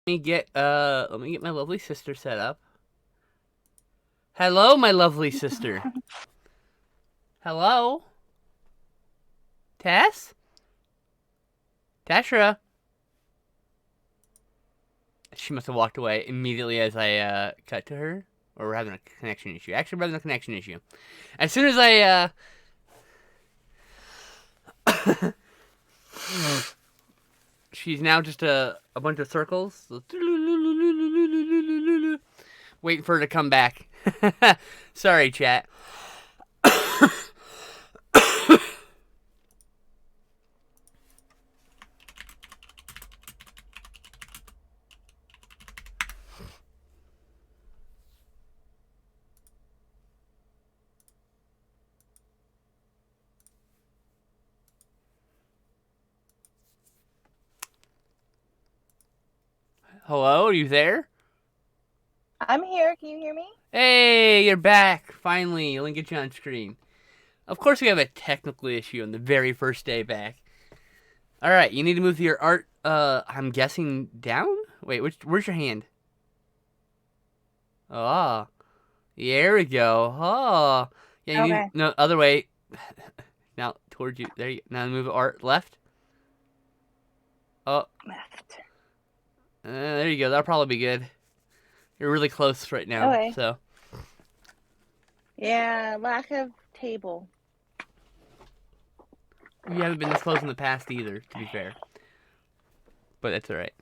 Let me get my lovely sister set up. Hello, my lovely sister. Hello? Tess? Tashra? She must have walked away immediately as I cut to her. Or we're having a connection issue. Actually, we're having a connection issue. As soon as I she's now just a bunch of circles. Waiting for her to come back. Sorry, chat. Hello, are you there? I'm here. Can you hear me? Hey, you're back. Finally, let me get you on screen. Of course we have a technical issue on the very first day back. Alright, you need to move your art, I'm guessing down? Wait, where's your hand? Oh, there we go. Oh, yeah, you need, no, other way. Now, towards you. There you go. Now move art left. Oh. Left. There you go. That'll probably be good. You're really close right now, Okay. so. Yeah, lack of table. You haven't been this close in the past either, to be fair. But that's alright.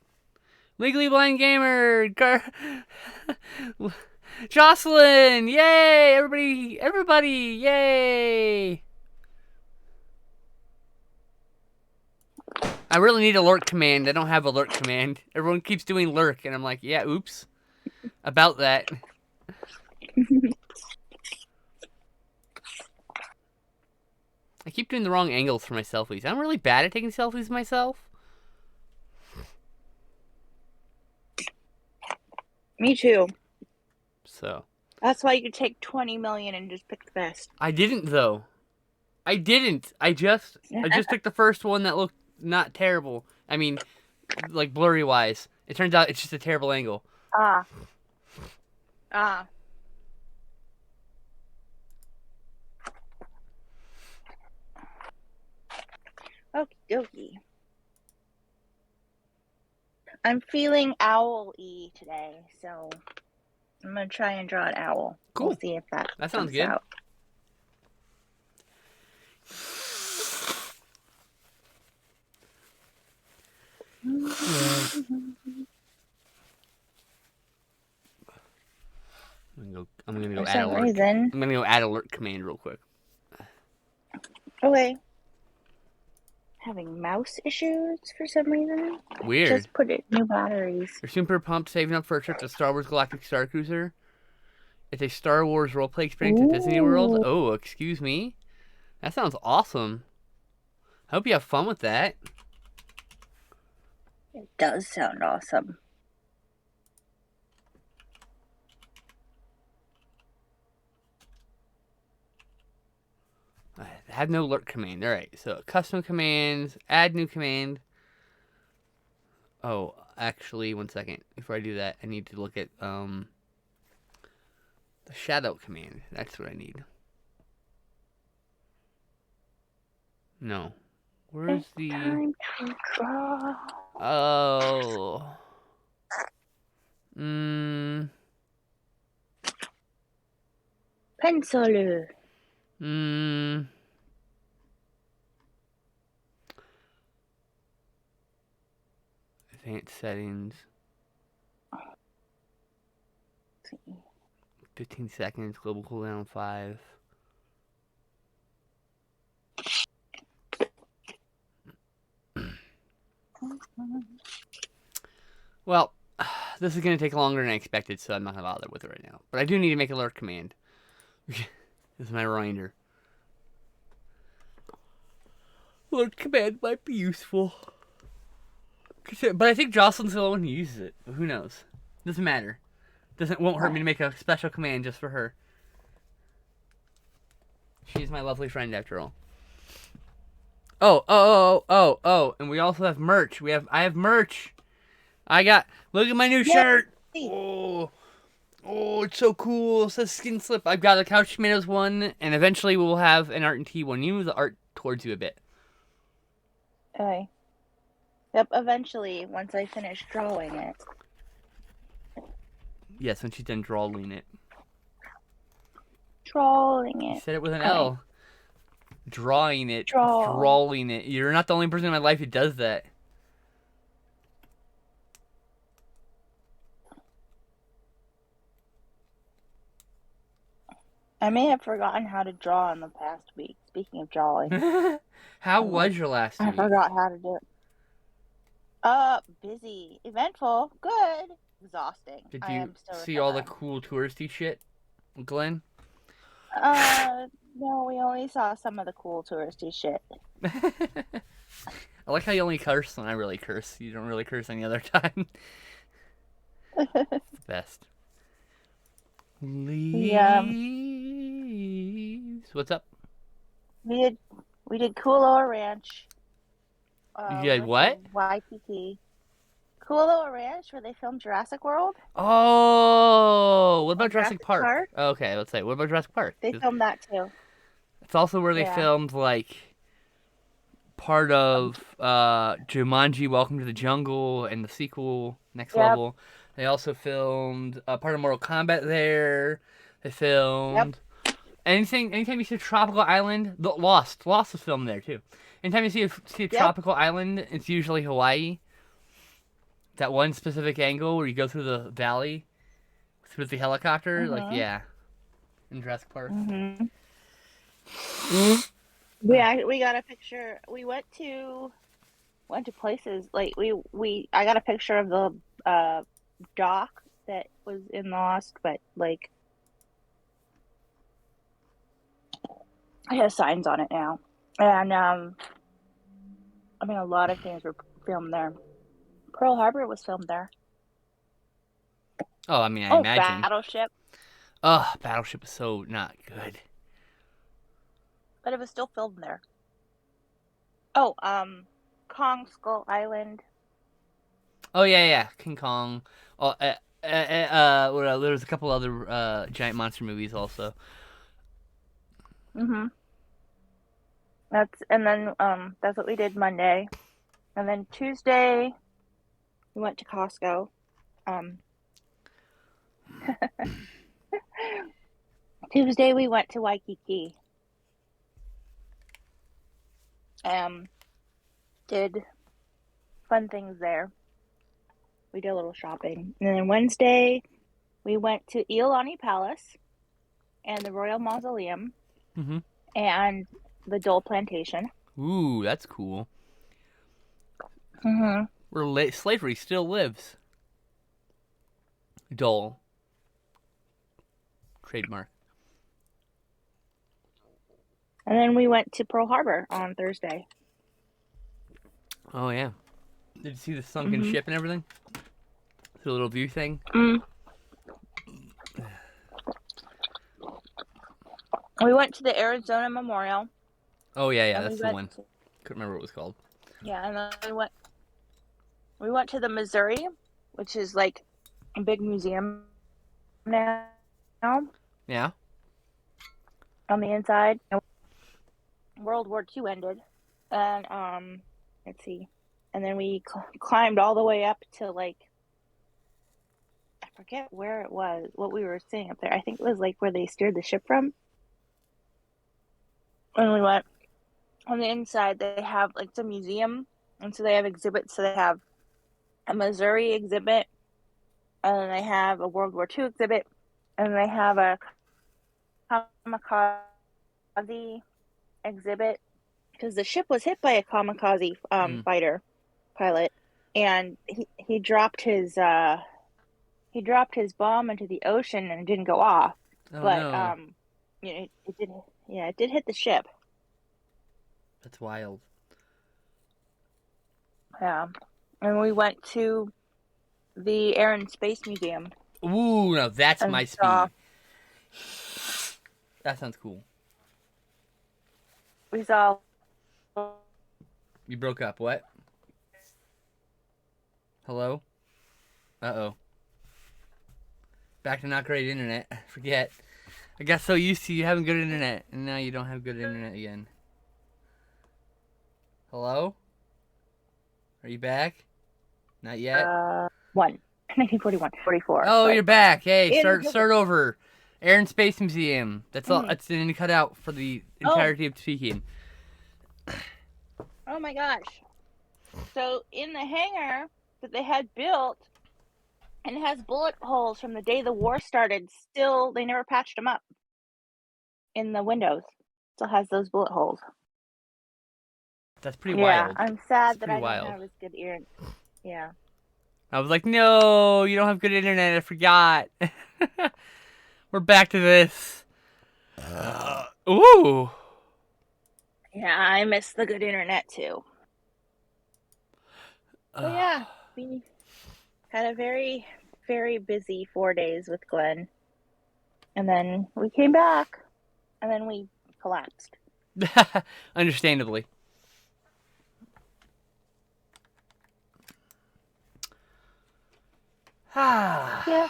Legally Blind Gamer! Jocelyn! Yay! Everybody! Yay! I really need a lurk command. I don't have a lurk command. Everyone keeps doing lurk, and I'm like, yeah, oops. About that. I keep doing the wrong angles for my selfies. I'm really bad at taking selfies myself. Me too. So. That's why you could take 20 million and just pick the best. I didn't, though. I didn't. I just took the first one that looked not terrible. I mean, like blurry-wise. It turns out it's just a terrible angle. Ah. Okie dokie. I'm feeling owl-y today, so I'm going to try and draw an owl. Cool. We'll see if that sounds good. Out. I'm gonna go add alert. I'm gonna go add alert command real quick. Okay. Having mouse issues for some reason. Weird. Just put it new batteries. You're super pumped saving up for a trip to Star Wars Galactic Star Cruiser. It's a Star Wars roleplay experience at Disney World. Oh, excuse me. That sounds awesome. Hope you have fun with that. It does sound awesome. I have no alert command. Alright, so custom commands, add new command. Oh, actually, one second. Before I do that, I need to look at the shadow command. That's what I need. No. Where's the... Time to draw. Oh. Pencil. Advanced settings. 15 seconds. Global cooldown 5. Well, this is going to take longer than I expected, so I'm not going to bother with it right now. But I do need to make an alert command. This is my reminder. Alert command might be useful. But I think Jocelyn's the only one who uses it. But who knows? Doesn't matter. Won't hurt me to make a special command just for her. She's my lovely friend after all. Oh, and we also have merch. I have merch. Look at my new shirt. Oh, it's so cool. It says Skin Slip. I've got a Couch Tomatoes one, and eventually we'll have an Art and Tea one. You move the art towards you a bit. Okay. Yep, eventually, once I finish drawing it. Yes, when she's done drawing it. Drawing You it. said it with an Okay. L. Drawing it. Draw. Drawing it. You're not the only person in my life who does that. I may have forgotten how to draw in the past week. Speaking of drawing. How was your last I week? forgot how to do it. Busy. Eventful. Good. Exhausting. Did I you am still see all the recovering. cool touristy shit, Glenn? No, we only saw some of the cool touristy shit. I like how you only curse when I really curse. You don't really curse any other time. It's the best. Leaves. What's up? We did Kualoa Ranch. You did what? Waikiki. Kualoa Ranch, where they filmed Jurassic World. Oh, what about Jurassic Jurassic Park? Park? Okay, let's say. What about Jurassic Park? They filmed that too. It's also where they Yeah. filmed like part of Jumanji: Welcome to the Jungle and the sequel, Next Yep. Level. They also filmed part of Mortal Kombat there. They filmed anything. Anytime you see a tropical island, Lost was filmed there too. Anytime you see a tropical island, it's usually Hawaii. That one specific angle where you go through the valley with the helicopter, like yeah, in Jurassic Park. Mm-hmm. We got a picture. We went to places like I got a picture of the dock that was in Lost, but like it has signs on it now, and I mean a lot of things were filmed there. Pearl Harbor was filmed there. Oh, I mean, I imagine. Battleship. Oh, Battleship was so not good. But it was still filmed there. Oh, Kong Skull Island. Oh yeah, King Kong. Oh, there's a couple other giant monster movies also. Mhm. That's what we did Monday, and then Tuesday we went to Costco. Tuesday we went to Waikiki. Did fun things there. We did a little shopping. And then Wednesday we went to Iolani Palace and the Royal Mausoleum and the Dole Plantation. Ooh, that's cool. Mm-hmm. Where slavery still lives. Dole. Trademark. And then we went to Pearl Harbor on Thursday. Oh yeah. Did you see the sunken ship and everything? The little view thing? We went to the Arizona Memorial. Oh yeah, that's the one. Couldn't remember what it was called. Yeah, and then we went to the Missouri, which is like a big museum now. Yeah. On the inside. World War II ended. And let's see. And then we climbed all the way up to like I forget where it was, what we were seeing up there. I think it was like where they steered the ship from. And we went on the inside, they have like it's a museum, and so they have exhibits. So they have a Missouri exhibit, and then they have a World War II exhibit, and they have a kamikaze exhibit because the ship was hit by a kamikaze pilot, and he dropped his bomb into the ocean and it didn't go off. Oh, but no. it did. Yeah, it did hit the ship. That's wild. Yeah, and we went to the Air and Space Museum. Ooh, now that's my speed. That sounds cool. We saw. You broke up. What? Hello? Uh-oh. Back to not great internet. Forget. I got so used to you having good internet, and now you don't have good internet again. Hello? Are you back? Not yet? One. 1941, 44. Oh, you're back. Hey, in start over. Air and Space Museum. That's all. Mhm. That's then cut out for the Oh. entirety of speaking. Oh my gosh. So in the hangar that they had built, and it has bullet holes from the day the war started, still they never patched them up in the windows. Still has those bullet holes. That's pretty Yeah, wild. I'm sad That's that pretty I don't wild. have as good ear. Yeah. I was like, no, you don't have good internet. I forgot. We're back to this. Ooh. Yeah, I miss the good internet too. So yeah, we had a very, very busy 4 days with Glenn. And then we came back, and then we collapsed. Understandably. Yeah,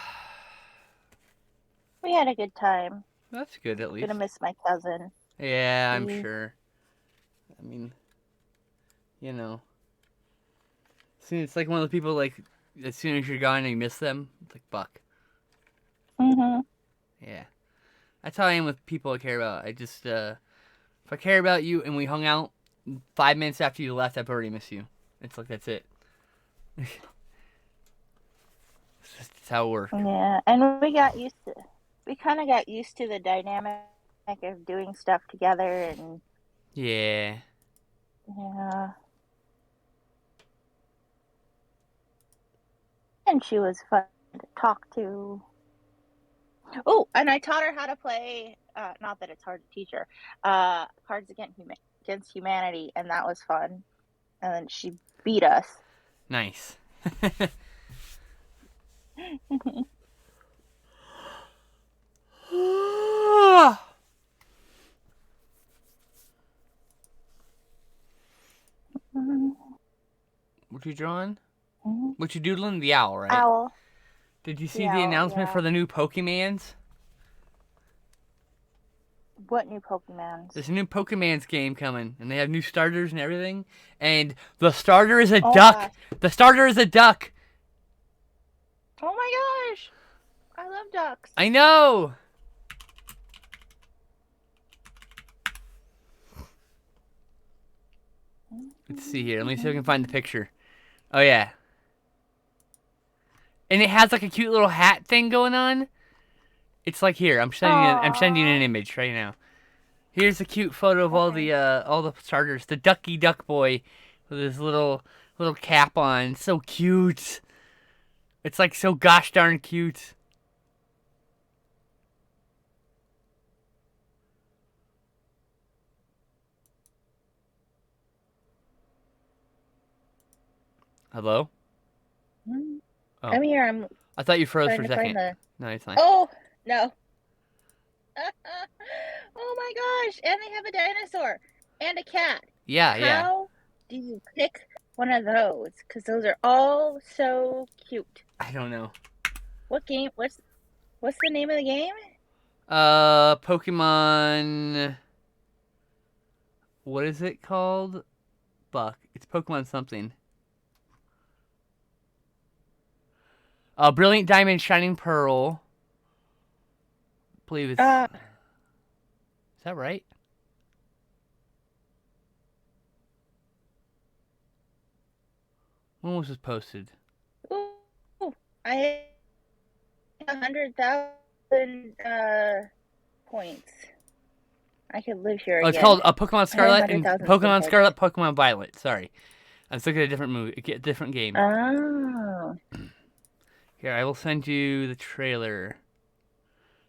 we had a good time. That's good, at least. Gonna miss my cousin. Yeah, I'm sure. I mean, you know. It's like one of the people, like, as soon as you're gone and you miss them, it's like, Buck. Mm-hmm. Yeah. That's how I am with people I care about. I just, if I care about you and we hung out 5 minutes after you left, I've already missed you. It's like, that's it. It's how it works. Yeah, and we kind of got used to the dynamic of doing stuff together, and Yeah. yeah. And she was fun to talk to. Oh, and I taught her how to play, not that it's hard to teach her, Cards Against Humanity, and that was fun. And then she beat us. Nice. What you drawing? What you doodling? The owl, right? Owl. Did you see the announcement for the new Pokemans? What new Pokemans? There's a new Pokemans game coming, and they have new starters and everything. And the starter is a duck. Gosh. The starter is a duck. Oh my gosh! I love ducks. I know. Let's see here. Let me see if I can find the picture. Oh yeah. And it has like a cute little hat thing going on. It's like here. I'm sending you an image right now. Here's a cute photo of all the starters. The Ducky Duck Boy with his little cap on. So cute. It's like so gosh darn cute. Hello? Oh. Oh. I'm here. I thought you froze trying for a to find second. No, it's fine. Oh, no. Oh my gosh. And they have a dinosaur and a cat. Yeah, yeah. How do you pick one of those? Because those are all so cute. I don't know. What game? What's the name of the game? Pokemon. What is it called? Buck. It's Pokemon something. Brilliant Diamond, Shining Pearl. I believe it's. Is that right? When was this posted? Ooh, I have 100,000 points. I could live here Oh, again. it's called Pokemon Scarlet and 100,000 Pokemon points. Scarlet, Pokemon Violet. Sorry, I was looking at a different game. Oh. Here, I will send you the trailer.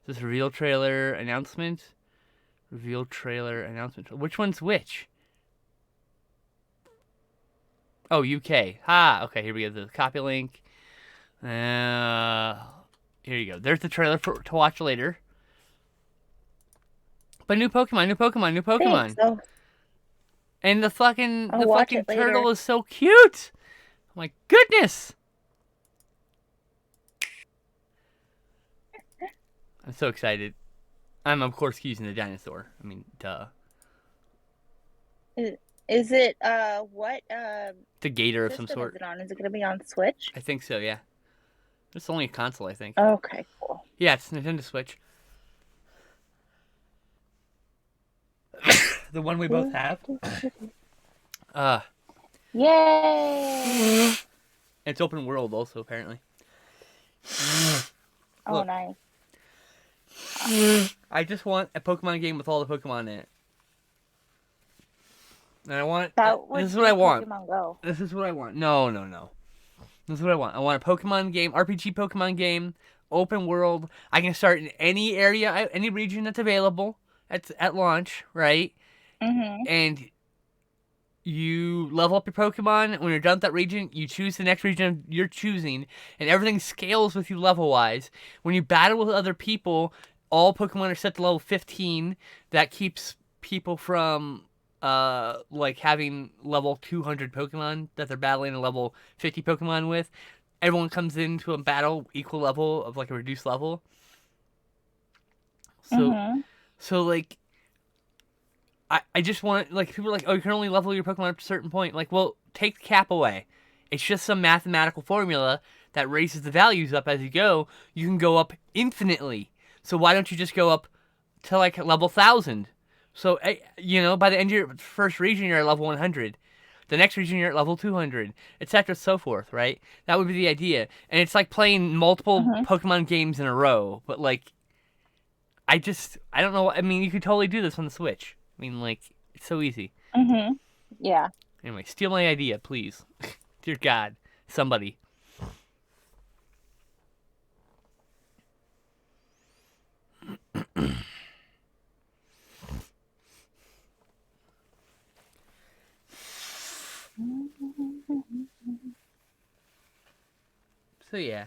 Is this reveal trailer announcement? Reveal trailer announcement. Which one's which? Oh, UK. Okay, here we go. The copy link. Here you go. There's the trailer to watch later. But new Pokemon. Thanks, so And the fucking turtle later. is so cute. Oh my goodness. I'm so excited. I'm of course using the dinosaur. I mean, duh. Is it what It's a gator of some system sort. is it on? Is it gonna be on Switch? I think so, yeah. It's only a console, I think. Okay, cool. Yeah, it's Nintendo Switch. The one we both have. Yay! It's open world also, apparently. Oh, Look. nice. I just want a Pokemon game with all the Pokemon in it. And I want... That would this is be what I want. Pokemon Go. This is what I want. No. This is what I want. I want a Pokemon game, RPG Pokemon game, open world. I can start in any area, any region that's available at launch, right? Mm-hmm. And you level up your Pokemon. When you're done with that region, you choose the next region you're choosing, and everything scales with you level-wise. When you battle with other people, all Pokemon are set to level 15. That keeps people from like having level 200 Pokemon that they're battling a level 50 Pokemon with. Everyone comes into a battle equal level of like a reduced level. So like I just want, like, people are like, oh, you can only level your Pokemon up to a certain point. Like, well, take the cap away. It's just some mathematical formula that raises the values up as you go. You can go up infinitely. So why don't you just go up to like level 1000? So, by the end of your first region, you're at level 100. The next region, you're at level 200, etc. so forth, right? That would be the idea. And it's like playing multiple Pokemon games in a row. But, like, I don't know. I mean, you could totally do this on the Switch. I mean, like, it's so easy. Yeah. Anyway, steal my idea, please. Dear God, somebody. So yeah,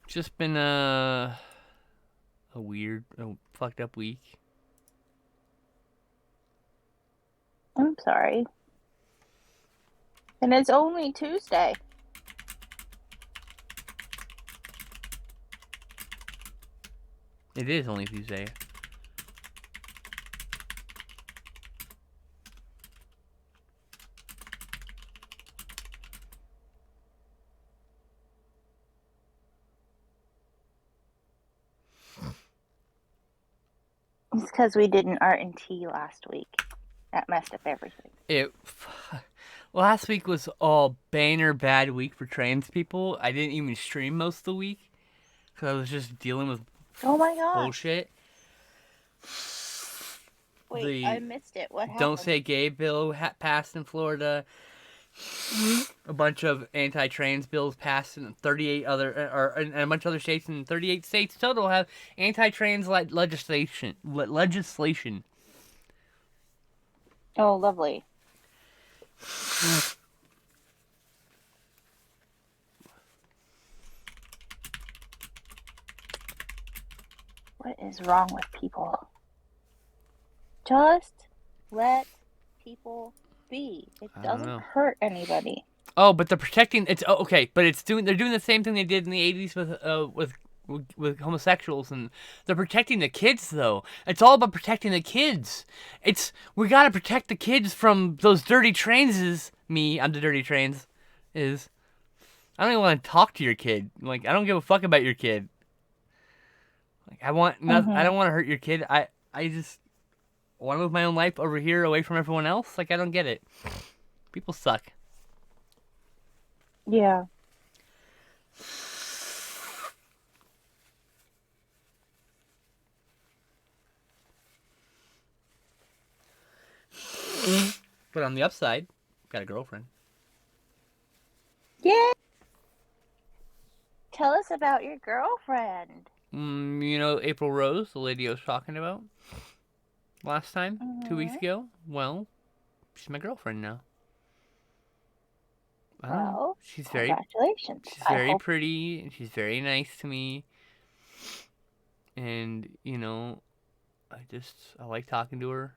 just been a fucked up week. I'm sorry. And it's only Tuesday. It is only Tuesday. It's because we did an art and tea last week. That messed up everything. Last week was all banner bad week for trans people. I didn't even stream most of the week because I was just dealing with Oh my god. bullshit. Wait, I missed it. What happened? Don't Say Gay bill passed in Florida. A bunch of anti-trans bills passed in 38 other, and a bunch of other states, and 38 states total have anti-trans legislation. Oh, lovely. What is wrong with people? Just let people be. It doesn't hurt anybody. Oh, but they're protecting. They're doing the same thing they did in the 80s with homosexuals, and they're protecting the kids though. It's all about protecting the kids. We gotta protect the kids from those dirty trains. I'm the dirty trains. I don't even want to talk to your kid. Like, I don't give a fuck about your kid. Like, I don't want to hurt your kid. I just want to live my own life over here away from everyone else. Like, I don't get it. People suck. Yeah. But on the upside, got a girlfriend. Yeah. Tell us about your girlfriend. April Rose, the lady I was talking about last time, 2 weeks ago. Well, she's my girlfriend now. Well, congratulations. She's very pretty, and she's very nice to me. And, I like talking to her.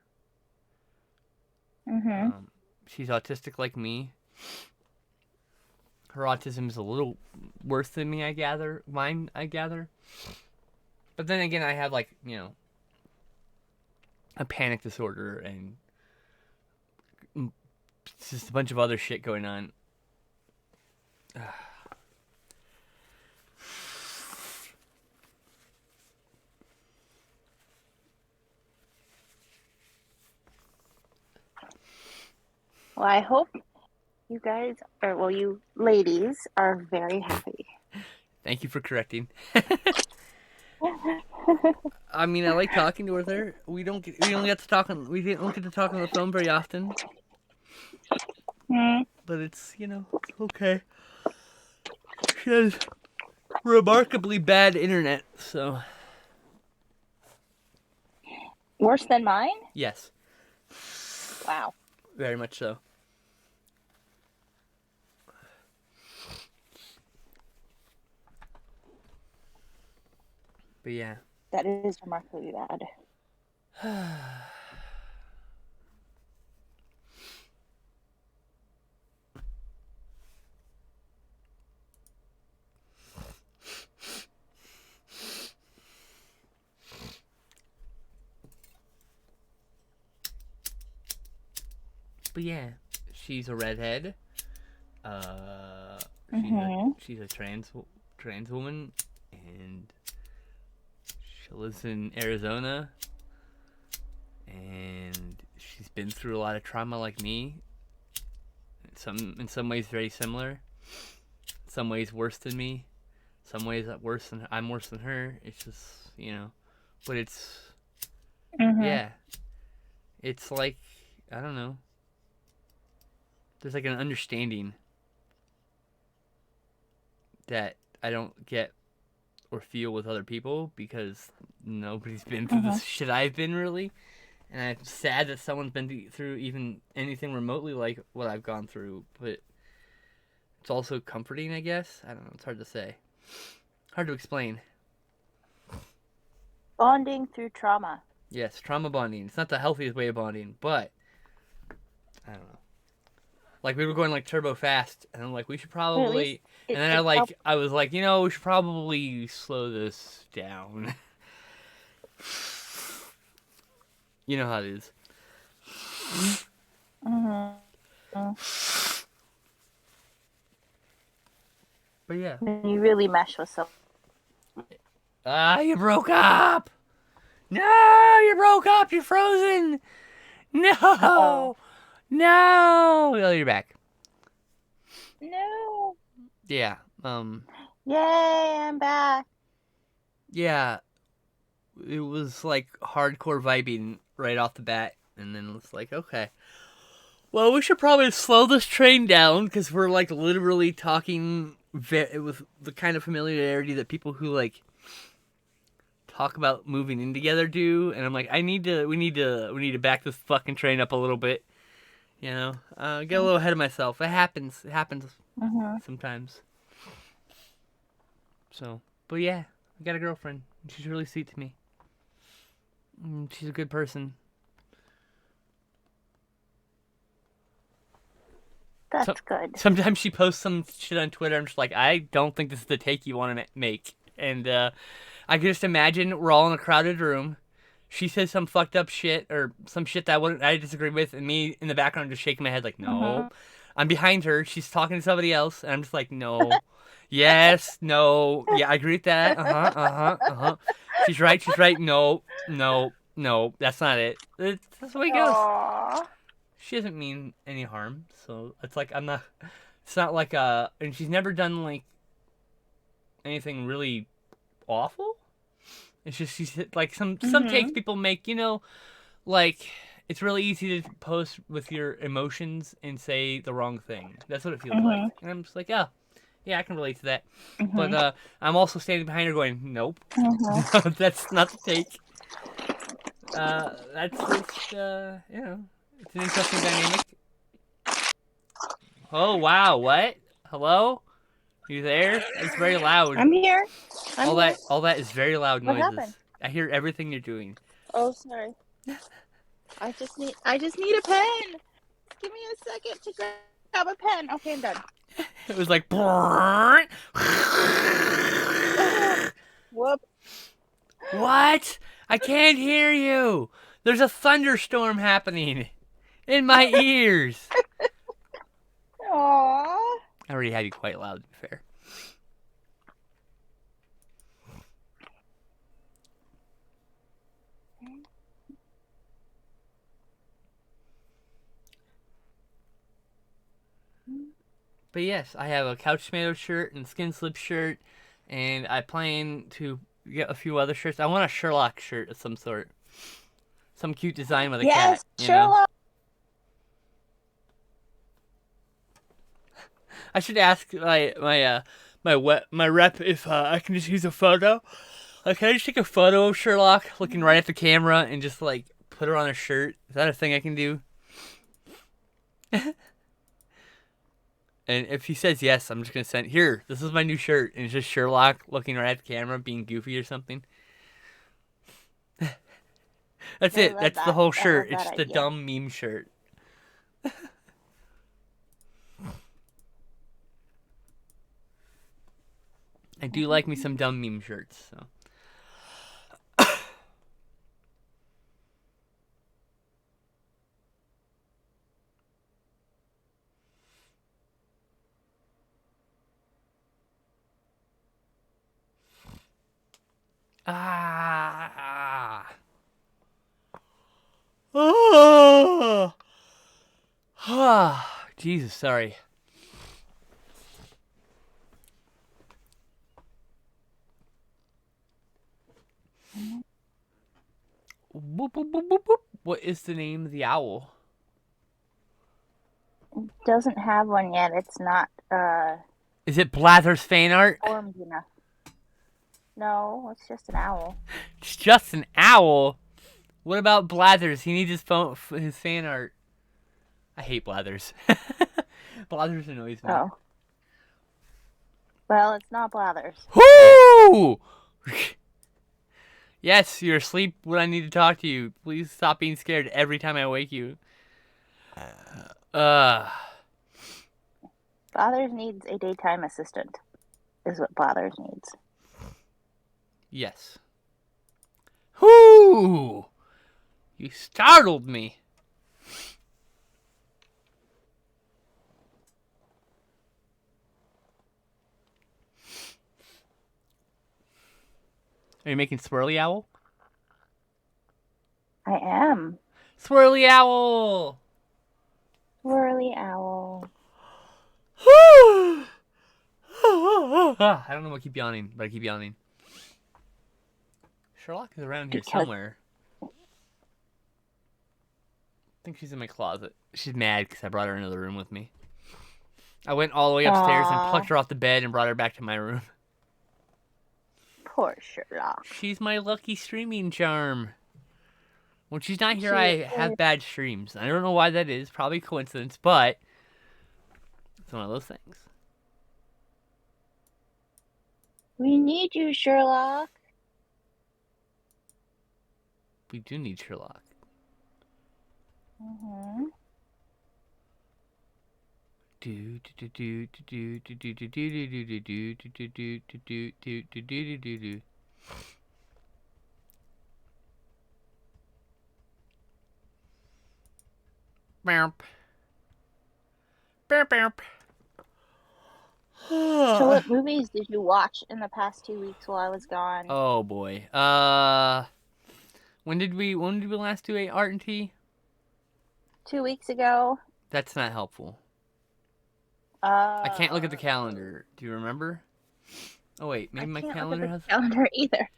She's autistic like me. Her autism is a little worse than me, I gather. Mine, I gather. But then again, I have, a panic disorder and just a bunch of other shit going on. Well, I hope you guys, or well, you ladies are very happy. Thank you for correcting. I mean, I like talking to her. There, we don't get to talk on don't get to talk on the phone very often. But it's it's okay. She has remarkably bad internet, so Worse than mine? yes, Wow. very much so. But yeah. That is remarkably bad. But yeah, she's a redhead. She's a trans woman, and she lives in Arizona, and she's been through a lot of trauma like me. In some ways very similar. Some ways worse than me. Some ways I'm worse than her. It's just but it's yeah. It's like I don't know. There's like an understanding that I don't get or feel with other people because nobody's been through the shit I've been really, and I'm sad that someone's been through even anything remotely like what I've gone through. But it's also comforting, I guess. I don't know. It's hard to say. Hard to explain. Bonding through trauma. Yes, trauma bonding. It's not the healthiest way of bonding, but I don't know. Like we were going like turbo fast, and I'm like, we should probably. And then I was like, we should probably slow this down. You know how it is. But yeah. You really mesh with someone. You broke up. No, you broke up. You're frozen. No. No. Oh, you're back. No. Yeah. Yay, I'm back. Yeah. It was like hardcore vibing right off the bat, and then it's like, okay. Well, we should probably slow this train down because we're like literally talking with the kind of familiarity that people who like talk about moving in together do, and I'm like, we need to back this fucking train up a little bit, get a little ahead of myself. It happens sometimes. So, but yeah, I got a girlfriend. She's really sweet to me. She's a good person. That's good. Sometimes she posts some shit on Twitter. I'm just like, I don't think this is the take you want to make. And I can just imagine we're all in a crowded room. She says some fucked up shit or some shit that I disagree with, and me in the background just shaking my head like, no. I'm behind her. She's talking to somebody else, and I'm just like, no. Yes, no. Yeah, I agree with that. She's right. No. That's not it. That's the way it goes. Aww. She doesn't mean any harm, so it's like I'm not. It's not like and she's never done like anything really awful. It's just she's like some takes people make. Like it's really easy to post with your emotions and say the wrong thing. That's what it feels like, and I'm just like, oh, yeah, I can relate to that. But I'm also standing behind her going, nope, that's not the take. That's just it's an interesting dynamic. Oh wow, what? Hello? You there? It's very loud. I'm here. All that is very loud noises. What happened? I hear everything you're doing. Oh, sorry. I just need a pen. Give me a second to grab a pen. Okay, I'm done. It was like Whoop. What? I can't hear you. There's a thunderstorm happening in my ears. Aww. I already have you quite loud, to be fair. But yes, I have a Couch Tomato shirt and Skin Slip shirt, and I plan to get a few other shirts. I want a Sherlock shirt of some sort. Some cute design with a cat, Yes, you know? Sherlock. I should ask my rep if I can just use a photo. Like, can I just take a photo of Sherlock looking right at the camera and just like put her on a shirt? Is that a thing I can do? And if he says yes, I'm just gonna send here. This is my new shirt, and it's just Sherlock looking right at the camera, being goofy or something. That's it. That's the whole shirt. It's just a dumb meme shirt. I do like me some dumb meme shirts. So. Oh. Jesus, sorry. Boop, boop, boop, boop, boop. What is the name of the owl? It doesn't have one yet. It's not Is it Blather's fan art? formed enough. No, it's just an owl. It's just an owl. What about Blathers? He needs his fan art. I hate Blathers. Blathers annoys me. Oh. Well, it's not Blathers. Whoo! Yes, you're asleep when I need to talk to you. Please stop being scared every time I wake you. Blathers needs a daytime assistant, is what Blathers needs. Yes. Whoo! You startled me. Are you making Swirly Owl? I am. Swirly Owl! Swirly Owl. I don't know why I keep yawning, but I keep yawning. Sherlock is around here somewhere. I think she's in my closet. She's mad because I brought her into the room with me. I went all the way upstairs and plucked her off the bed and brought her back to my room. Poor Sherlock. She's my lucky streaming charm. When she's not here, I have bad streams. I don't know why that is. Probably coincidence, but it's one of those things. We need you, Sherlock. We do need Sherlock. Mm-hmm. So what movies did you watch in the past 2 weeks while I was gone? Oh boy. When did we last do a art and tea? 2 weeks ago. That's not helpful. I can't look at the calendar. Do you remember? Oh wait, maybe my calendar has calendar either.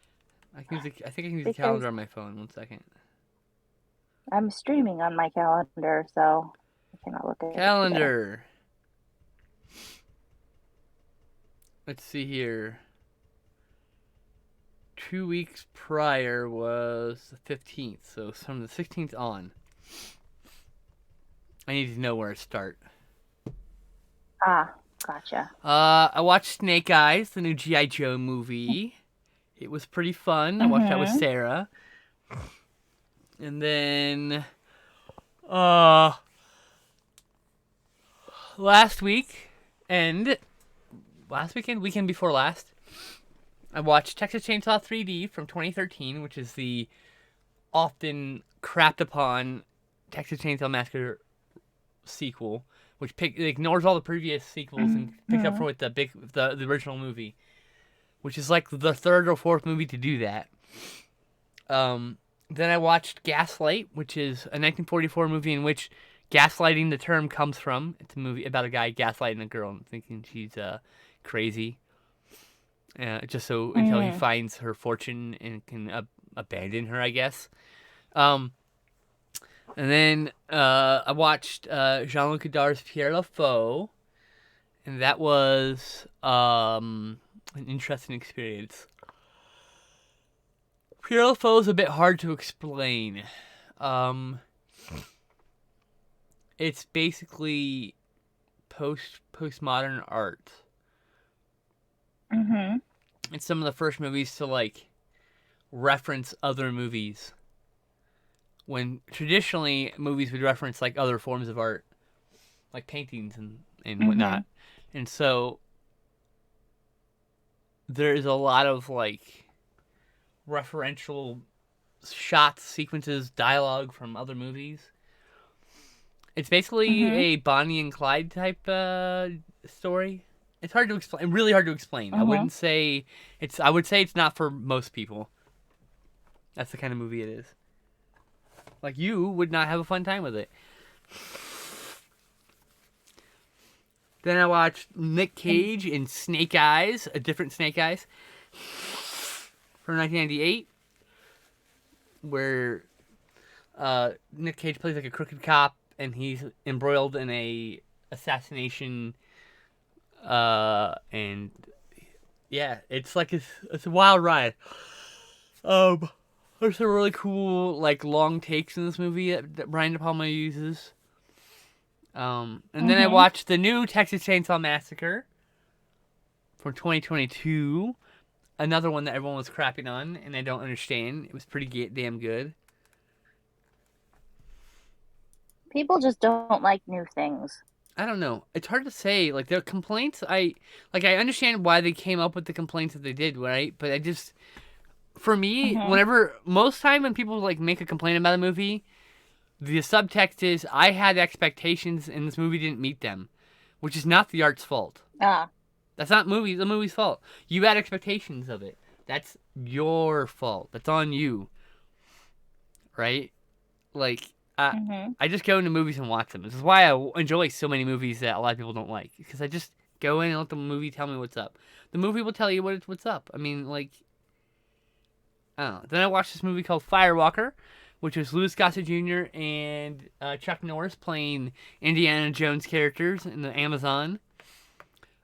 I think I can use the calendar on my phone. 1 second. I'm streaming on my calendar, so I cannot look at it. Calendar. Let's see here. 2 weeks prior was the 15th, so from the 16th on. I need to know where to start. Ah, gotcha. I watched Snake Eyes, the new G.I. Joe movie. It was pretty fun. I watched that with Sarah. And then weekend before last, I watched Texas Chainsaw 3D from 2013, which is the often crapped upon Texas Chainsaw Massacre sequel, which ignores all the previous sequels and picks up from the original movie, which is like the third or fourth movie to do that. Then I watched Gaslight, which is a 1944 movie in which gaslighting the term comes from. It's a movie about a guy gaslighting a girl and thinking she's crazy. Just so until he finds her fortune and can abandon her, I guess. And then I watched Jean-Luc Godard's Pierre Le Fou, and that was an interesting experience. Pierre Le Fou is a bit hard to explain. It's basically postmodern art. Mm-hmm. It's some of the first movies to like reference other movies. When traditionally movies would reference like other forms of art, like paintings and whatnot. And so there is a lot of like referential shots, sequences, dialogue from other movies. It's basically a Bonnie and Clyde type story. It's hard to explain. Really hard to explain. I wouldn't say it's. I would say it's not for most people. That's the kind of movie it is. Like you would not have a fun time with it. Then I watched Nick Cage in Snake Eyes, a different Snake Eyes, from 1998, where Nick Cage plays like a crooked cop, and he's embroiled in a assassination. And yeah, it's like it's a wild ride. There's some really cool like long takes in this movie that Brian De Palma uses. And then I watched the new Texas Chainsaw Massacre from 2022. Another one that everyone was crapping on, and I don't understand. It was pretty damn good. People just don't like new things. I don't know. It's hard to say. Like, their complaints, I understand why they came up with the complaints that they did, right? But I just, for me, most time when people, like, make a complaint about a movie, the subtext is, I had expectations and this movie didn't meet them, which is not the art's fault. That's not the movie's fault. You had expectations of it. That's your fault. That's on you. Right? Like, I just go into movies and watch them. This is why I enjoy so many movies that a lot of people don't like. Because I just go in and let the movie tell me what's up. The movie will tell you what's up. I mean, like, I don't know. Then I watched this movie called Firewalker, which was Louis Gossett Jr. and Chuck Norris playing Indiana Jones characters in the Amazon.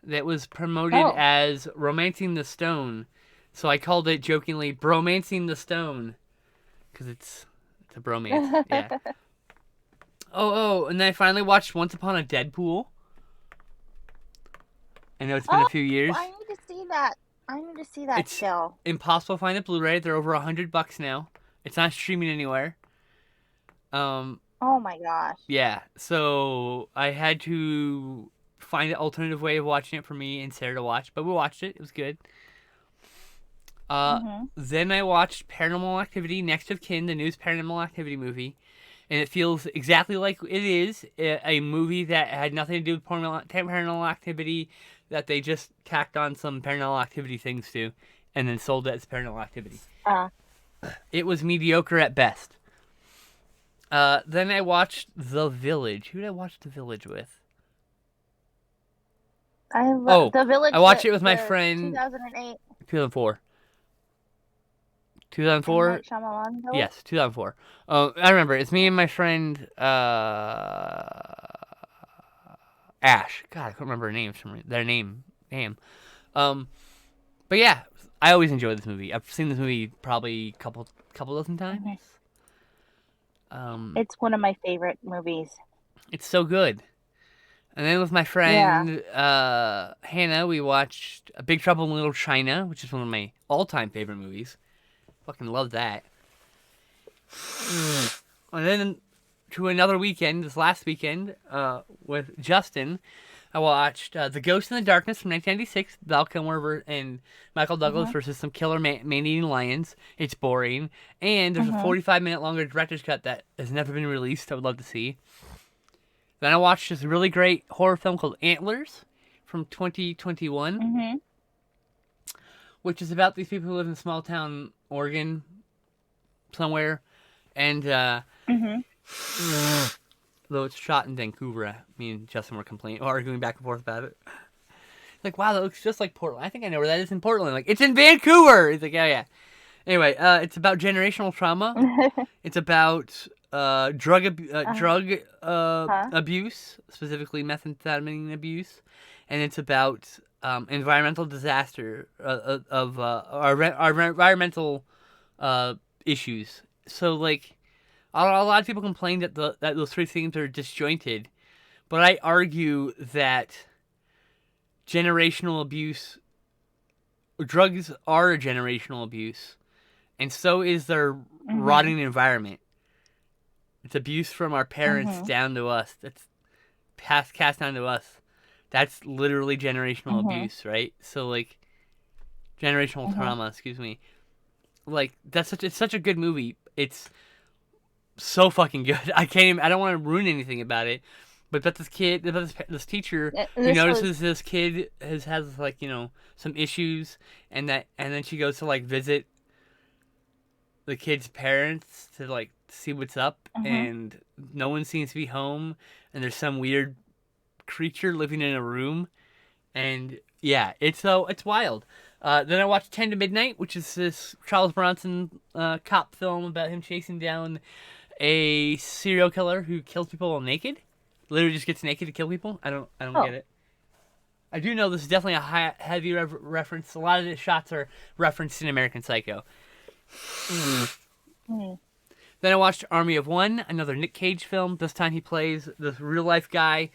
That was promoted as Romancing the Stone. So I called it jokingly Bromancing the Stone. Because it's a bromance. Yeah. And then I finally watched Once Upon a Deadpool. I know it's been a few years. I need to see that. It's still. Impossible to find a Blu-ray. They're over $100 now. It's not streaming anywhere. Oh my gosh. Yeah. So I had to find an alternative way of watching it for me and Sarah to watch, but we watched it. It was good. Then I watched Paranormal Activity: Next of Kin, the newest Paranormal Activity movie, and it feels exactly like it is a movie that had nothing to do with Paranormal Activity, that they just tacked on some Paranormal Activity things to, and then sold it as Paranormal Activity. It was mediocre at best. Then I watched The Village. Who did I watch The Village with? The Village. I watched it with my friend. 2008. 2004. 2004? Yes, 2004. I remember. It's me and my friend Ash. God, I can't remember her name. Their name. Damn. But yeah, I always enjoy this movie. I've seen this movie probably a couple dozen times. It's one of my favorite movies. It's so good. And then with my friend Hannah, we watched Big Trouble in Little China, which is one of my all-time favorite movies. Fucking love that. And then to another weekend, this last weekend, with Justin, I watched The Ghost in the Darkness from 1996, Val Kilmer and Michael Douglas versus some killer man-eating lions. It's boring. And there's a 45-minute longer director's cut that has never been released I would love to see. Then I watched this really great horror film called Antlers from 2021, which is about these people who live in a small town, Oregon, somewhere. And though it's shot in Vancouver. Me and Justin were arguing back and forth about it. Like, wow, that looks just like Portland. I think I know where that is in Portland. Like, it's in Vancouver. He's like, yeah, yeah. Anyway, it's about generational trauma. It's about drug abuse, specifically methamphetamine abuse, and it's about environmental disaster of our environmental issues. So, like, a lot of people complain that that those three things are disjointed, but I argue that generational abuse, drugs are a generational abuse, and so is their rotting environment. It's abuse from our parents down to us. That's cast down to us. That's literally generational abuse, right? So, like, generational trauma, excuse me. Like, it's such a good movie. It's so fucking good. I don't want to ruin anything about it. But this this teacher who notices this kid has like, you know, some issues, and then she goes to like visit the kid's parents to like see what's up, and no one seems to be home, and there's some weird creature living in a room, and yeah, it's wild. Then I watched 10 to Midnight, which is this Charles Bronson cop film about him chasing down a serial killer who kills people while naked. Literally just gets naked to kill people. I don't get it. I do know this is definitely a heavy reference. A lot of the shots are referenced in American Psycho. Then I watched Army of One, another Nick Cage film. This time he plays this real life guy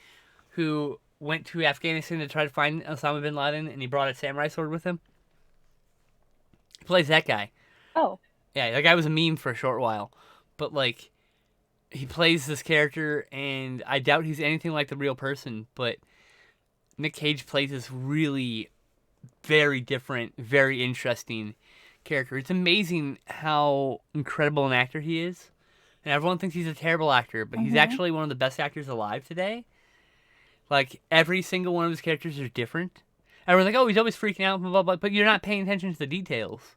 who went to Afghanistan to try to find Osama bin Laden, and he brought a samurai sword with him. He plays that guy. Oh. Yeah, that guy was a meme for a short while. But, like, he plays this character, and I doubt he's anything like the real person, but Nick Cage plays this really very different, very interesting character. It's amazing how incredible an actor he is. And everyone thinks he's a terrible actor, but he's actually one of the best actors alive today. Like, every single one of his characters are different. Everyone's like, oh, he's always freaking out, blah, blah, blah, but you're not paying attention to the details.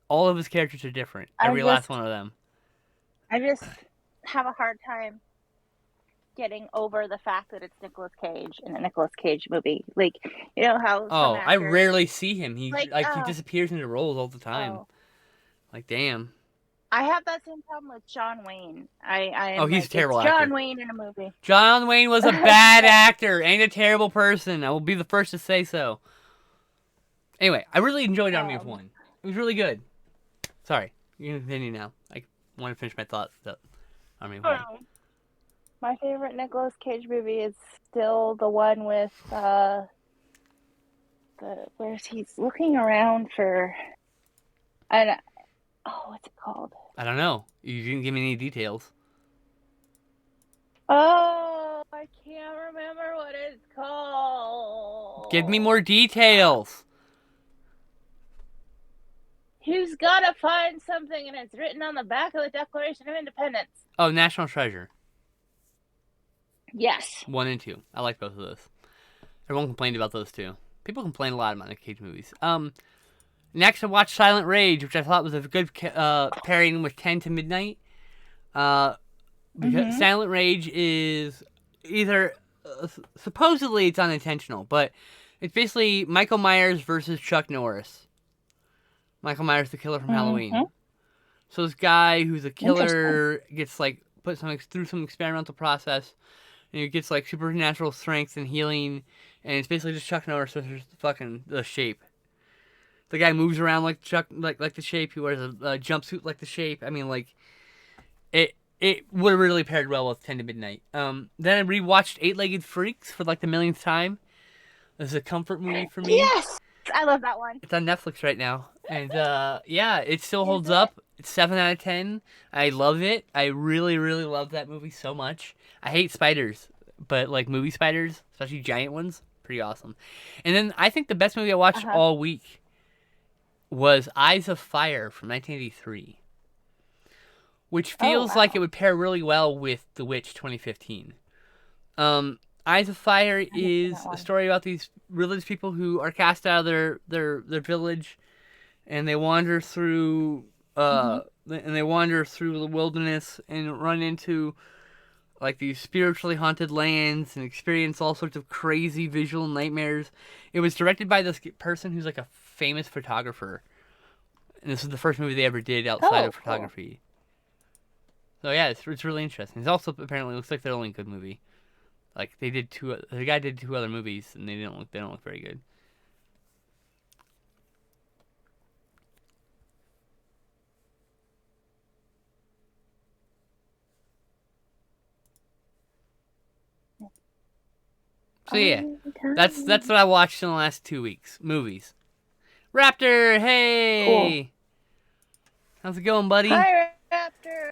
All of his characters are different. Every last one of them. I just have a hard time getting over the fact that it's Nicolas Cage in a Nicolas Cage movie. Like, you know how I rarely see him. He he disappears into roles all the time. Oh. Like, damn. I have that same problem with John Wayne. He's a terrible actor. John Wayne in a movie. John Wayne was a bad actor and a terrible person. I will be the first to say so. Anyway, I really enjoyed Army of One. It was really good. Sorry, you can continue now. I want to finish my thoughts. Army of One. My favorite Nicolas Cage movie is still the one with where he's looking around for. What's it called? I don't know. You didn't give me any details. Oh, I can't remember what it's called. Give me more details. He's gotta find something, and it's written on the back of the Declaration of Independence. Oh, National Treasure. Yes. 1 and 2. I like both of those. Everyone complained about those two. People complain a lot about Nick Cage movies. Next, I watched Silent Rage, which I thought was a good pairing with 10 to Midnight. Because Silent Rage is either supposedly it's unintentional, but it's basically Michael Myers versus Chuck Norris. Michael Myers, the killer from Halloween. So this guy who's a killer gets like put through some experimental process, and he gets like supernatural strength and healing, and it's basically just Chuck Norris versus fucking the Shape. The guy moves around like Chuck, like the Shape. He wears a jumpsuit like the Shape. I mean, like, it would have really paired well with 10 to Midnight. Then I rewatched 8-Legged Freaks for like the millionth time. This is a comfort movie for me. Yes, I love that one. It's on Netflix right now, and yeah, it still holds up. It's 7 out of 10. I love it. I really, really love that movie so much. I hate spiders, but like movie spiders, especially giant ones, pretty awesome. And then I think the best movie I watched all week was Eyes of Fire from 1983, which feels like it would pair really well with The Witch 2015. Eyes of Fire is a story about these religious people who are cast out of their village, and they wander through the wilderness and run into like these spiritually haunted lands and experience all sorts of crazy visual nightmares. It was directed by this person who's like a famous photographer, and this is the first movie they ever did outside of Cool. photography. So yeah, it's really interesting. It's also apparently looks like their only good movie. Like the guy did 2 other movies and they don't look very good. So yeah, that's what I watched in the last 2 weeks. Movies. Raptor, hey! Cool. How's it going, buddy? Hi, Raptor.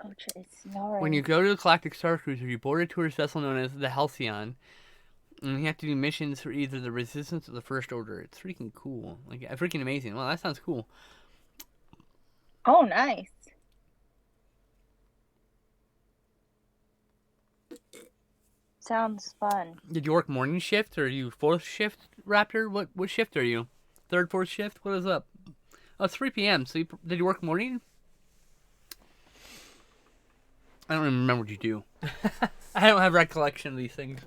Ocha is snoring. When you go to the Galactic Star Cruiser, you board a tourist vessel known as the Halcyon, and you have to do missions for either the Resistance or the First Order. It's freaking cool. Like, freaking amazing. Wow, that sounds cool. Oh, nice. Sounds fun. Did you work morning shift, or are you 4th shift, Raptor? What shift are you? 3rd, 4th shift? What is up? Oh, it's 3 p.m., so did you work morning? I don't even remember what you do. I don't have recollection of these things.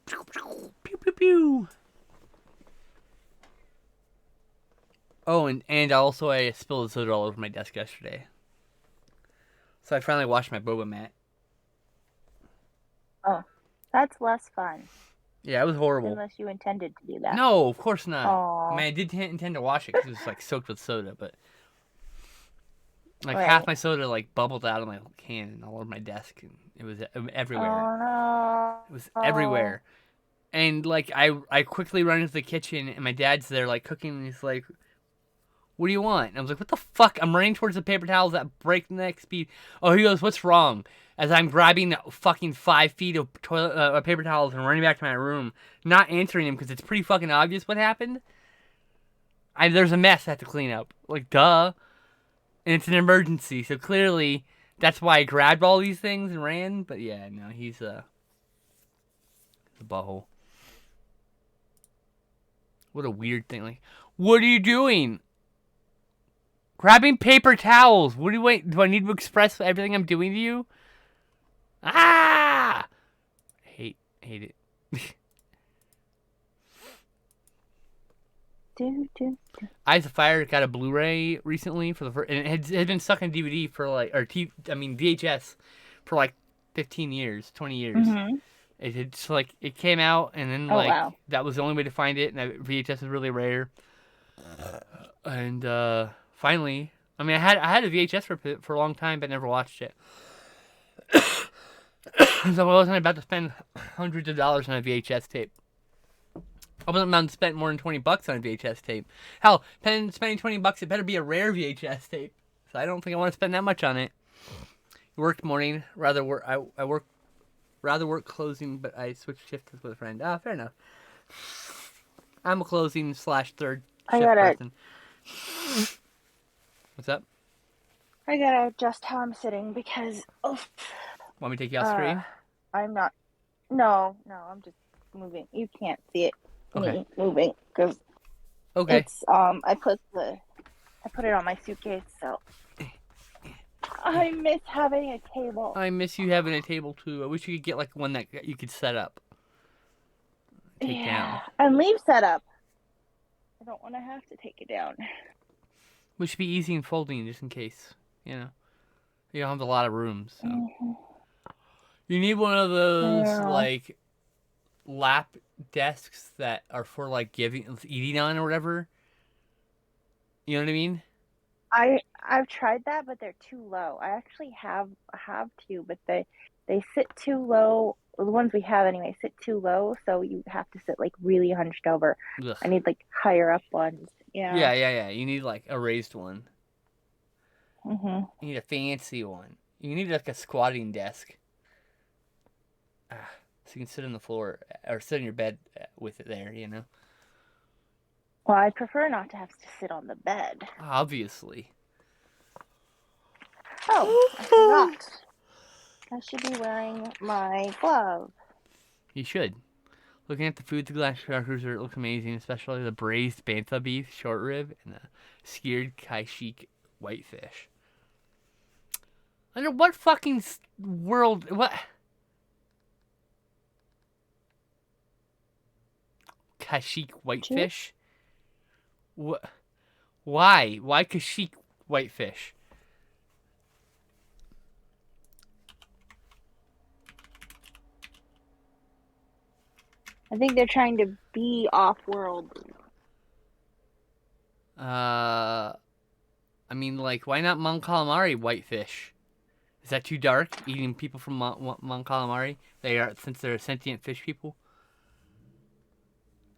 Pew, pew, pew. Oh, and also I spilled soda all over my desk yesterday. So I finally washed my boba mat. Oh, that's less fun. Yeah, it was horrible. Unless you intended to do that. No, of course not. Aww. I mean, I did intend to wash it because it was like soaked with soda, but like Right. half my soda like bubbled out of my can and all over my desk, and it was everywhere. Oh no. It was everywhere. And like I quickly run into the kitchen and my dad's there like cooking and he's like, "What do you want?" And I was like, "What the fuck?" I'm running towards the paper towels at breakneck speed. Oh, he goes, "What's wrong?" As I'm grabbing fucking 5 feet of paper towels and running back to my room, not answering him because it's pretty fucking obvious what happened. There's a mess I have to clean up. Like, duh. And it's an emergency, so clearly that's why I grabbed all these things and ran. But yeah, no, he's a butthole. What a weird thing. Like, what are you doing? Grabbing paper towels. What do you wait? Do I need to express everything I'm doing to you? Ah! Hate it. Eyes of Fire got a Blu-ray recently for the first, and it had been stuck on DVD for like, VHS for like 15 years, 20 years. Mm-hmm. It's like it came out, and then that was the only way to find it, and VHS is really rare. And finally, I mean, I had a VHS for a long time, but never watched it. So I wasn't about to spend hundreds of dollars on a VHS tape. I wasn't about to spend more than $20 on a VHS tape. Hell, spending $20, it better be a rare VHS tape. So I don't think I want to spend that much on it. Worked morning, rather work closing, but I switched shifts with a friend. Ah, fair enough. I'm a closing / third shift person. What's up? I gotta adjust how I'm sitting because Want me to take you off screen? I'm not. No, I'm just moving. You can't see it. Okay. Me moving because it's I put it on my suitcase, so I miss having a table. I miss you having a table too. I wish you could get like one that you could set up. Take down. And leave set up. I don't want to have to take it down. Which should be easy and folding just in case, you know. You don't have a lot of room, so. Mm-hmm. You need one of those like lap desks that are for like eating on or whatever. You know what I mean? I've tried that, but they're too low. I actually have two, but they sit too low. The ones we have anyway sit too low, so you have to sit like really hunched over. Ugh. I need like higher up ones. Yeah. You need like a raised one. Mm-hmm. You need a fancy one. You need like a squatting desk. So you can sit on the floor or sit on your bed with it there, you know? Well, I prefer not to have to sit on the bed. Obviously. Oh, I forgot. I should be wearing my glove. You should. Looking at the food, the glass crackers, it looks amazing, especially the braised bantha beef short rib and the skewered kaishik whitefish. Under what fucking world? What? Kaishik whitefish? What? Why? Why kaishik whitefish? I think they're trying to be off-world. I mean, like, why not Mon Calamari whitefish? Is that too dark? Eating people from Mon Calamari? They are, since they're sentient fish people.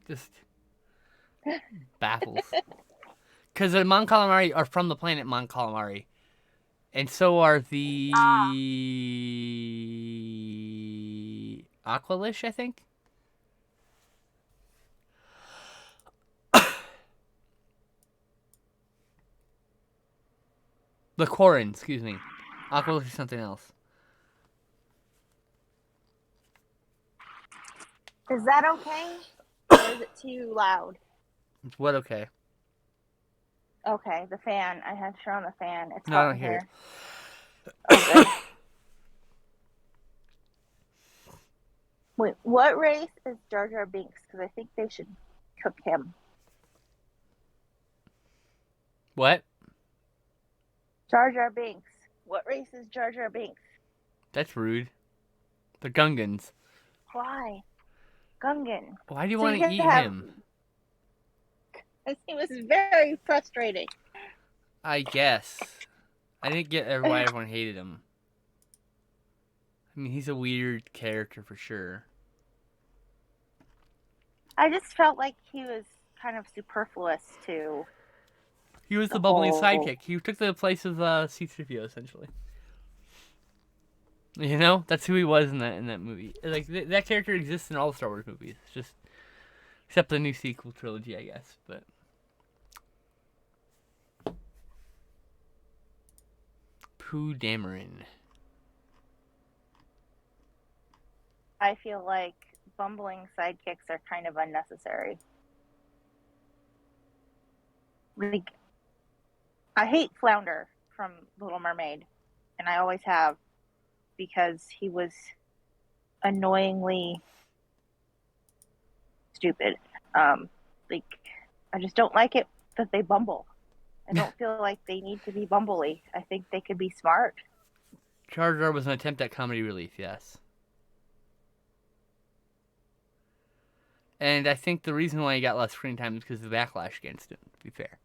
Just baffles. Because the Mon Calamari are from the planet Mon Calamari, and so are the Aqualish, I think. The Quarren, excuse me. Aqualish is something else. Is that okay? Or is it too loud? What okay? Okay, the fan. I had to turn on the fan. It's No, I hot don't in hear here. Okay. Wait, what race is Jar Jar Binks? Because I think they should cook him. What? Jar Jar Binks. What race is Jar Jar Binks? That's rude. The Gungans. Why? Gungan. Why do you So want you to eat have- him? He was very frustrating. I guess. I didn't get why everyone hated him. I mean, he's a weird character for sure. I just felt like he was kind of superfluous too. He was the bubbling whole- sidekick. He took the place of C-3PO, essentially. You know, that's who he was in that movie. Like that character exists in all the Star Wars movies, just except the new sequel trilogy, I guess. But Pooh Dameron. I feel like bumbling sidekicks are kind of unnecessary. Like, I hate Flounder from Little Mermaid, and I always have, because he was annoyingly stupid. Like, I just don't like it that they bumble. I don't feel like they need to be bumbly. I think they could be smart. Jar Jar was an attempt at comedy relief, yes. And I think the reason why he got less screen time is because of the backlash against him, to be fair.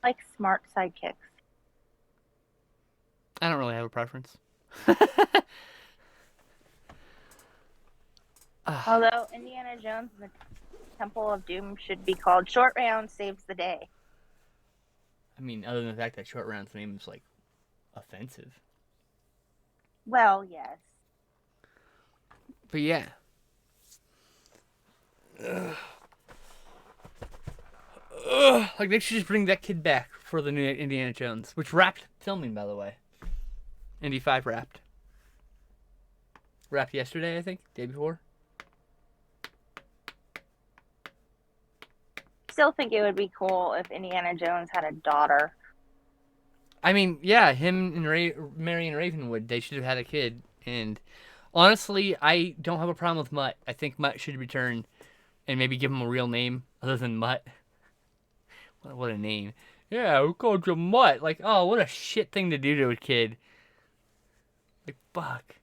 Like smart sidekicks. I don't really have a preference. Although Indiana Jones and the Temple of Doom should be called Short Round Saves the Day. I mean, other than the fact that Short Round's name is, like, offensive. Well, yes. But yeah. Like, they should just bring that kid back for the new Indiana Jones, which wrapped filming, by the way. Indy 5 wrapped. Wrapped yesterday, I think, day before. Still think it would be cool if Indiana Jones had a daughter. I mean, yeah, him and Marion Ravenwood, they should have had a kid. And honestly, I don't have a problem with Mutt. I think Mutt should return and maybe give him a real name other than Mutt. What a name. Yeah, we called you Mutt. Like, oh, what a shit thing to do to a kid. Like, fuck.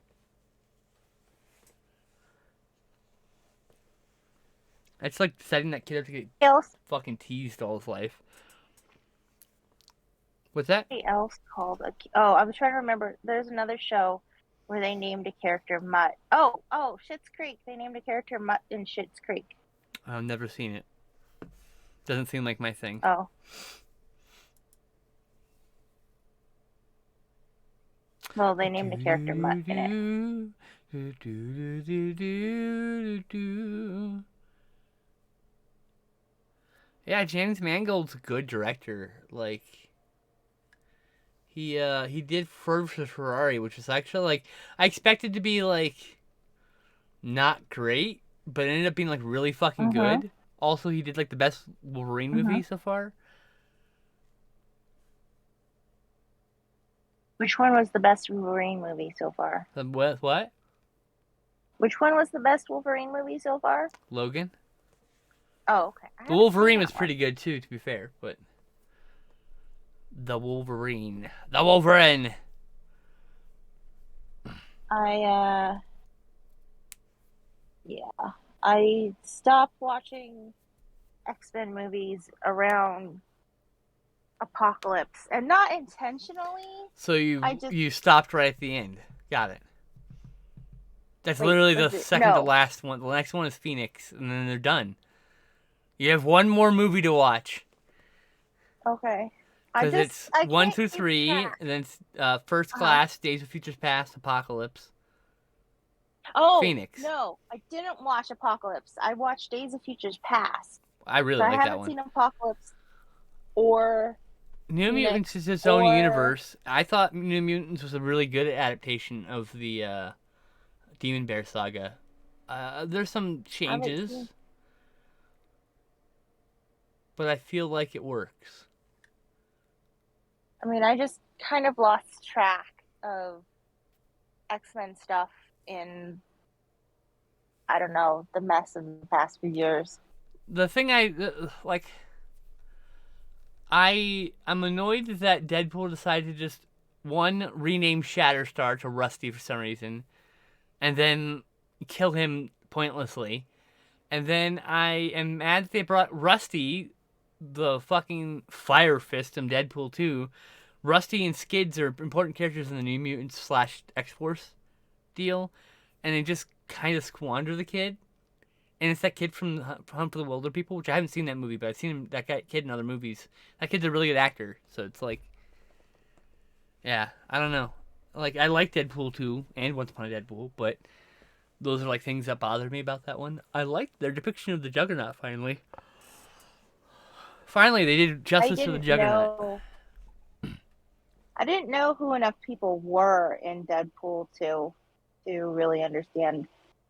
It's like setting that kid up to get fucking teased all his life. What's that? Somebody else called a... Oh, I was trying to remember. There's another show where they named a character Mutt. Oh, Schitt's Creek. They named a character Mutt in Schitt's Creek. I've never seen it. Doesn't seem like my thing. Oh. Well, they named a character Mutt in it. Yeah, James Mangold's a good director. Like he did Ford vs Ferrari, which is actually like I expected to be like not great, but it ended up being like really fucking Mhm. good. Also, he did like the best Wolverine movie Mhm. so far. Which one was the best Wolverine movie so far? The what? Which one was the best Wolverine movie so far? Logan. Oh, okay. I The haven't seen Wolverine was that one. pretty good too, to be fair. But the Wolverine. I yeah. I stopped watching X-Men movies around Apocalypse, and not intentionally. So I you just you stopped right at the end. Got it. That's wait. literally the Was it second to no? last one. The next one is Phoenix, and then they're done. You have one more movie to watch Okay. because it's I one can't through keep three, track. and then it's First Uh-huh. Class, Days of Futures Past, Apocalypse, Oh, Phoenix. no. I didn't watch Apocalypse. I watched Days of Futures Past. I really So I like that haven't one. seen Apocalypse or New Mutants Phoenix is its own or universe. I thought New Mutants was a really good adaptation of the Demon Bear saga. There's some I haven't seen. changes, but I feel like it works. I mean, I just kind of lost track of X-Men stuff in, I don't know, the mess of the past few years. The thing like, I'm annoyed that Deadpool decided to just one rename Shatterstar to Rusty for some reason, and then kill him pointlessly. And then I am mad that they brought Rusty, the fucking Fire Fist from Deadpool 2. Rusty and Skids are important characters in the New Mutants slash X Force deal, and they just kind of squander the kid. And it's that kid from Hunt for the Wilder People, which I haven't seen that movie, but I've seen kid in other movies. That kid's a really good actor, so it's like, yeah, I don't know. Like I like Deadpool 2 and Once Upon a Deadpool, but those are like things that bother me about that one. I liked their depiction of the Juggernaut finally. Finally, they did I justice for the didn't Juggernaut. know. I didn't know who enough people were in Deadpool to really understand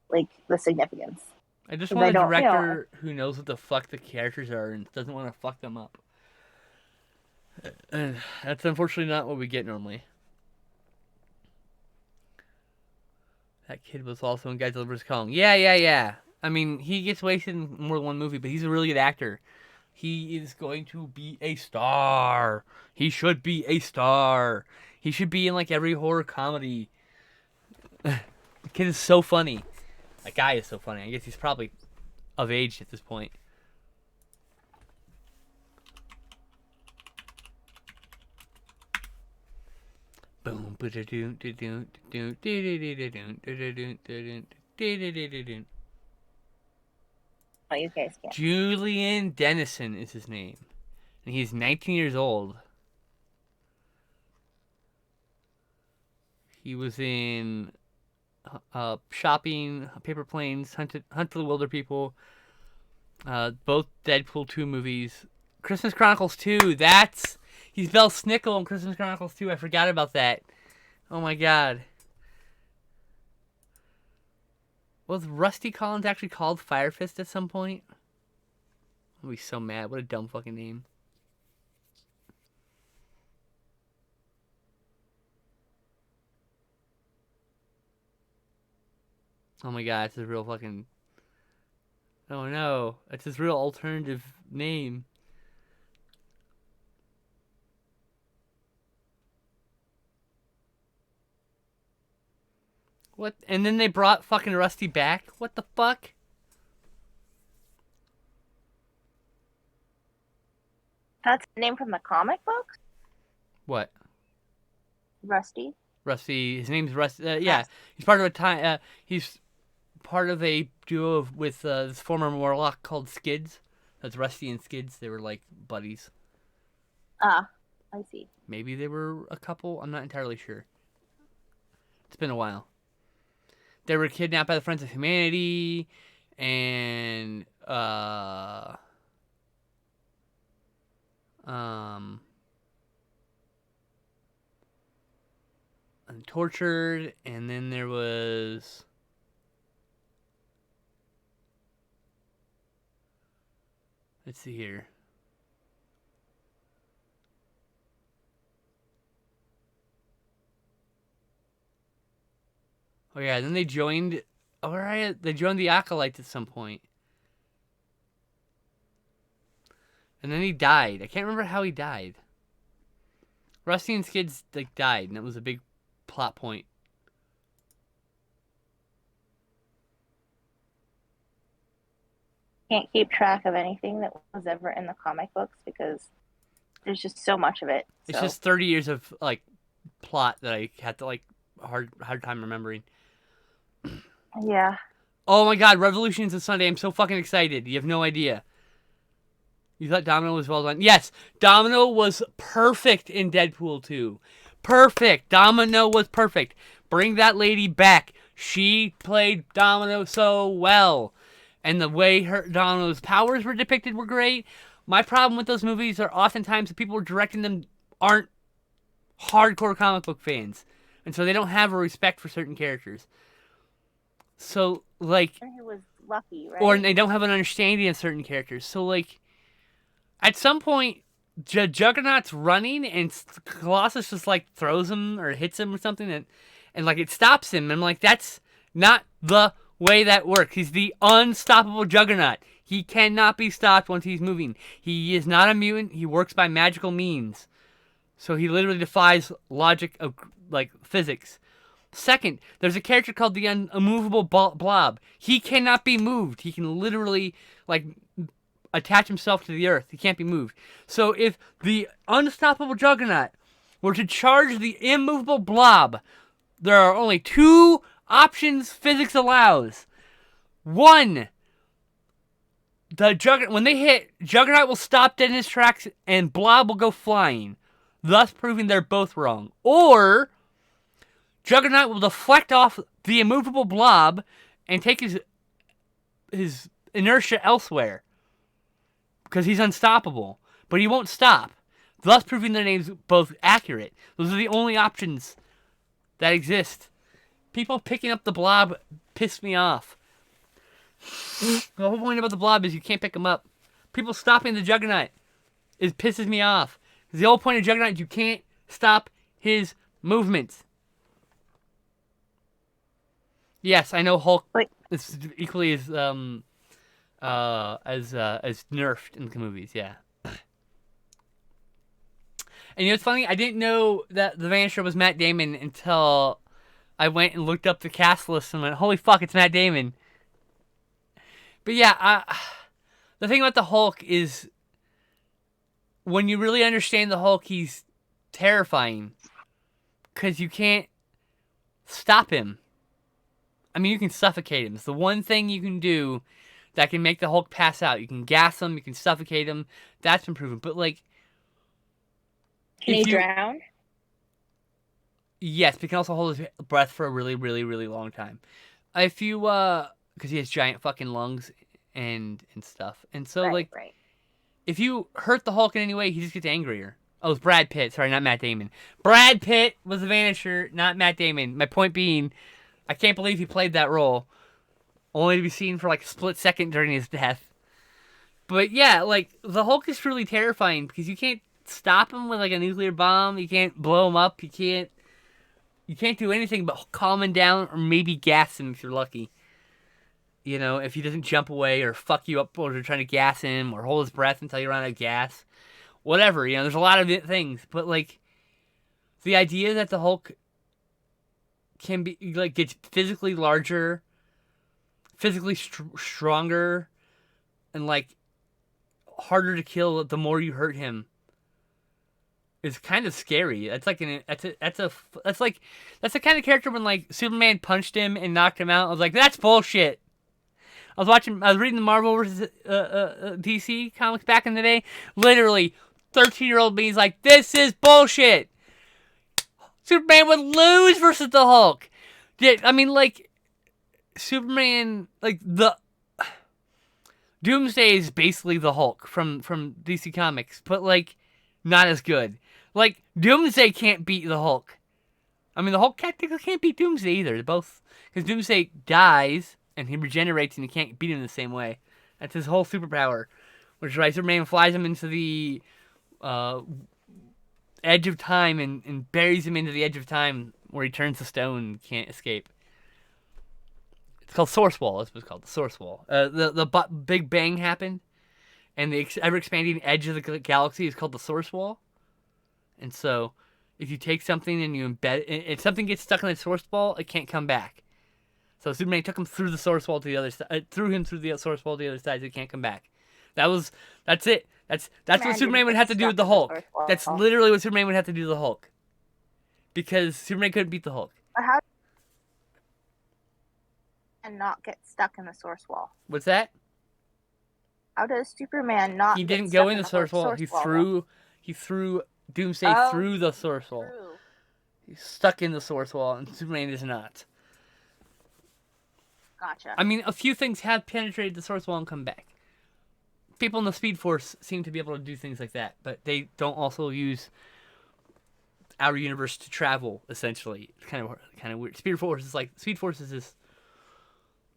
like the significance. I just Because want I a don't, director who knows what the fuck the characters are and doesn't want to fuck them up. And that's unfortunately not what we get normally. That kid was also in Godzilla vs. Kong. Yeah. I mean, he gets wasted in more than one movie, but he's a really good actor. He is going to be a star. He should be a star. He should be in like every horror comedy. The kid is so funny. That guy is so funny. I guess he's probably of age at this point. Boom. oh, you guys can't. Julian Dennison is his name, and he's 19 years old. He was in Shopping, Paper Planes, Hunt for the Wilder People, both Deadpool 2 movies. Christmas Chronicles 2, he's Bell Snickle in Christmas Chronicles 2. I forgot about that. Oh my god. Was Rusty Collins actually called Fire Fist at some point? I'll be so mad. What a dumb fucking name. Oh my god, it's a real fucking. Oh no, it's his real alternative name. What? And then they brought fucking Rusty back? What the fuck? That's the name from the comic books? What? Rusty? Rusty. His name's Rusty. Yeah, Yes. he's part of a time. He's part of a duo with this former Morlock called Skids. That's Rusty and Skids. They were like buddies. Ah, I see. Maybe they were a couple. I'm not entirely sure. It's been a while. They were kidnapped by the Friends of Humanity, and and tortured, and then there was. Let's see here. Oh yeah, then they joined. All right, they joined the Acolytes at some point, and then he died. I can't remember how he died. Rusty and Skids like died, and that was a big plot point. Can't keep track of anything that was ever in the comic books because there's just so much of it. It's just 30 years of like plot that I had to like hard time remembering. Yeah. Oh my god, Revolutions of Sunday. I'm so fucking excited. You have no idea. You thought Domino was well done? Yes, Domino was perfect in Deadpool 2. Perfect. Domino was perfect. Bring that lady back. She played Domino so well. And the way her Domino's powers were depicted were great. My problem with those movies are oftentimes the people who are directing them aren't hardcore comic book fans. And so they don't have a respect for certain characters. So, like... He was lucky, right? Or they don't have an understanding of certain characters. So, like, at some point, Juggernaut's running, and Colossus just, like, throws him or hits him or something, and like, it stops him. And I'm like, that's not the way that works. He's the unstoppable Juggernaut. He cannot be stopped once he's moving. He is not a mutant. He works by magical means. So he literally defies logic of, like, physics. Second, there's a character called the Immovable Blob. He cannot be moved. He can literally, like, attach himself to the earth. He can't be moved. So if the unstoppable Juggernaut were to charge the Immovable Blob, there are only two options physics allows. One, when they hit, Juggernaut will stop dead in his tracks and Blob will go flying, thus proving they're both wrong. Or Juggernaut will deflect off the Immovable Blob and take his inertia elsewhere because he's unstoppable, but he won't stop, thus proving their names both accurate. Those are the only options that exist. People picking up the Blob piss me off. The whole point about the Blob is you can't pick him up. People stopping the Juggernaut pisses me off. The whole point of Juggernaut is you can't stop his movements. Yes, I know Hulk is equally as nerfed in the movies. Yeah. And you know what's funny? I didn't know that the Vanisher was Matt Damon until I went and looked up the cast list and went, "Holy fuck, it's Matt Damon." But yeah, the thing about the Hulk is, when you really understand the Hulk, he's terrifying because you can't stop him. I mean, you can suffocate him. It's the one thing you can do that can make the Hulk pass out. You can gas him, you can suffocate him. That's been proven. But, like... Can he drown? Yes, but he can also hold his breath for a really, really, really long time. If you, because he has giant fucking lungs and stuff. And so, right. If you hurt the Hulk in any way, he just gets angrier. Oh, it's Brad Pitt. Sorry, not Matt Damon. Brad Pitt was the Vanisher, not Matt Damon. My point being, I can't believe he played that role, only to be seen for like a split second during his death. But yeah, like, the Hulk is truly terrifying because you can't stop him with like a nuclear bomb. You can't blow him up. You can't do anything but calm him down or maybe gas him if you're lucky. You know, if he doesn't jump away or fuck you up while you're trying to gas him or hold his breath until you run out of gas. Whatever, you know, there's a lot of things. But, like, the idea that the Hulk can be, like, gets physically larger, physically stronger, and, like, harder to kill the more you hurt him is kind of scary. That's like that's the kind of character when, like, Superman punched him and knocked him out. I was like, that's bullshit. I was reading the Marvel vs. DC comics back in the day. Literally, 13-year-old me's like, this is bullshit. Superman would lose versus the Hulk. I mean, like, Superman, like, the Doomsday is basically the Hulk from DC Comics, but, like, not as good. Like, Doomsday can't beat the Hulk. I mean, the Hulk technically can't beat Doomsday either. They're both, because Doomsday dies and he regenerates and you can't beat him the same way. That's his whole superpower. Which is why Superman flies him into the edge of time and buries him into the edge of time where he turns to stone and can't escape. It's called Source Wall. That's what it's called, the Source Wall. The Big Bang happened, and the ever-expanding edge of the galaxy is called the Source Wall. And so, if you take something and you embed it, if something gets stuck in the Source Wall, it can't come back. So Superman took him through the Source Wall to the other side, threw him through the Source Wall to the other side, so he can't come back. That's it. That's what Superman would have to do with the Hulk. That's literally what Superman would have to do to the Hulk. Because Superman couldn't beat the Hulk. How and not get stuck in the Source Wall? What's that? How does Superman not? He didn't go in the Source Wall. He threw Doomsday through the Source Wall. He's stuck in the Source Wall, and Superman is not. Gotcha. I mean, a few things have penetrated the Source Wall and come back. People in the Speed Force seem to be able to do things like that, but they don't also use our universe to travel. Essentially, it's kind of weird. Speed Force is this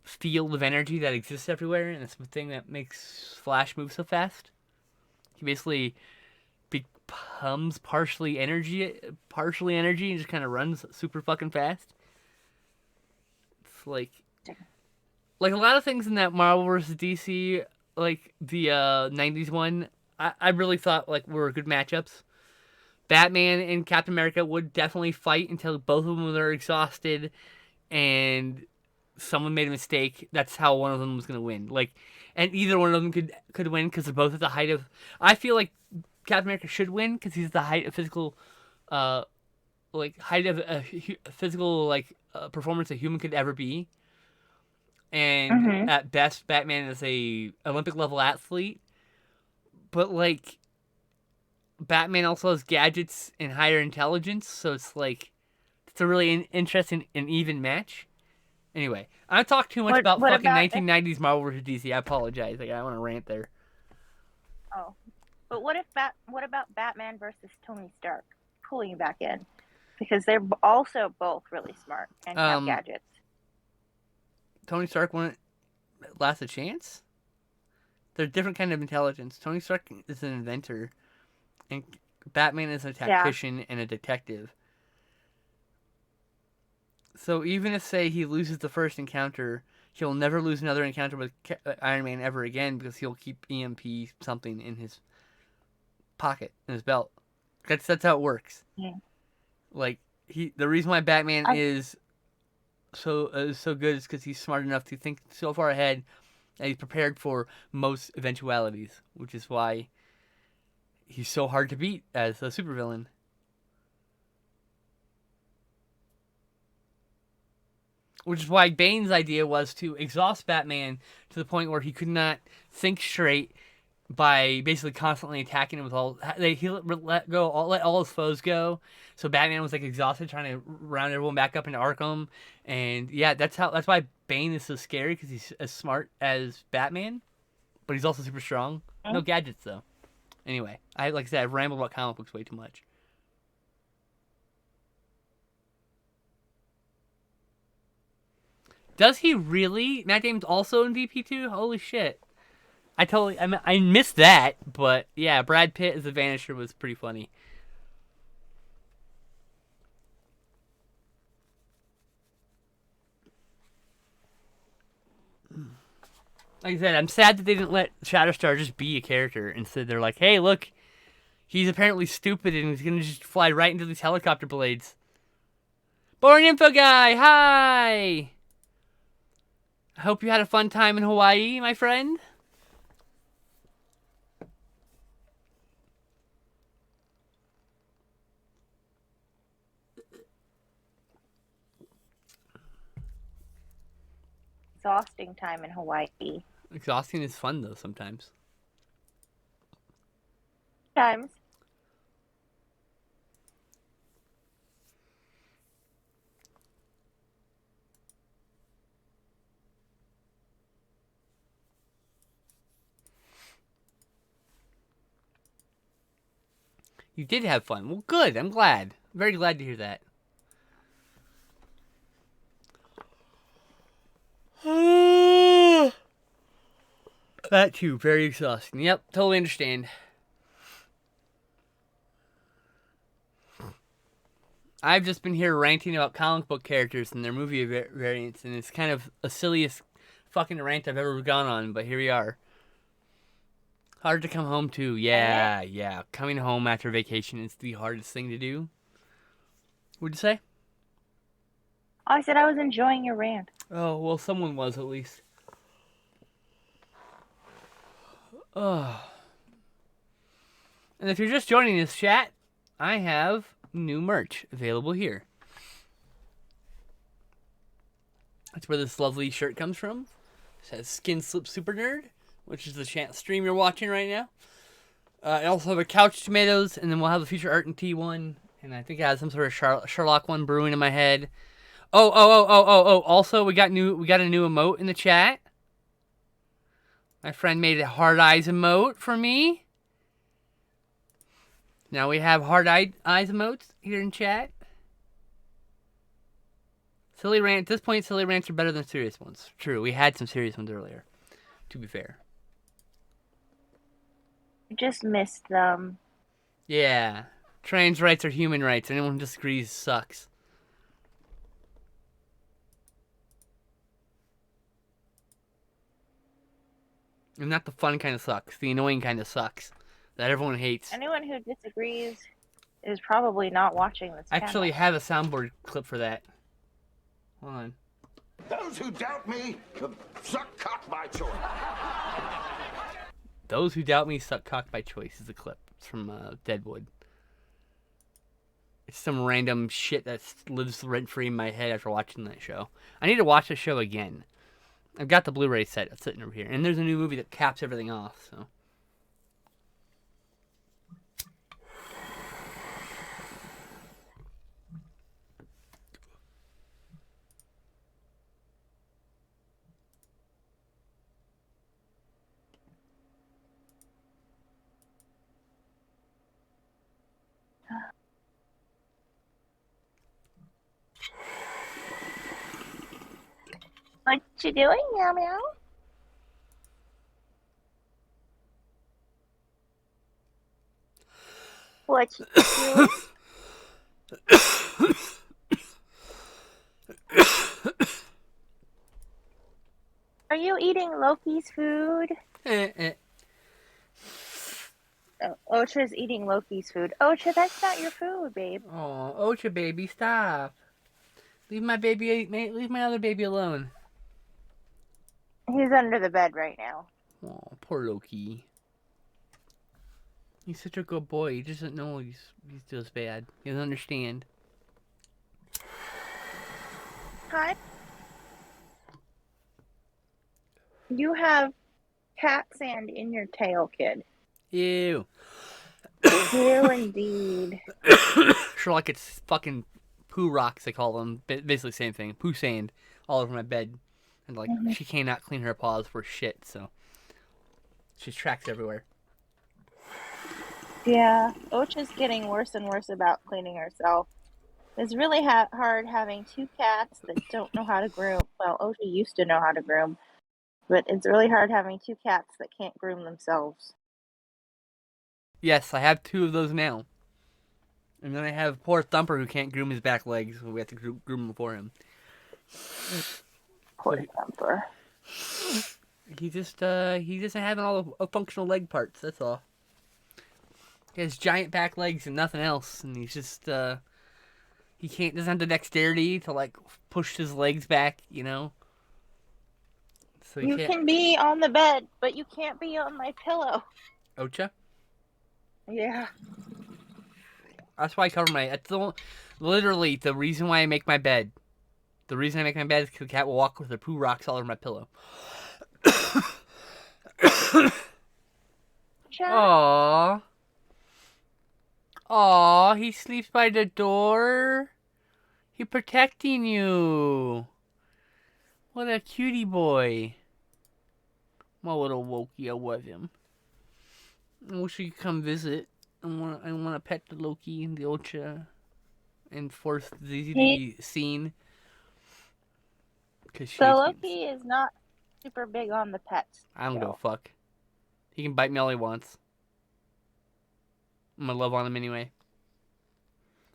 field of energy that exists everywhere, and it's the thing that makes Flash move so fast. He basically becomes partially energy, and just kind of runs super fucking fast. It's like a lot of things in that Marvel vs. DC, like the 90s one, I really thought like were good matchups. Batman and Captain America would definitely fight until both of them were exhausted and someone made a mistake. That's how one of them was going to win. Like, and either one of them could win because they're both at the height of... I feel like Captain America should win because he's at the height of physical... height of a physical, performance a human could ever be. And at best, Batman is a Olympic level athlete. But like, Batman also has gadgets and higher intelligence, so it's like it's a really interesting and even match. Anyway, I talked too much about fucking 1990s Marvel vs. DC. I apologize. Like, I want to rant there. Oh, but what about Batman versus Tony Stark? Pulling you back in, because they're also both really smart and have gadgets. Tony Stark wouldn't last a chance? They're a different kind of intelligence. Tony Stark is an inventor, and Batman is a tactician and a detective. So even if, say, he loses the first encounter, he'll never lose another encounter with Iron Man ever again because he'll keep EMP something in his pocket, in his belt. That's how it works. Yeah. Like, the reason why Batman is so good is because he's smart enough to think so far ahead that he's prepared for most eventualities, which is why he's so hard to beat as a supervillain. Which is why Bane's idea was to exhaust Batman to the point where he could not think straight by basically constantly attacking him with all... He let all his foes go. So Batman was like exhausted trying to round everyone back up into Arkham. And yeah, that's why Bane is so scary, because he's as smart as Batman, but he's also super strong. No gadgets though. Anyway, like I said, I've rambled about comic books way too much. Does he really? Matt Damon's also in VP2? Holy shit. I missed that, but yeah, Brad Pitt as the Vanisher was pretty funny. Like I said, I'm sad that they didn't let Shatterstar just be a character. Instead, they're like, hey, look, he's apparently stupid and he's gonna just fly right into these helicopter blades. Boring Info Guy, hi! I hope you had a fun time in Hawaii, my friend. Exhausting time in Hawaii. Exhausting is fun, though, sometimes. Sometimes. You did have fun. Well, good. I'm glad. Very glad to hear that. That too. Very exhausting. Yep. Totally understand. I've just been here ranting about comic book characters and their movie variants, and it's kind of the silliest fucking rant I've ever gone on, but here we are. Hard to come home to. Yeah. Coming home after vacation is the hardest thing to do. What'd you say? I said I was enjoying your rant. Oh, well, someone was at least. Oh. And if you're just joining this chat, I have new merch available here. That's where this lovely shirt comes from. It says Skin Slip Super Nerd, which is the chat stream you're watching right now. I also have a Couch Tomatoes, and then we'll have a Future Art and Tea one. And I think I have some sort of Sherlock one brewing in my head. Oh. Also, we got a new emote in the chat. My friend made a hard eyes emote for me. Now we have hard eyes emotes here in chat. Silly rant. At this point, silly rants are better than serious ones. True, we had some serious ones earlier. To be fair. Just missed them. Yeah. Trans rights are human rights. Anyone who disagrees sucks. And not the fun kind of sucks. The annoying kind of sucks. That everyone hates. Anyone who disagrees is probably not watching this I channel. actually have a soundboard clip for that. Hold on. Those who doubt me suck cock by choice. Those who doubt me suck cock by choice is the clip. It's from Deadwood. It's some random shit that lives rent-free in my head after watching that show. I need to watch the show again. I've got the Blu-ray set that's sitting over here. And there's a new movie that caps everything off, so. What you doing, meow meow? What you doing? Are you eating Loki's food? Oh, Ocha's eating Loki's food. Ocha, that's not your food, babe. Oh, Ocha baby, stop. Leave my other baby alone. He's under the bed right now. Oh, poor Loki. He's such a good boy. He doesn't know he's just bad. He doesn't understand. Hi. You have cat sand in your tail, kid. Ew. Ew, indeed. Sure, like it's fucking poo rocks, they call them. Basically, same thing. Poo sand all over my bed. And, like, she cannot clean her paws for shit, so. She's tracks everywhere. Yeah, Ocha's getting worse and worse about cleaning herself. It's really hard having two cats that don't know how to groom. Well, Ocha used to know how to groom, but it's really hard having two cats that can't groom themselves. Yes, I have 2 of those now. And then I have poor Thumper who can't groom his back legs, so we have to groom them for him. Poor Thumper. He doesn't have all the functional leg parts, that's all. He has giant back legs and nothing else, and he's just, he doesn't have the dexterity to, like, push his legs back, you know? So You can be on the bed, but you can't be on my pillow. Ocha? Yeah. That's why I cover literally, the reason why I make my bed. The reason I make my bed is because the cat will walk with her poo rocks all over my pillow. Aww. Aww, he sleeps by the door. He's protecting you. What a cutie boy. My little Wokey, I love him. I wish he could come visit. I wanna pet the Loki and the Ocha, and force Zizi to He be seen. Cause she the hates being. Loki is not super big on the pets. I don't give a So. fuck. He can bite me all he wants. I'm gonna love on him anyway.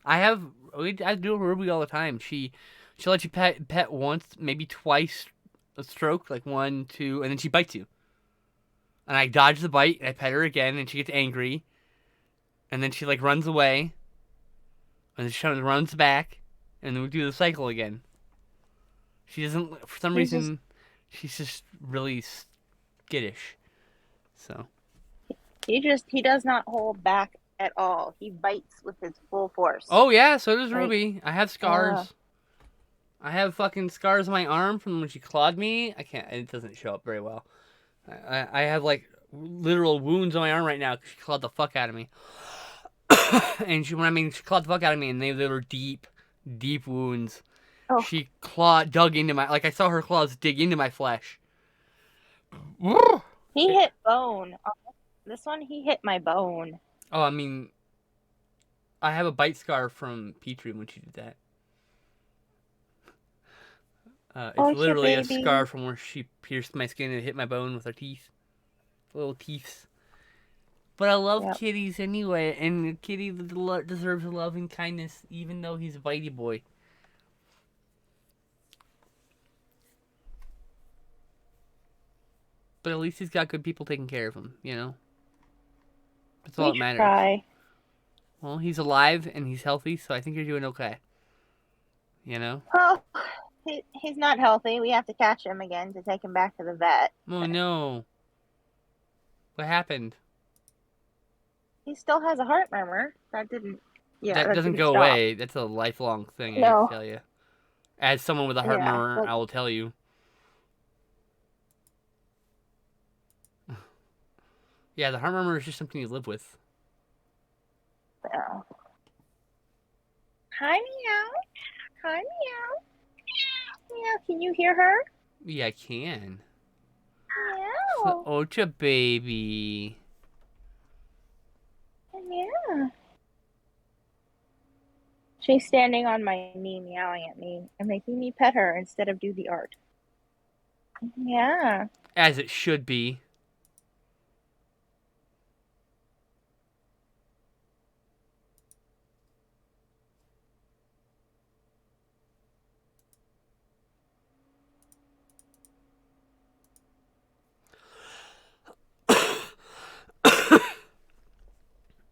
I do Ruby all the time. She'll let you pet once, maybe twice a stroke, like 1, 2, and then she bites you. And I dodge the bite, and I pet her again, and she gets angry, and then she like runs away, and then she runs back, and then we do the cycle again. She doesn't, for some reason, she's just really skittish. So. He does not hold back at all. He bites with his full force. Oh yeah, so does Like, Ruby. I have scars. I have fucking scars on my arm from when she clawed me. I can't. It doesn't show up very well. I have like literal wounds on my arm right now because she clawed the fuck out of me. And she clawed the fuck out of me, and they were deep, deep wounds. Oh. She dug into my, like I saw her claws dig into my flesh. He hit bone. This one, he hit my bone. Oh, I mean, I have a bite scar from Petrie when she did that. It's literally a scar from where she pierced my skin and hit my bone with her teeth. Little teeth. But I love kitties anyway, and a kitty deserves love and kindness, even though he's a bitey boy. But at least he's got good people taking care of him, you know? That's all that matters. Try. Well, he's alive and he's healthy, so I think you're doing okay. You know? Well, he's not healthy. We have to catch him again to take him back to the vet. Oh, no. What happened? He still has a heart murmur. That didn't... Yeah, that doesn't go away. That's a lifelong thing, I have to tell you. As someone with a heart murmur, I will tell you. Yeah, the heart murmur is just something you live with. Yeah. Hi, meow. Hi, meow. Meow, can you hear her? Yeah, I can. Meow. Ocha baby. Yeah. She's standing on my knee, meowing at me and making me pet her instead of do the art. Yeah. As it should be.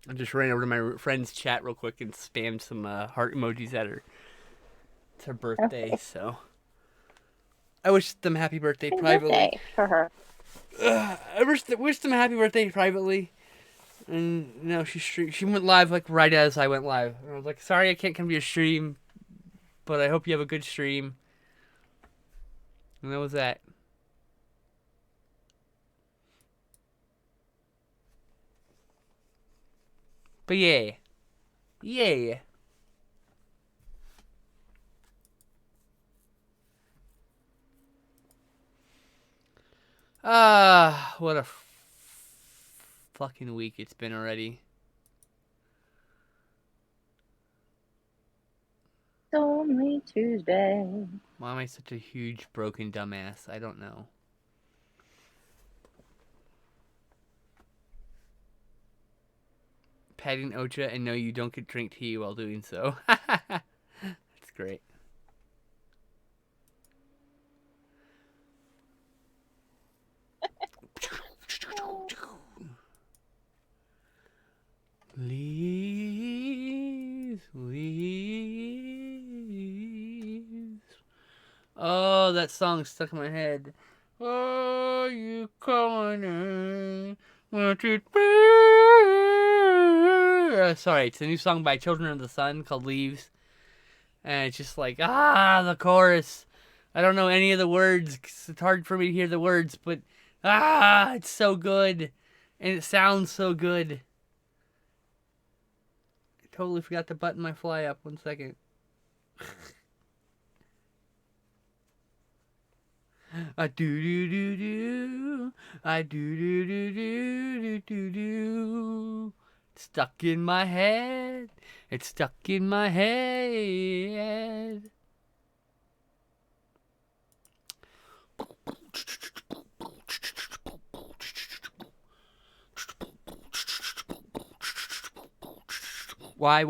I just ran over to my friend's chat real quick and spammed some heart emojis at her. It's her birthday, so I wish them happy birthday privately. Birthday for her. I wish them happy birthday privately. And no, she went live like right as I went live. And I was like, sorry I can't come to your stream, but I hope you have a good stream. And that was that. But yeah. Yeah. What a fucking week it's been already. It's only Tuesday. Why am I such a huge broken dumbass? I don't know. Patting Ocha, and no, you don't get drink tea while doing so. That's great. Leaves. Oh, that song stuck in my head. Are you coming in? Won't it be? Sorry, it's a new song by Children of the Sun called Leaves. And it's just like, the chorus. I don't know any of the words 'cause it's hard for me to hear the words, but it's so good. And it sounds so good. I totally forgot to button my fly up. 1 second. I do do do do. I do do do do do do do. It's stuck in my head. It's stuck in my head. Why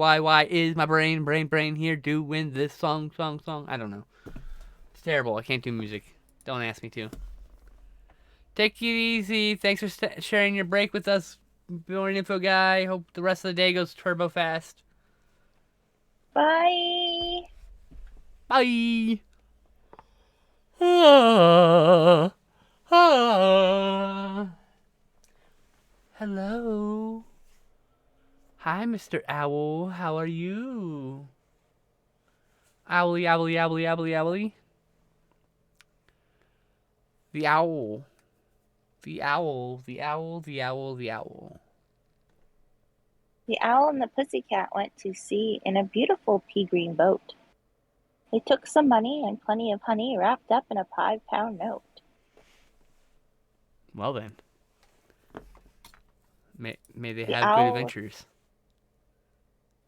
is my brain here doing this song? I don't know. It's terrible. I can't do music. Don't ask me to. Take it easy. Thanks for sharing your break with us, Born Info Guy. Hope the rest of the day goes turbo fast. Bye. Bye. Ah, ah. Hello. Hi, Mr. Owl. How are you? Owly, owly, owly, owly, owly. The owl. The owl, the owl, the owl, the owl. The owl and the pussycat went to sea in a beautiful pea green boat. They took some money and plenty of honey wrapped up in a 5-pound note. Well then. May they The have owl, good adventures.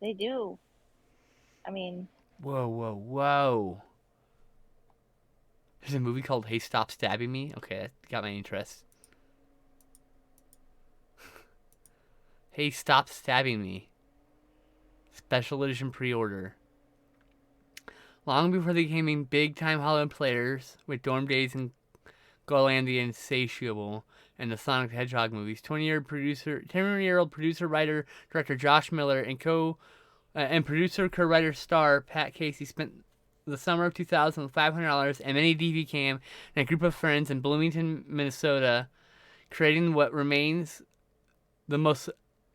They do. I mean... Whoa. There's a movie called Hey Stop Stabbing Me. Okay, that got my interest. Hey Stop Stabbing Me. Special edition pre-order. Long before they became big-time Hollywood players with Dorm Days and Goland the Insatiable and the Sonic the Hedgehog movies, 20-year-old producer, writer, director Josh Miller and producer, co-writer, star Pat Casey spent the summer of 2000 with $500 and many DV cam and a group of friends in Bloomington, Minnesota, creating what remains the most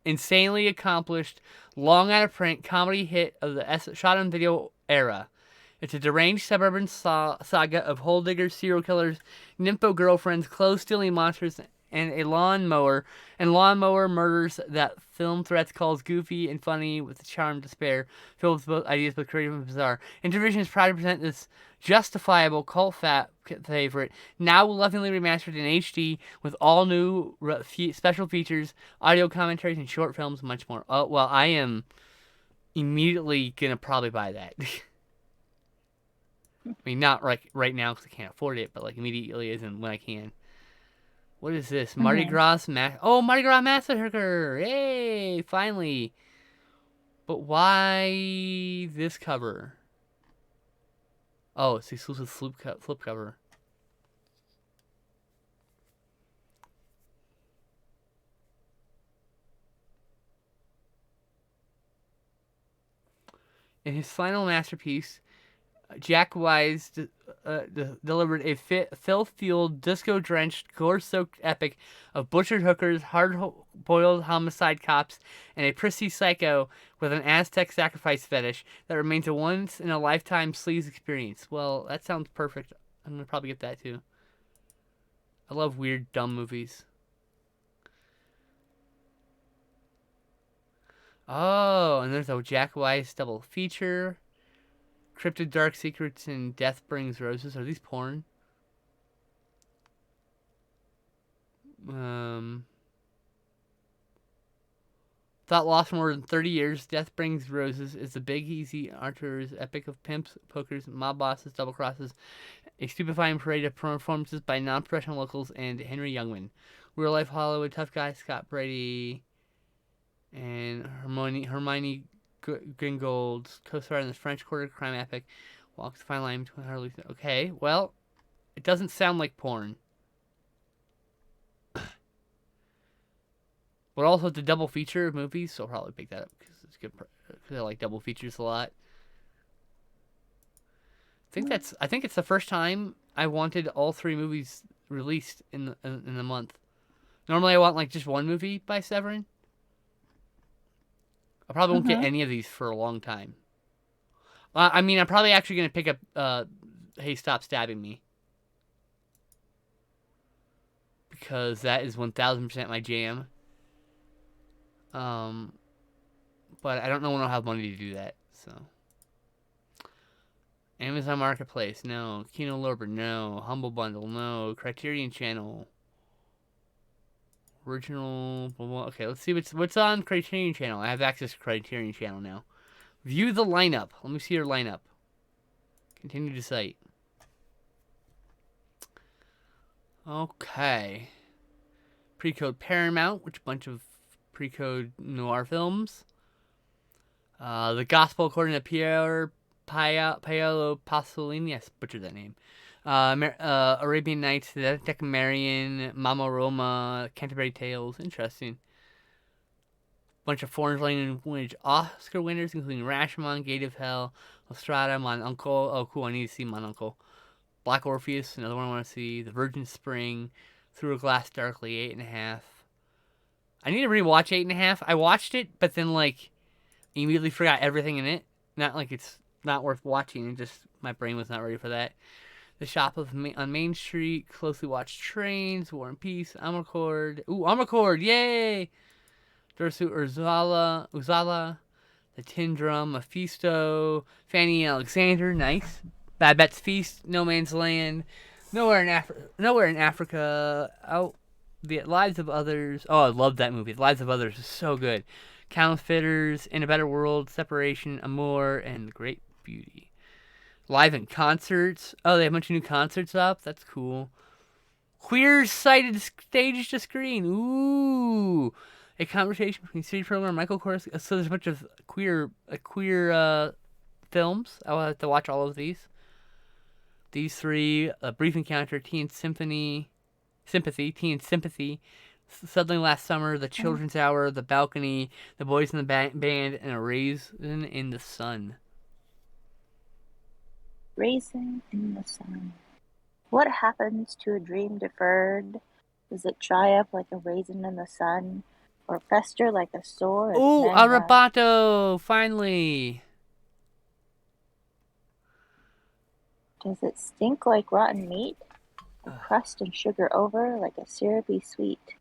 insanely accomplished, long out of print comedy hit of the shot on video era. It's a deranged suburban saga of hole diggers, serial killers, nympho girlfriends, clothes-stealing monsters, and lawnmower murders that film threats calls goofy and funny with a charm to spare, filled with both ideas both creative and bizarre. Intervision is proud to present this justifiable cult favorite, now lovingly remastered in HD with all new special features, audio commentaries, and short films, much more. Oh, well, I am immediately gonna probably buy that. I mean, not right now because I can't afford it, but like immediately isn't when I can. What is this? Mardi Gras Mardi Gras Massacre! Yay! Finally. But why this cover? Oh, it's the exclusive flip cover. In his final masterpiece, Jack Wise delivered a filth-fueled, disco-drenched, gore-soaked epic of butchered hookers, hard-boiled homicide cops, and a prissy psycho with an Aztec sacrifice fetish that remains a once-in-a-lifetime sleaze experience. Well, that sounds perfect. I'm going to probably get that, too. I love weird, dumb movies. Oh, and there's a Jack Wise double feature. Cryptid Dark Secrets and Death Brings Roses. Are these porn? Thought lost more than 30 years. Death Brings Roses is the Big Easy Archer's epic of pimps, pokers, mob bosses, double crosses, a stupefying parade of performances by non-professional locals and Henry Youngman. Real life Hollywood tough guy Scott Brady and Hermione Gringold co-starred in this French Quarter crime epic. Walks the fine line between Harley. Okay, well, it doesn't sound like porn. But also it's a double feature of movies, so I'll probably pick that up because it's good. Because I like double features a lot. I think it's the first time I wanted all three movies released in the month. Normally I want like just one movie by Severin. I probably won't get any of these for a long time. I mean, I'm probably actually going to pick up Hey Stop Stabbing Me. Because that is 1000% my jam. But I don't know when I'll have money to do that, so. Amazon Marketplace, no. Kino Lorber, no. Humble Bundle, no. Criterion Channel. Original. Blah, blah. Okay, let's see what's on Criterion Channel. I have access to Criterion Channel now. View the lineup. Let me see your lineup. Continue to cite. Okay. Pre-code Paramount, which a bunch of pre-code noir films. The Gospel According to Paolo Pasolini. Yes, butchered that name. Arabian Nights, The Decameron, Mama Roma, Canterbury Tales. Interesting. Bunch of foreign language Oscar winners, including Rashomon, Gate of Hell, Estrada, Mon Uncle. Oh, cool. I need to see Mon Uncle. Black Orpheus, another one I want to see. The Virgin Spring, Through a Glass Darkly, 8.5. I need to rewatch 8.5. I watched it, but then, like, immediately forgot everything in it. Not like it's not worth watching. It just, my brain was not ready for that. The Shop on Main Street, Closely Watched Trains, War and Peace, Amarcord. Ooh, Amarcord, yay! Dursu Uzala, The Tin Drum, Mephisto, Fanny Alexander, nice. Bad Bet's Feast, No Man's Land, Nowhere in Africa, The Lives of Others. Oh, I love that movie. The Lives of Others is so good. Counterfeiters, In a Better World, Separation, Amour, and Great Beauty. Live in concerts. Oh, they have a bunch of new concerts up. That's cool. Queer-sighted stage to screen. Ooh. A conversation between city programmer Michael Kors. So there's a bunch of queer films. I'll have to watch all of these. These three: A Brief Encounter, Tea and Sympathy, Suddenly Last Summer, The Children's Hour, The Balcony, The Boys in the Band, and A Raisin in the Sun. Raisin in the sun. What happens to a dream deferred? Does it dry up like a raisin in the sun, or fester like a sore? Ooh, Arrebato! Finally! Does it stink like rotten meat? Or crust and sugar over like a syrupy sweet?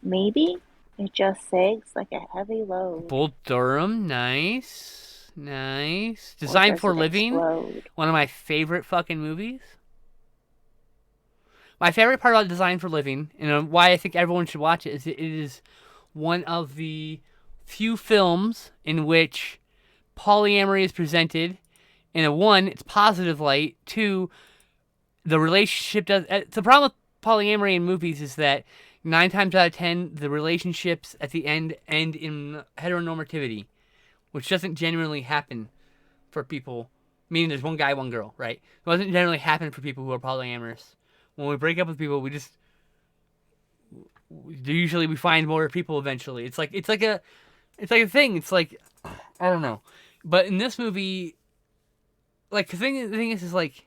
Maybe it just sags like a heavy load. Bull Durham, nice. Nice. Design for Living, explode? One of my favorite fucking movies. My favorite part about Design for Living, and why I think everyone should watch it, is it is one of the few films in which polyamory is presented in a, one, it's positive light, two, the relationship does. The problem with polyamory in movies is that 9 times out of 10, the relationships at the end in heteronormativity, which doesn't genuinely happen for people. Meaning there's one guy, one girl, right? It doesn't generally happen for people who are polyamorous. When we break up with people, we find more people eventually. It's like a thing. It's like, I don't know. But in this movie, like, the thing is like,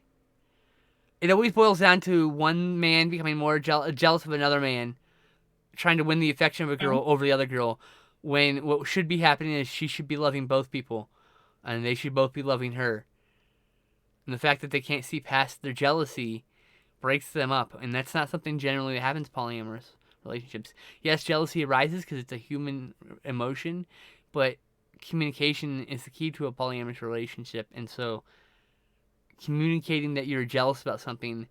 it always boils down to one man becoming more jealous of another man, trying to win the affection of a girl over the other girl, when what should be happening is she should be loving both people, and they should both be loving her. And the fact that they can't see past their jealousy breaks them up, and that's not something generally that happens in polyamorous relationships. Yes, jealousy arises because it's a human emotion, but communication is the key to a polyamorous relationship, and so communicating that you're jealous about something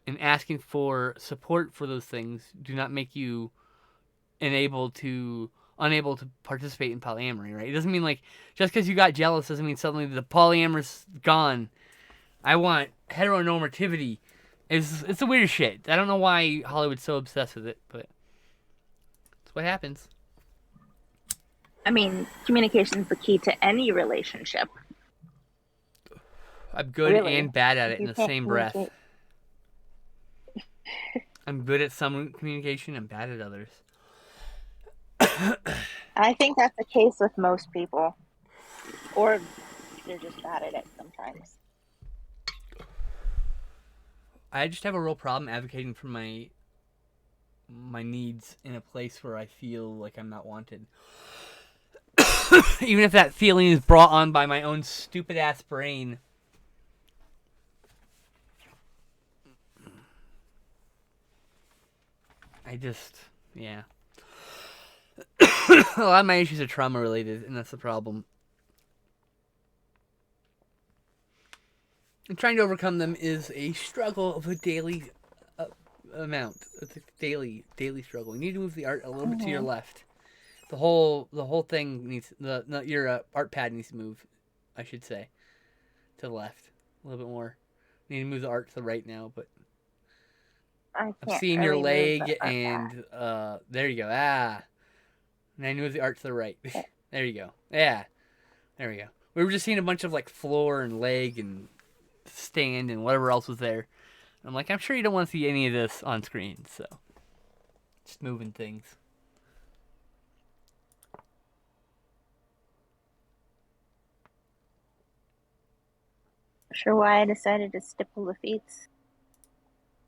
and asking for support for those things do not make you unable to participate in polyamory, right? It doesn't mean, like, just because you got jealous doesn't mean suddenly the polyamorous gone. I want heteronormativity. It's the weirdest shit. I don't know why Hollywood's so obsessed with it, but it's what happens. I mean, communication is the key to any relationship. I'm good and bad at it in the same breath. I'm good at some communication and bad at others. I think that's the case with most people. Or they're just bad at it sometimes. I just have a real problem advocating for my needs in a place where I feel like I'm not wanted. Even if that feeling is brought on by my own stupid ass brain. Yeah. A lot of my issues are trauma related, and that's the problem. And trying to overcome them is a struggle of a daily amount. It's a daily struggle. You need to move the art a little bit to your left. The whole thing needs your art pad needs to move, I should say, to the left a little bit more. You need to move the art to the right now, but I'm seeing your leg and there you go. Ah, and I move the art to the right. There you go. Yeah, there we go. We were just seeing a bunch of like floor and leg and stand and whatever else was there. I'm like, I'm sure you don't want to see any of this on screen, so just moving things. Sure why I decided to stipple the feet.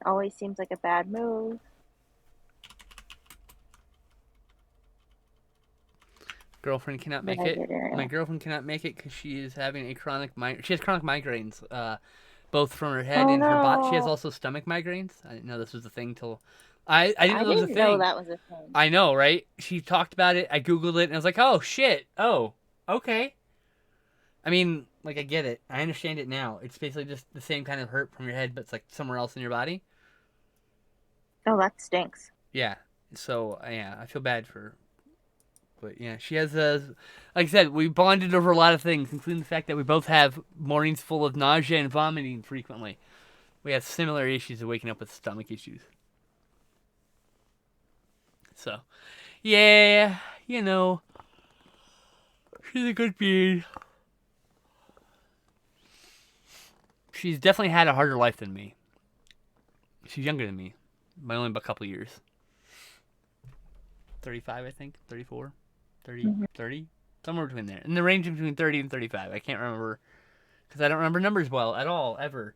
Always seems like a bad move. Girlfriend cannot make it. My girlfriend cannot make it because she is having a chronic she has chronic migraines, both from her head and her body. She has also stomach migraines. I didn't know this was a thing till I didn't know it was a thing. Know that was a thing. I know, right? She talked about it. I googled it and I was like, oh shit. Oh, okay. I mean, like, I get it. I understand it now. It's basically just the same kind of hurt from your head, but it's like somewhere else in your body. Oh, that stinks. Yeah. So yeah, I feel bad for her. But yeah, she has like I said, we bonded over a lot of things, including the fact that we both have mornings full of nausea and vomiting frequently. We have similar issues of waking up with stomach issues. So, yeah, you know, she's a good being. She's definitely had a harder life than me. She's younger than me by only a couple of years. 35, I think. 34. 30, 30? Somewhere between there. In the range between 30 and 35. I can't remember. Because I don't remember numbers well at all, ever.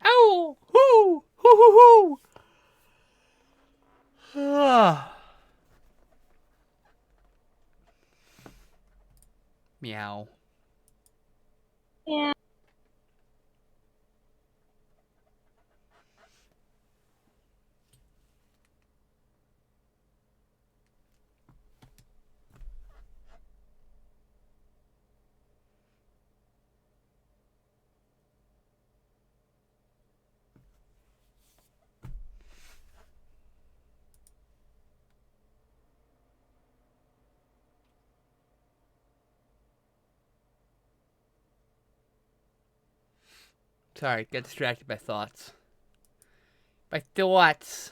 Ow! Hoo! Hoo hoo hoo! Ah. Meow. Yeah. Sorry, got distracted by thoughts. By thoughts.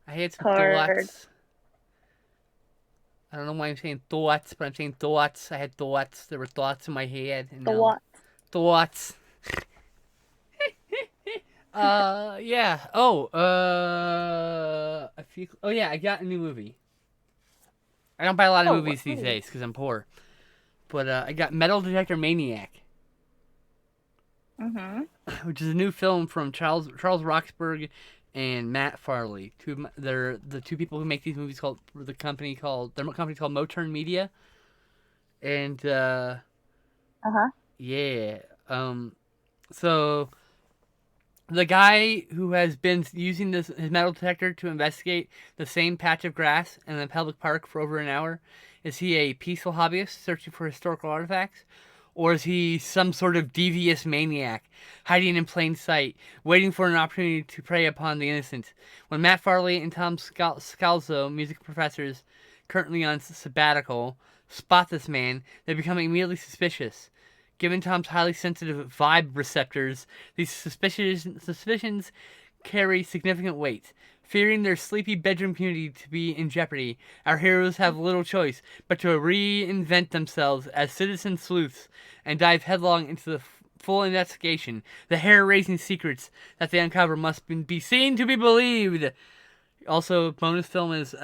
I had some thoughts. I don't know why I'm saying thoughts, but I'm saying thoughts. I had thoughts. There were thoughts in my head. And thoughts. Yeah. I got a new movie. I don't buy a lot of movies these days because I'm poor. But I got Metal Detector Maniac. Which is a new film from Charles Roxburgh and Matt Farley. They're the two people who make these movies. Their company's called Moturn Media. And yeah. So the guy who has been using his metal detector to investigate the same patch of grass in a public park for over an hour, is he a peaceful hobbyist searching for historical artifacts? Or is he some sort of devious maniac, hiding in plain sight, waiting for an opportunity to prey upon the innocent? When Matt Farley and Tom Scalzo, music professors currently on sabbatical, spot this man, they become immediately suspicious. Given Tom's highly sensitive vibe receptors, these suspicions carry significant weight. Fearing their sleepy bedroom community to be in jeopardy, our heroes have little choice but to reinvent themselves as citizen sleuths and dive headlong into the full investigation. The hair-raising secrets that they uncover must be seen to be believed. Also, bonus film is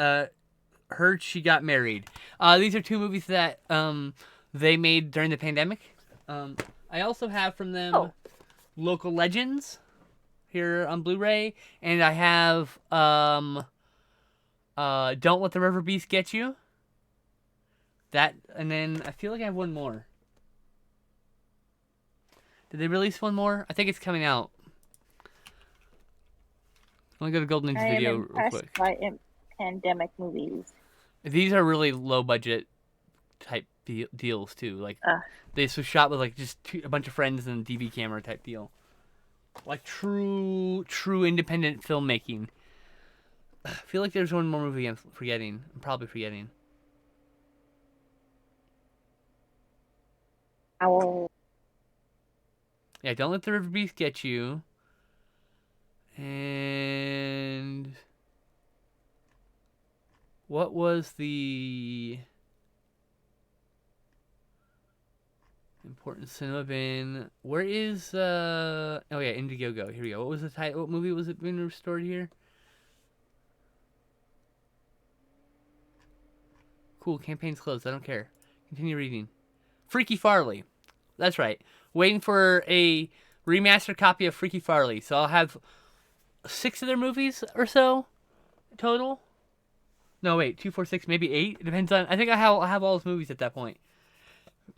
Heard She Got Married. These are two movies that they made during the pandemic. I also have from them Local Legends here on Blu-ray, and I have Don't Let the River Beast Get You. That, and then I feel like I have one more. Did they release one more? I think it's coming out. Let me go to Golden Ninja video real quick. I am impressed by pandemic movies. These are really low budget type deals too. Like Uh. this was shot with like just a bunch of friends and DV camera type deal. Like true independent filmmaking. I feel like there's one more movie I'm forgetting. I'm probably forgetting. Owl. Yeah, Don't Let the River Beast Get You. And what was the important cinema bin? Where is oh yeah, Indiegogo. Here we go. What was the title? What movie was it being restored here? Cool, campaign's closed. I don't care. Continue reading. Freaky Farley. That's right. Waiting for a remastered copy of Freaky Farley. So I'll have 6 of their movies or so total. No, wait, 2, 4, 6, maybe 8. It depends on. I think I'll have all those movies at that point.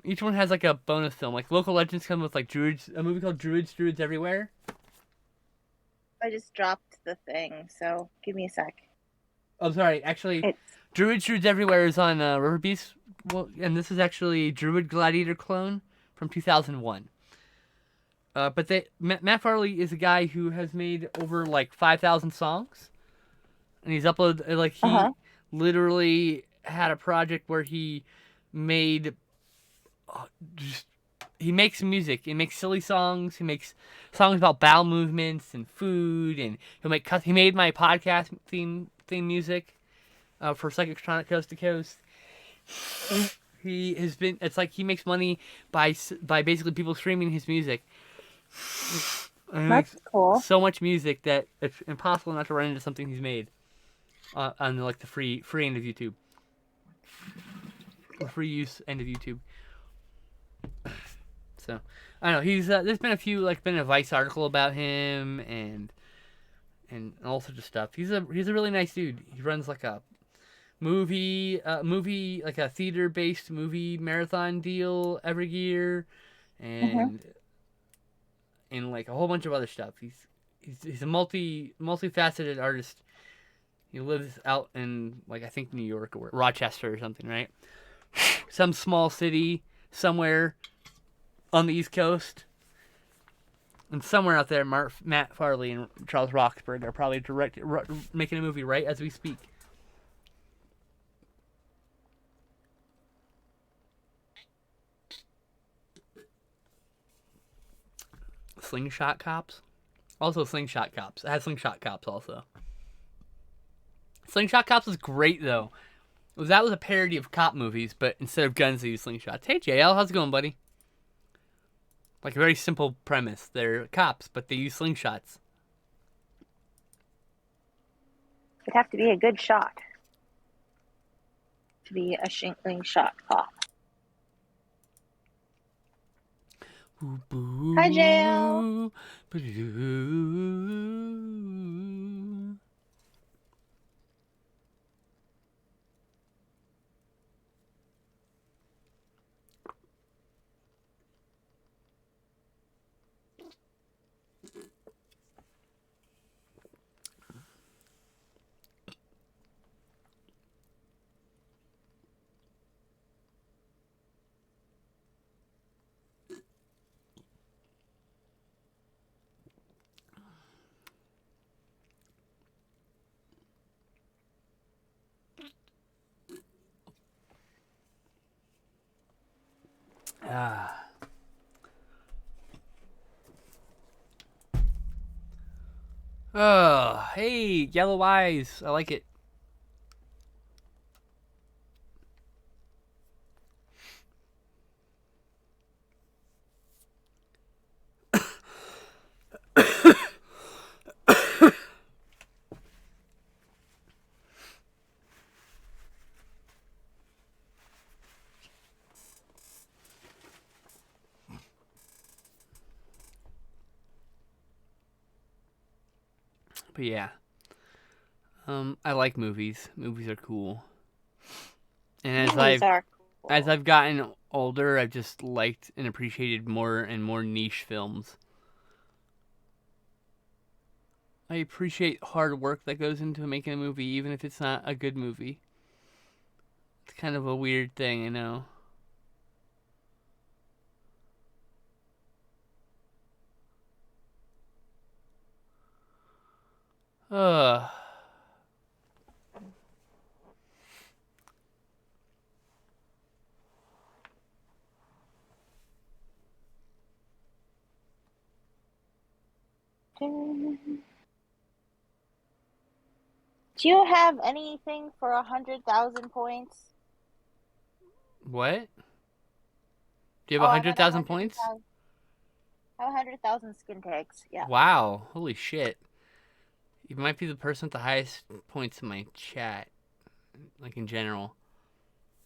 Each one has like a bonus film. Like Local Legends come with like Druids, a movie called Druids Everywhere. I just dropped the thing, so give me a sec. Oh, sorry. Actually, Druids Everywhere is on River Beast. Well, and this is actually Druid Gladiator clone from 2001. But Matt Farley is a guy who has made over like 5,000 songs, and he's uploaded like he literally had a project where he made he makes music. He makes silly songs. He makes songs about bowel movements and food, and he made my podcast theme music for Psychotronic Coast to Coast. He has been. It's like he makes money by basically people streaming his music. And that's cool. So much music that it's impossible not to run into something he's made on like the free end of YouTube, the free use end of YouTube. So I don't know. He's there's been a few been a Vice article about him and all sorts of stuff. He's a really nice dude. He runs like a movie like a theater based movie marathon deal every year, and like a whole bunch of other stuff. He's a multifaceted artist. He lives out in like I think New York or Rochester or something, right? Some small city somewhere on the East Coast. And somewhere out there, Matt Farley and Charles Roxburgh are probably making a movie right as we speak. Slingshot Cops? Also Slingshot Cops. It has Slingshot Cops also. Slingshot Cops is great, though. That was a parody of cop movies, but instead of guns, they use slingshots. Hey, JL, how's it going, buddy? Like a very simple premise. They're cops, but they use slingshots. It'd have to be a good shot to be a slingshot cop. Hi, JL. Oh, hey, yellow eyes. I like it. But yeah, I like movies. Movies are cool. And as I've gotten older, I've just liked and appreciated more and more niche films. I appreciate hard work that goes into making a movie, even if it's not a good movie. It's kind of a weird thing, I know. Uh, Do you have anything for 100,000 points? what? Do you have Oh, I meant 100,000 points? 100,000 skin tags. Yeah. Wow, holy shit. You might be the person with the highest points in my chat, like in general,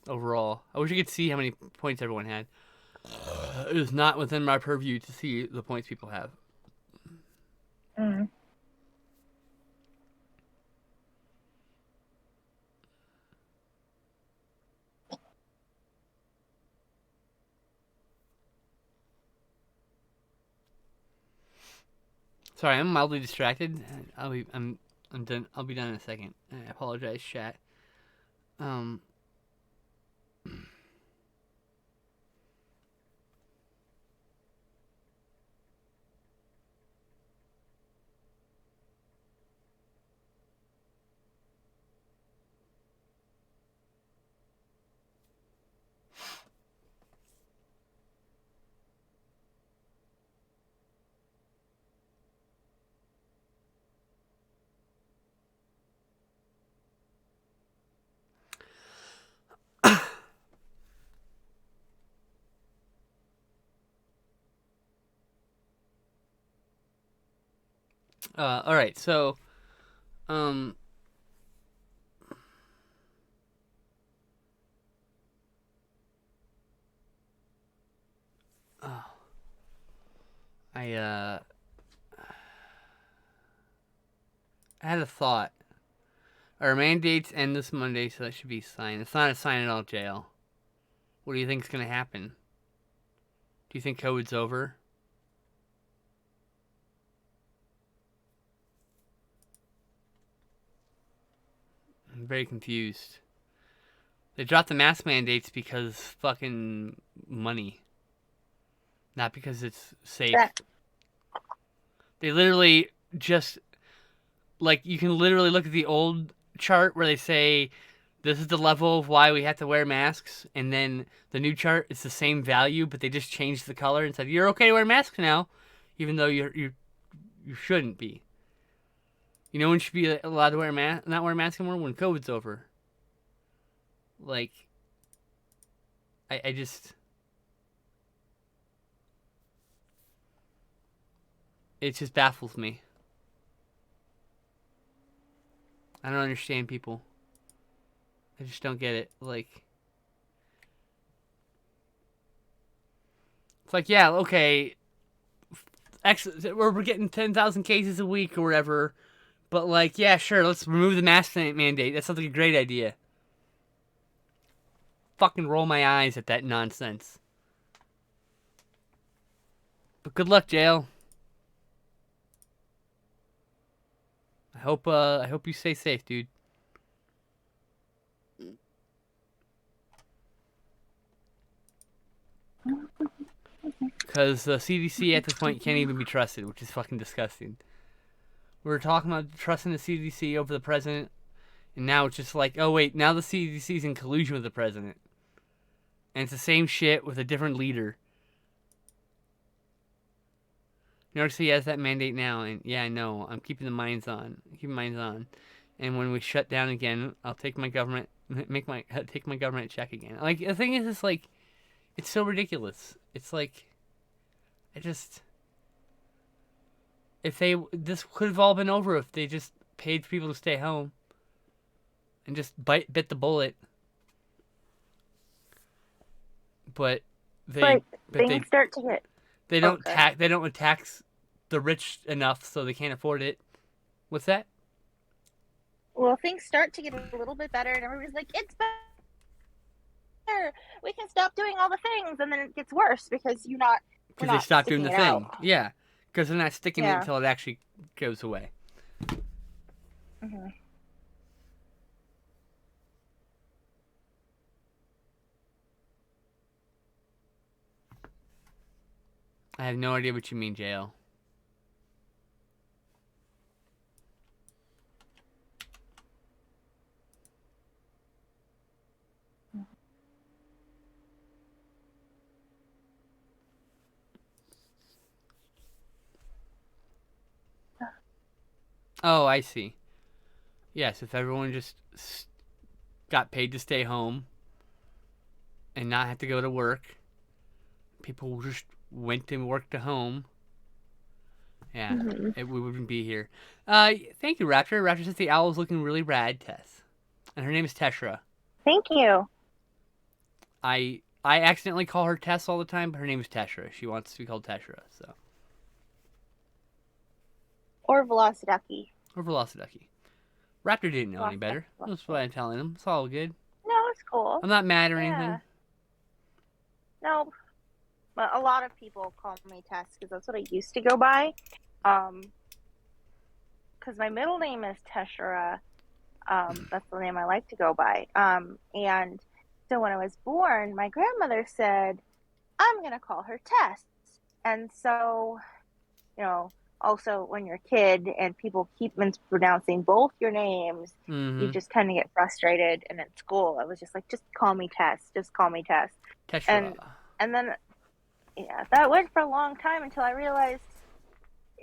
overall. I wish you could see how many points everyone had. It is not within my purview to see the points people have. Mm. Sorry, I'm mildly distracted. I'm done. I'll be done in a second. I apologize, chat. Um. All right. So, um. Oh, I I had a thought. Our mandates end this Monday, so that should be a sign. It's not a sign at all, jail. What do you think's gonna happen? Do you think COVID's over? I'm very confused. They dropped the mask mandates because fucking money, not because it's safe. That, They literally just like you can literally look at the old chart where they say this is the level of why we have to wear masks, and then the new chart is the same value, but they just changed the color and said you're okay to wear masks now, even though you shouldn't be. You know when you should be allowed to not wear masks anymore when COVID's over. Like, I just it just baffles me. I don't understand people. I just don't get it. Like, it's like, yeah, okay, we're getting 10,000 cases a week or whatever, but like, yeah, sure, let's remove the mask mandate. That sounds like a great idea. Fucking roll my eyes at that nonsense. But good luck, jail. I hope you stay safe, dude. Because the CDC at this point can't even be trusted, which is fucking disgusting. We were talking about trusting the CDC over the president, and now it's just like, oh wait, now the CDC's in collusion with the president. And it's the same shit with a different leader. New York City has that mandate now, and yeah, I know. I'm keeping the mines on. And when we shut down again, I'll take my government check again. Like the thing is, it's like, it's so ridiculous. It's like, I just, this could have all been over if they just paid for people to stay home and just bit the bullet. But things start to get. They don't tax the rich enough, so they can't afford it. What's that? Well, things start to get a little bit better, and everybody's like, "It's better. We can stop doing all the things," and then it gets worse because because they stop doing the thing. Out. Yeah, because they're not sticking it until it actually goes away. Mm-hmm. I have no idea what you mean, JL. Oh, I see. Yes, if everyone just got paid to stay home and not have to go to work, people just went and worked to home. Yeah, we wouldn't be here. Thank you, Raptor. Raptor says the owl is looking really rad, Tess. And her name is Teshra. Thank you. I accidentally call her Tess all the time, but her name is Teshra. She wants to be called Teshra, so. Or Velociducky. Or Velociducky. Raptor didn't know any better. That's what I'm telling him. It's all good. No, it's cool. I'm not mad or anything. No. But a lot of people call me Tess because that's what I used to go by. Because my middle name is Teshra. That's the name I like to go by. And so when I was born, my grandmother said, I'm going to call her Tess. And so, also when you're a kid and people keep mispronouncing both your names, you just kind of get frustrated. And at school, I was just like, just call me Tess. Just call me Tess. Teshra. And then, that went for a long time until I realized,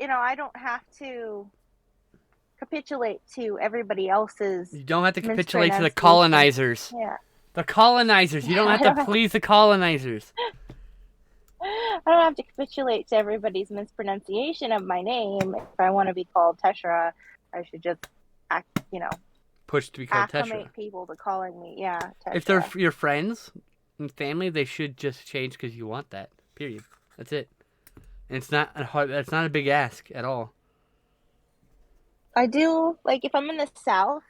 I don't have to capitulate to everybody else's. You don't have to capitulate to the colonizers. Yeah. The colonizers. You don't have to please the colonizers. I don't have to capitulate to everybody's mispronunciation of my name. If I want to be called Teshra, I should just push to be called Teshra. Acclimate people to calling me, Teshra. If they're your friends and family, they should just change because you want that. Period. That's it. And it's not that's not a big ask at all. I do, if I'm in the South,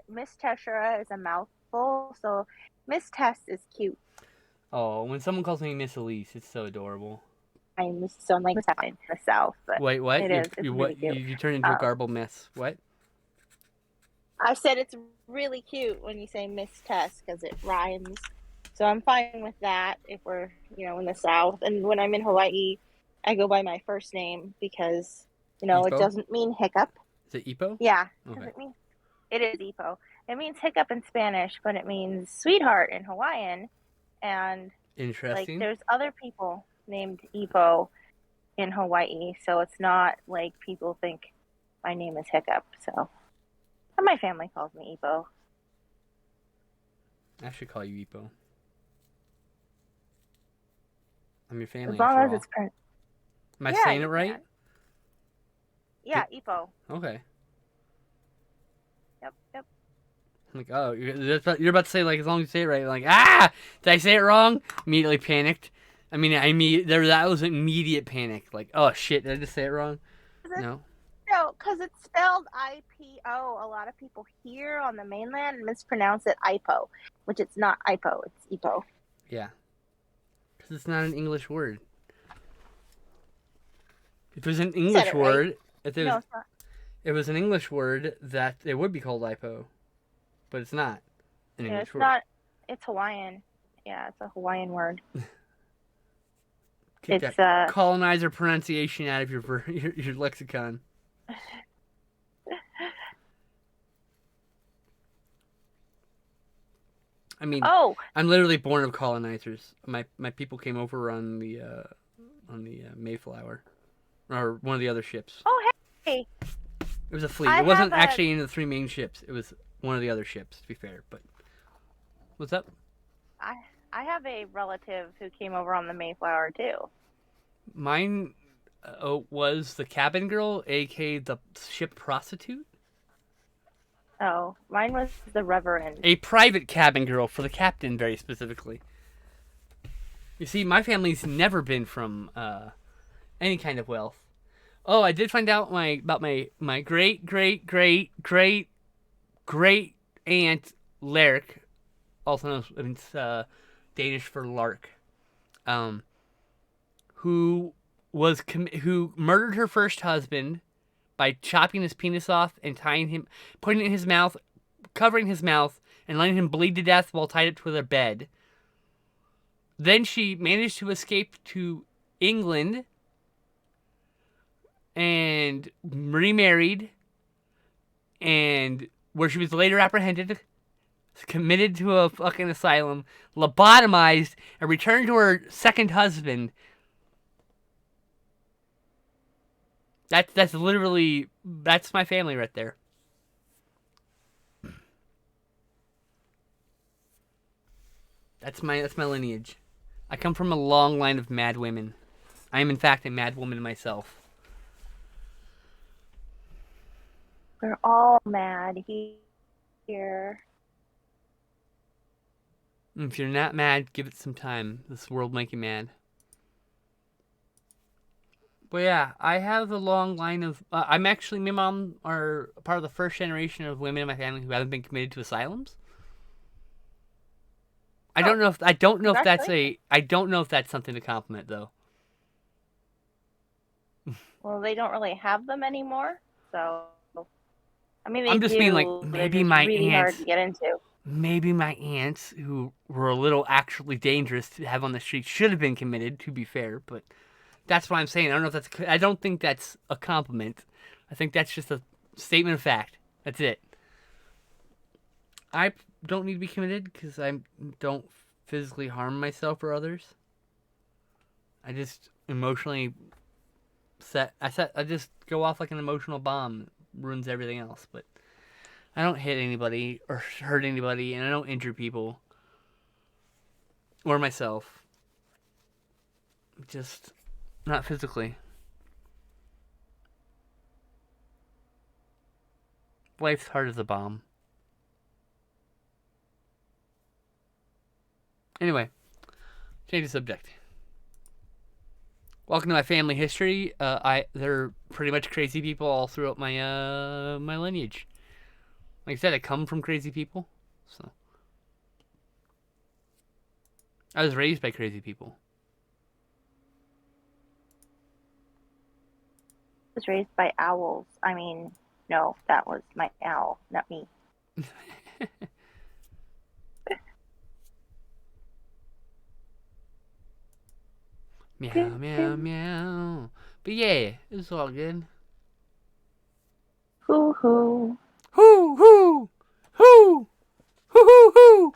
Miss Teshra is a mouthful, so Miss Tess is cute. Oh, when someone calls me Miss Elise, it's so adorable. I'm so in the South. But wait, what? It is. It's really cute. You turn into a garbled mess. What? I said it's really cute when you say Miss Tess because it rhymes. So I'm fine with that if we're, in the South. And when I'm in Hawaii, I go by my first name because, Ipo? It doesn't mean hiccup. Is it Ipo? Yeah. Okay. It is Ipo. It means hiccup in Spanish, but it means sweetheart in Hawaiian. And interesting. There's other people named Ipo in Hawaii, so it's not like people think my name is Hiccup. So, and my family calls me Ipo. I should call you Ipo. I'm your family. As long as it's Am I saying it right? Yeah, Ipo. Okay. Yep. I'm like, oh, you're about to say, as long as you say it right. Like, ah! Did I say it wrong? Immediately panicked. That was immediate panic. Like, oh, shit, did I just say it wrong? No. No, because it's spelled I-P-O. A lot of people here on the mainland mispronounce it IPO, which it's not IPO, it's Ipo. Yeah. Because it's not an English word. If it was an English word, it's not. It was an English word that it would be called IPO. But it's not an English word. Not. It's Hawaiian. Yeah, it's a Hawaiian word. Keep that colonizer pronunciation out of your lexicon. I'm literally born of colonizers. My people came over on the Mayflower, or one of the other ships. Oh, hey! It was a fleet. It wasn't actually in the three main ships. It was one of the other ships, to be fair. But what's up? I have a relative who came over on the Mayflower too. Mine was the cabin girl, aka the ship prostitute. Oh, mine was the Reverend. A private cabin girl for the captain, very specifically. You see, my family's never been from any kind of wealth. Oh, I did find out about my great aunt Lark, also known as Danish for Lark, who murdered her first husband by chopping his penis off and putting it in his mouth, covering his mouth, and letting him bleed to death while tied up to their bed. Then she managed to escape to England and remarried, and where she was later apprehended, committed to a fucking asylum, lobotomized, and returned to her second husband That's literally that's my family right there. That's my lineage. I come from a long line of mad women. I am in fact a mad woman myself. We're all mad here. If you're not mad, give it some time. This world make you mad. But yeah, I have a long line of. I'm actually, my mom are part of the first generation of women in my family who haven't been committed to asylums. I don't know if that's something to compliment though. Well, they don't really have them anymore, so I mean they I'm just do. mean like They're just really hard to get into. Maybe my aunts, who were a little actually dangerous to have on the street, should have been committed. To be fair, but that's what I'm saying. I don't know if that's. I don't think that's a compliment. I think that's just a statement of fact. That's it. I don't need to be committed because I don't physically harm myself or others. I just emotionally I just go off like an emotional bomb. Ruins everything else. But I don't hit anybody or hurt anybody, and I don't injure people or myself. Just not physically. Life's hard as a bomb. Anyway, change the subject. Welcome to my family history. They're pretty much crazy people all throughout my my lineage. Like I said, I come from crazy people, so I was raised by crazy people. I was raised by owls. I mean, no, that was my owl, not me. Meow, meow, meow. But yeah, it was all good. Hoo hoo. Hoo, hoo, hoo, hoo, hoo, hoo.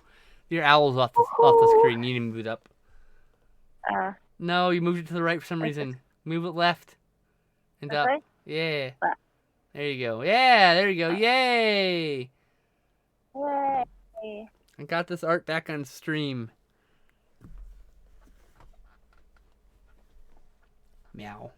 Your owl's off the screen. You need to move it up. No, you moved it to the right for some reason. Move it left and up. Way? Yeah. Left. There you go. Yeah, there you go. Yay! Yay. I got this art back on stream. Meow.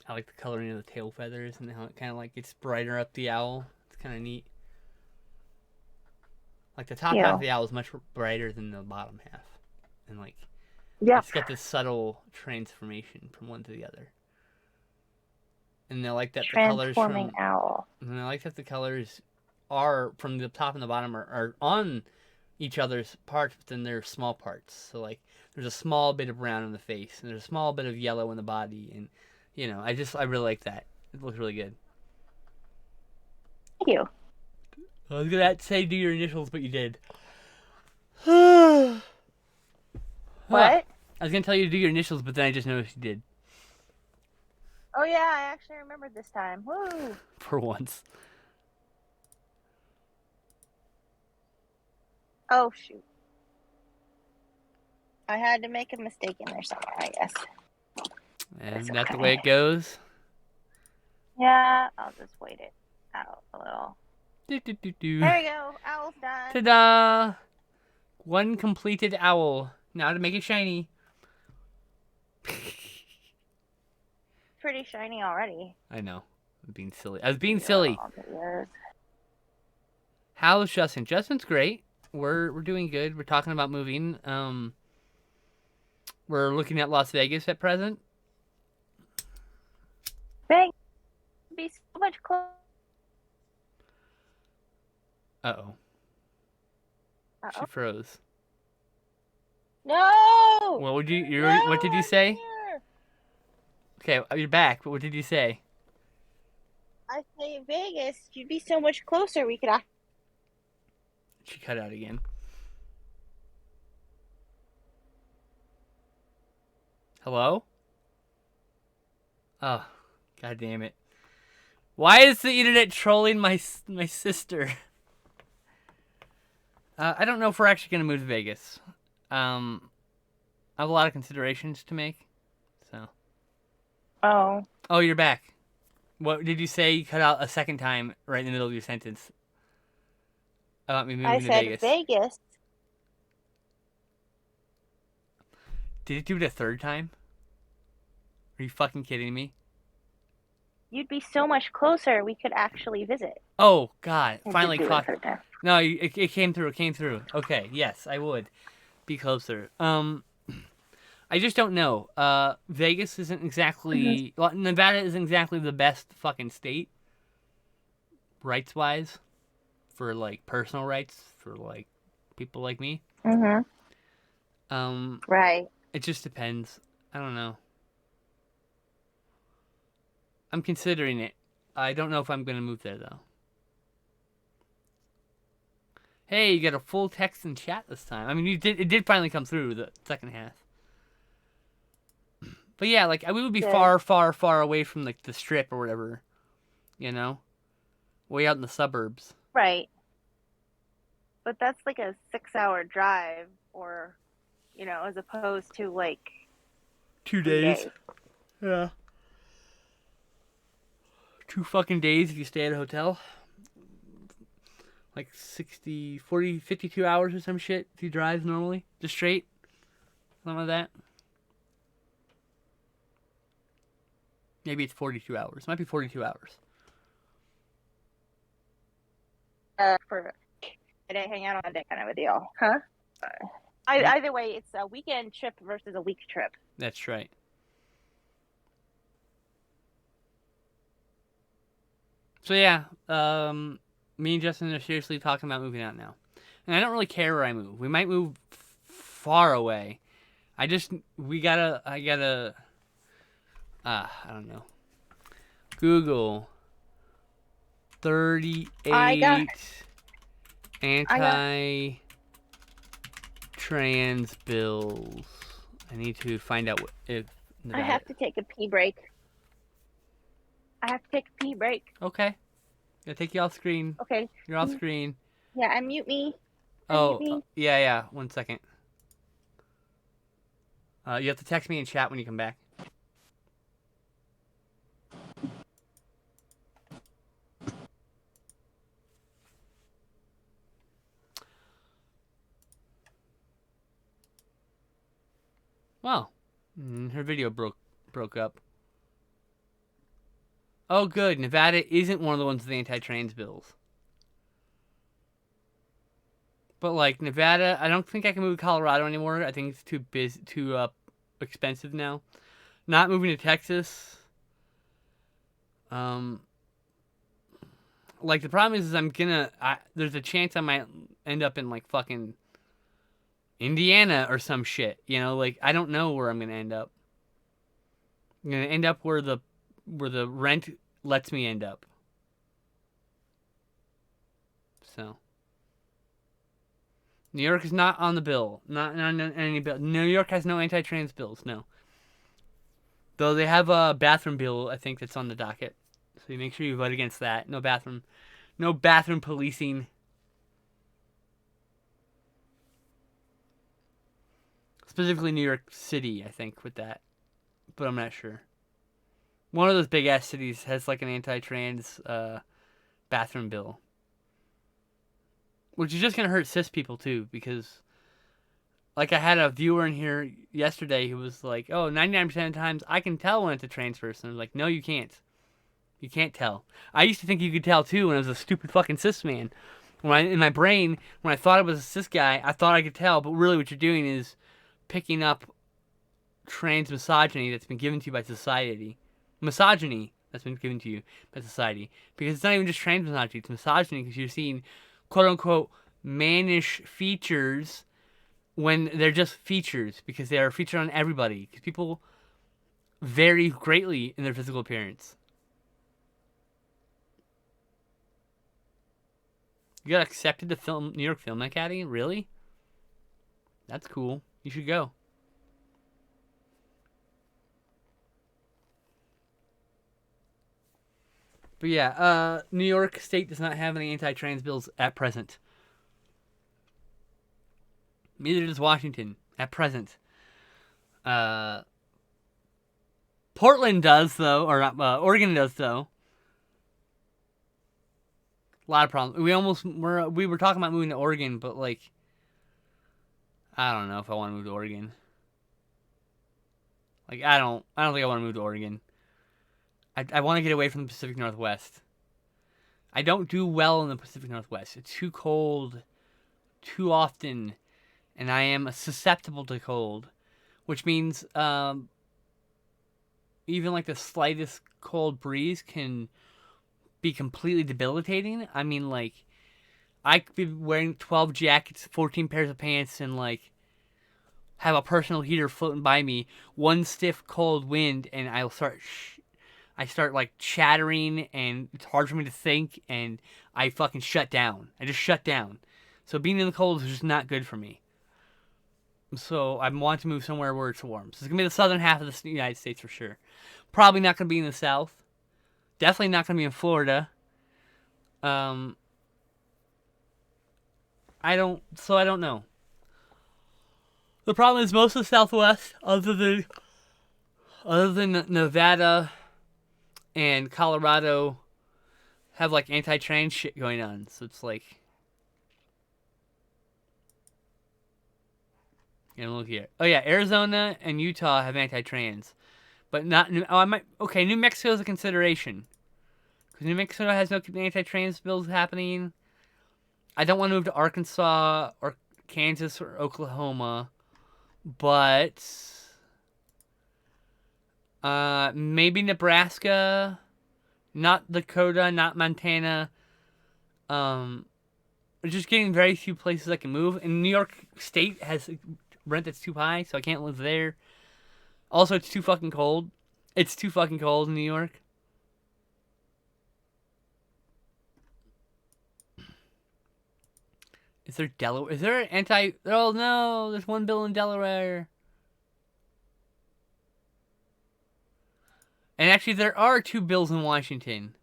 I like the coloring of the tail feathers and how it kind of like gets brighter up the owl. It's kind of neat. Like the top half of the owl is much brighter than the bottom half. And like, it's got this subtle transformation from one to the other. And I like that the colors from owl. And I like that the colors are from the top and the bottom are on each other's parts, but then they're small parts. So like, there's a small bit of brown in the face, and there's a small bit of yellow in the body, and you know, I really like that. It looks really good. Thank you. I was gonna say do your initials, but you did. What? I was gonna tell you to do your initials, but then I just noticed you did. Oh yeah, I actually remembered this time. Woo! For once. Oh shoot. I had to make a mistake in there somewhere, I guess. And that's the way it goes? Yeah, I'll just wait it out a little. There we go. Owl's done. Ta-da! One completed owl. Now to make it shiny. Pretty shiny already. I know. I'm being silly. I was being silly. How's Justin? Justin's great. We're doing good. We're talking about moving. We're looking at Las Vegas at present. Vegas would be so much closer. Uh-oh. She froze. No! What did you say? Okay, you're back, but what did you say? I say Vegas, you'd be so much closer. We could She cut out again. Hello? Oh, god damn it. Why is the internet trolling my sister? I don't know if we're actually going to move to Vegas. I have a lot of considerations to make. So. Oh. Oh, you're back. What did you say? You cut out a second time right in the middle of your sentence about me I moving to said Vegas. Vegas. Did it do it a third time? Are you fucking kidding me? You'd be so much closer. We could actually visit. Oh God! If Finally you do it a caught. third time. No, it came through. It came through. Okay, yes, I would be closer. I just don't know. Vegas isn't exactly. Well, Nevada isn't exactly the best fucking state, rights wise, for like personal rights for like people like me. Mhm. Right. It just depends. I don't know. I'm considering it. I don't know if I'm gonna move there though. Hey, you got a full text and chat this time. I mean, you did. It did finally come through the second half. But yeah, like we would be Good. far, far, far away from like the strip or whatever. You know, way out in the suburbs. Right. But that's like a 6-hour drive, or, as opposed to like 2 3 days. days. Yeah. 2 fucking days if you stay at a hotel. Like 60, 40, 52 hours or some shit if you drive normally. Just straight. Something like that. Maybe it's 42 hours. It might be 42 hours. For a day, hang out on a day kind of a deal. Huh? Either way, it's a weekend trip versus a week trip. That's right. So yeah, me and Justin are seriously talking about moving out now. And I don't really care where I move. We might move far away. I don't know. Google 38 anti-trans bills. I need to find out if Nevada... I have to take a pee break. Okay. I'll take you off screen. Okay. You're off screen. Yeah, unmute me. Yeah. 1 second. You have to text me in chat when you come back. Well, her video broke up. Oh, good. Nevada isn't one of the ones with the anti-trans bills. But like Nevada, I don't think I can move to Colorado anymore. I think it's too expensive now. Not moving to Texas. Like the problem is there's a chance I might end up in like fucking Indiana or some shit. Like I don't know where I'm gonna end up. I'm gonna end up where the rent lets me end up. So New York is not on the bill. Not on any bill. New York has no anti-trans bills. No. Though they have a bathroom bill, I think that's on the docket. So you make sure you vote against that. No bathroom policing. Specifically New York City, I think, with that. But I'm not sure. One of those big ass cities has like an anti-trans bathroom bill. Which is just going to hurt cis people too, because like I had a viewer in here yesterday who was like, oh, 99% of the times I can tell when it's a trans person. I was like, no, you can't. You can't tell. I used to think you could tell too when I was a stupid fucking cis man. In my brain, when I thought I was a cis guy, I thought I could tell, but really what you're doing is picking up trans misogyny that's been given to you by society. Misogyny that's been given to you by society. Because it's not even just trans misogyny, it's misogyny because you're seeing quote-unquote mannish features when they're just features because they are featured on everybody. Because people vary greatly in their physical appearance. You got accepted to New York Film Academy? Really? That's cool. You should go. But yeah, New York State does not have any anti-trans bills at present. Neither does Washington at present. Portland does though, or Oregon does though. A lot of problems. We were talking about moving to Oregon, but like, I don't know if I want to move to Oregon. Like, I don't think I want to move to Oregon. I want to get away from the Pacific Northwest. I don't do well in the Pacific Northwest. It's too cold, too often, and I am susceptible to cold, which means even like the slightest cold breeze can be completely debilitating. I mean, like, I could be wearing 12 jackets, 14 pairs of pants, and like have a personal heater floating by me. One stiff cold wind, and I start like chattering, and it's hard for me to think, and I fucking shut down. I just shut down. So being in the cold is just not good for me. So I want to move somewhere where it's warm. So it's gonna be the southern half of the United States for sure. Probably not gonna be in the South. Definitely not gonna be in Florida. I don't know. The problem is most of the Southwest, other than Nevada and Colorado, have like anti-trans shit going on. So it's like, look here. Oh yeah, Arizona and Utah have anti-trans, but not. New Mexico is a consideration because New Mexico has no anti-trans bills happening. I don't want to move to Arkansas or Kansas or Oklahoma, but maybe Nebraska, not Dakota, not Montana. Just getting very few places I can move. And New York State has rent that's too high, so I can't live there. Also, it's too fucking cold. It's too fucking cold in New York. Is there Delaware? Is there an anti... Oh, no. There's one bill in Delaware. And actually, there are 2 bills in Washington.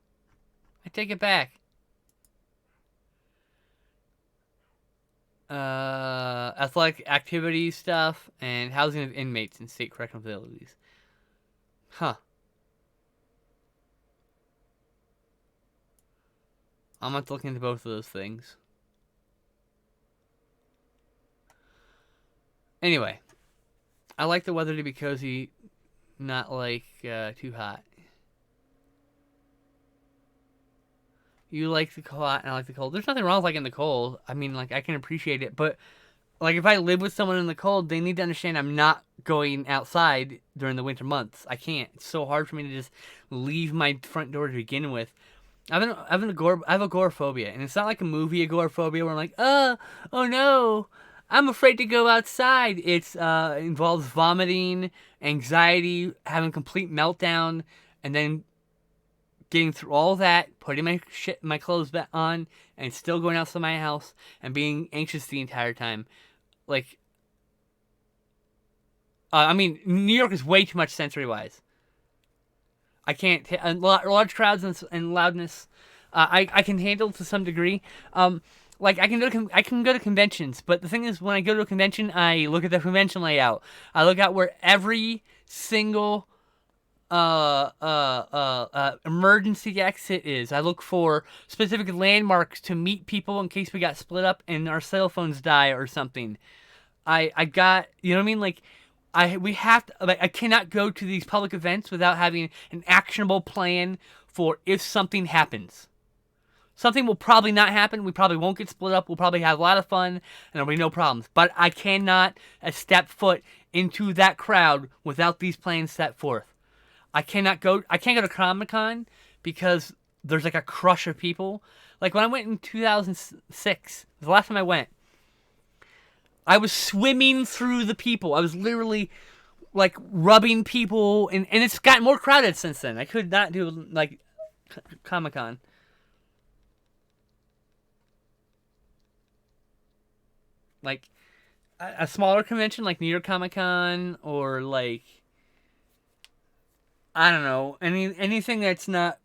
I take it back. Athletic activity stuff and housing of inmates in state correctional facilities. Huh. I'm going to look into both of those things. Anyway, I like the weather to be cozy, not like too hot. You like the hot and I like the cold. There's nothing wrong with liking the cold. I mean, like, I can appreciate it, but like if I live with someone in the cold, they need to understand I'm not going outside during the winter months. I can't. It's so hard for me to just leave my front door to begin with. I have agoraphobia, and it's not like a movie agoraphobia where I'm like, oh no, I'm afraid to go outside. It's involves vomiting, anxiety, having a complete meltdown, and then getting through all that, putting my clothes back on, and still going outside my house and being anxious the entire time. Like, I mean, New York is way too much sensory-wise. I can't large crowds and loudness. I can handle to some degree. Like I can go to conventions, but the thing is, when I go to a convention, I look at the convention layout. I look at where every single emergency exit is. I look for specific landmarks to meet people in case we got split up and our cell phones die or something. I got, you know what I mean? Like, we have to, like, I cannot go to these public events without having an actionable plan for if something happens. Something will probably not happen. We probably won't get split up. We'll probably have a lot of fun and there'll be no problems. But I cannot step foot into that crowd without these plans set forth. I can't go to Comic-Con because there's like a crush of people. Like when I went in 2006, the last time I went, I was swimming through the people. I was literally like rubbing people, and it's gotten more crowded since then. I could not do like Comic-Con. Like a smaller convention like New York Comic-Con or like, I don't know, anything that's not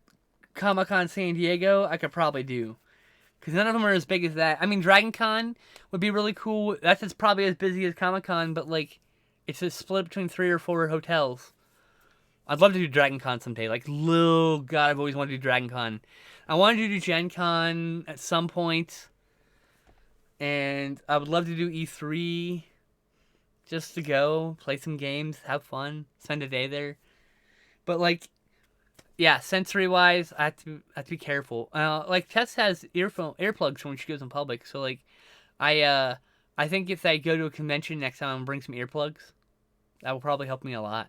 Comic-Con San Diego, I could probably do. Because none of them are as big as that. I mean, Dragon Con would be really cool. That's probably as busy as Comic Con, but like, it's a split between 3 or 4 hotels. I'd love to do Dragon Con someday. Like, God, I've always wanted to do Dragon Con. I wanted to do Gen Con at some point. And I would love to do E3. Just to go, play some games, have fun, spend a day there. But like, yeah, sensory-wise, I have to be careful. Like Tess has earplugs for when she goes in public. So like, I think if I go to a convention next time, I'm gonna bring some earplugs. That will probably help me a lot.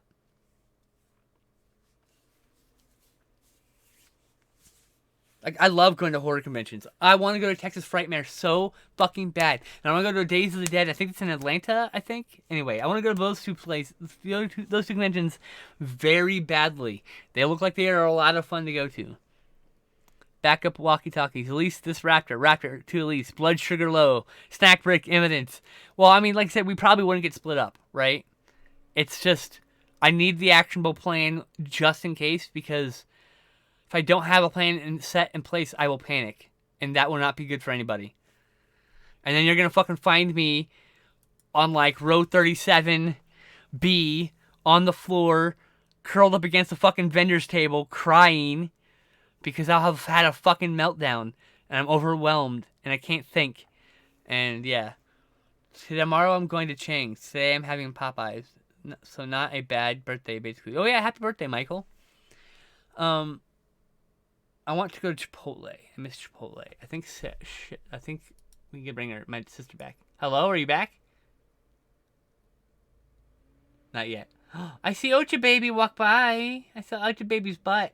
Like, I love going to horror conventions. I want to go to Texas Frightmare so fucking bad. And I want to go to Days of the Dead. I think it's in Atlanta, I think. Anyway, I want to go to those two places, those two conventions very badly. They look like they are a lot of fun to go to. Backup walkie-talkies. Elise this Raptor to Elise. Blood sugar low. Snack break imminent. Well, I mean, like I said, we probably wouldn't get split up, right? It's just, I need the actionable plan just in case, because if I don't have a plan set in place, I will panic. And that will not be good for anybody. And then you're going to fucking find me on like row 37B on the floor, curled up against the fucking vendor's table, crying because I'll have had a fucking meltdown and I'm overwhelmed and I can't think. And yeah. Tomorrow I'm going to Chang's. Today I'm having Popeyes. So not a bad birthday, basically. Oh yeah, happy birthday, Michael. I want to go to Chipotle. I miss Chipotle. I think we can bring my sister back. Hello, are you back? Not yet. I see Ocha Baby walk by. I saw Ocha Baby's butt.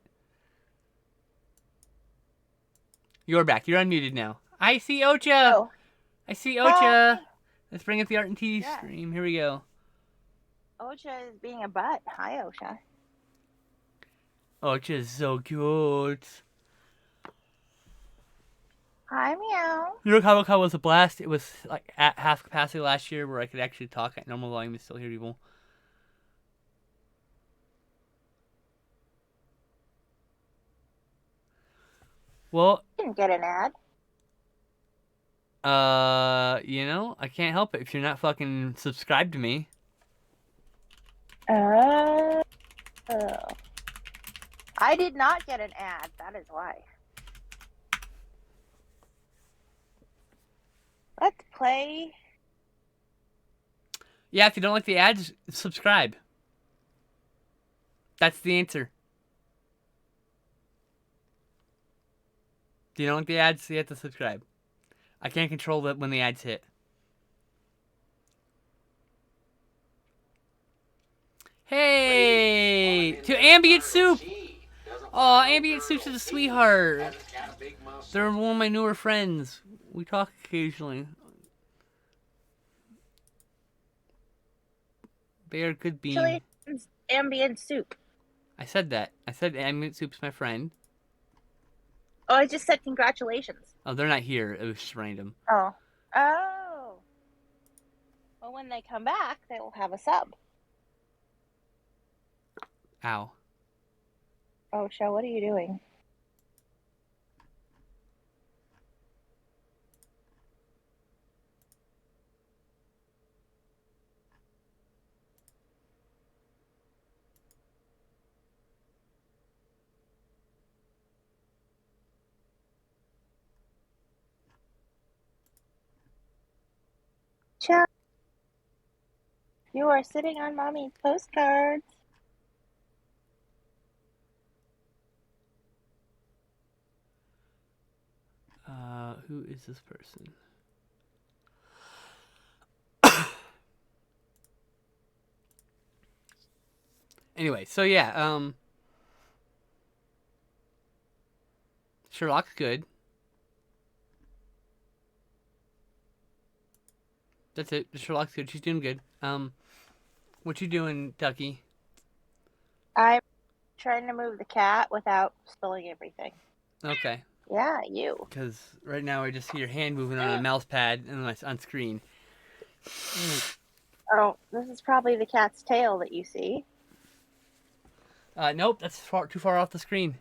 You're back. You're unmuted now. I see Ocha. Oh. I see Ocha. Let's bring up the Art and TV stream. Here we go. Ocha is being a butt. Hi, Ocha. Ocha is so cute. Hi, meow. New York Comic Con was a blast. It was like at half capacity last year, where I could actually talk at normal volume and still hear people. Well, You didn't get an ad. I can't help it if you're not fucking subscribed to me. I did not get an ad. That is why. Let's play. Yeah, if you don't like the ads, subscribe. That's the answer. If you don't like the ads, you have to subscribe. I can't control that when the ads hit. Hey! To Ambient Soup! Oh, Ambient Soup's a sweetheart. They're one of my newer friends. We talk occasionally. They are good beans. Julian's Ambient Soup. I said that. I said Ambient Soup's my friend. Oh, I just said congratulations. Oh, they're not here. It was just random. Oh. Oh. Well, when they come back, they will have a sub. Ow. Oh, Sha, what are you doing? Sha, you are sitting on Mommy's postcards. Who is this person? Anyway, so yeah, Sherlock's good. That's it. Sherlock's good. She's doing good. What you doing, Ducky? I'm trying to move the cat without spilling everything. Okay. Yeah, you. Because right now I just see your hand moving on a mouse pad and on screen. Oh, this is probably the cat's tail that you see. Nope, that's too far off the screen.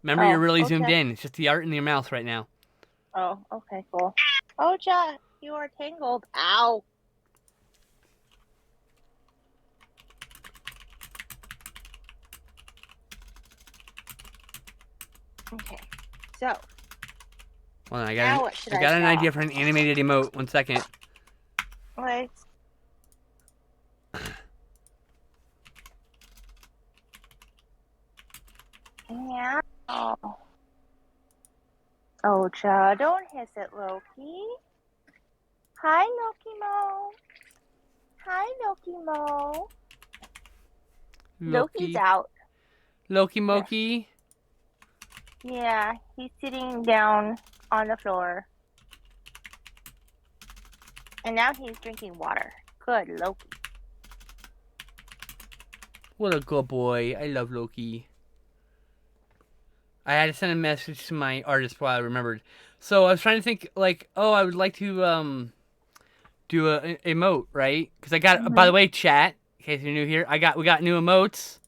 Remember, you're really zoomed okay. in. It's just the art in your mouth right now. Oh, okay, cool. Oh, Jack, you are tangled. Ow. Okay, so Hold on, now what should I I got an draw? idea for an animated emote. 1 second. Like, yeah. Oh, child, don't hiss at Loki. Hi, Loki Mo. Hi, Loki Mo. Loki's Loki. out. Loki Yes. Moki. Yeah, he's sitting down on the floor. And now he's drinking water. Good, Loki. What a good boy. I love Loki. I had to send a message to my artist while I remembered. So I was trying to think, like, oh, I would like to do a emote, right? Because I got. By the way, chat. In case you're new here, we got new emotes.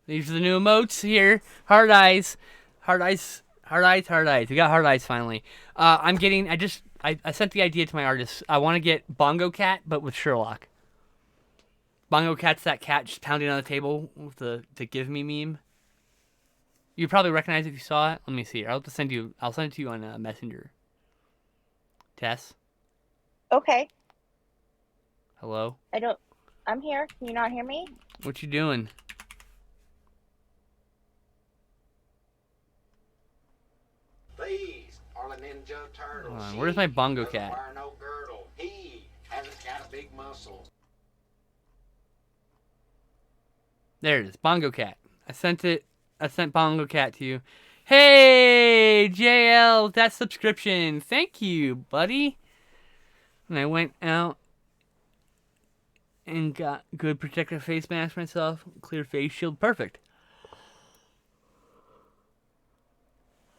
These are the new emotes here. Hard eyes, hard eyes, hard eyes, hard eyes. We got hard eyes finally. I'm getting. I sent the idea to my artist. I want to get Bongo Cat, but with Sherlock. Bongo Cat's that cat just pounding on the table with the "Give Me" meme. You probably recognize it if you saw it. Let me see. I'll send it to you on Messenger. Tess, Okay. hello. I'm here. Can you not hear me? What you doing? These are the Ninja Turtles. Hold on, where's my Bongo Doesn't Cat? wear no girdle. He hasn't got a big muscle. There it is, Bongo Cat. I sent Bongo Cat to you. Hey, JL, that subscription. Thank you, buddy. And I went out and got good protective face mask myself. Clear face shield. Perfect.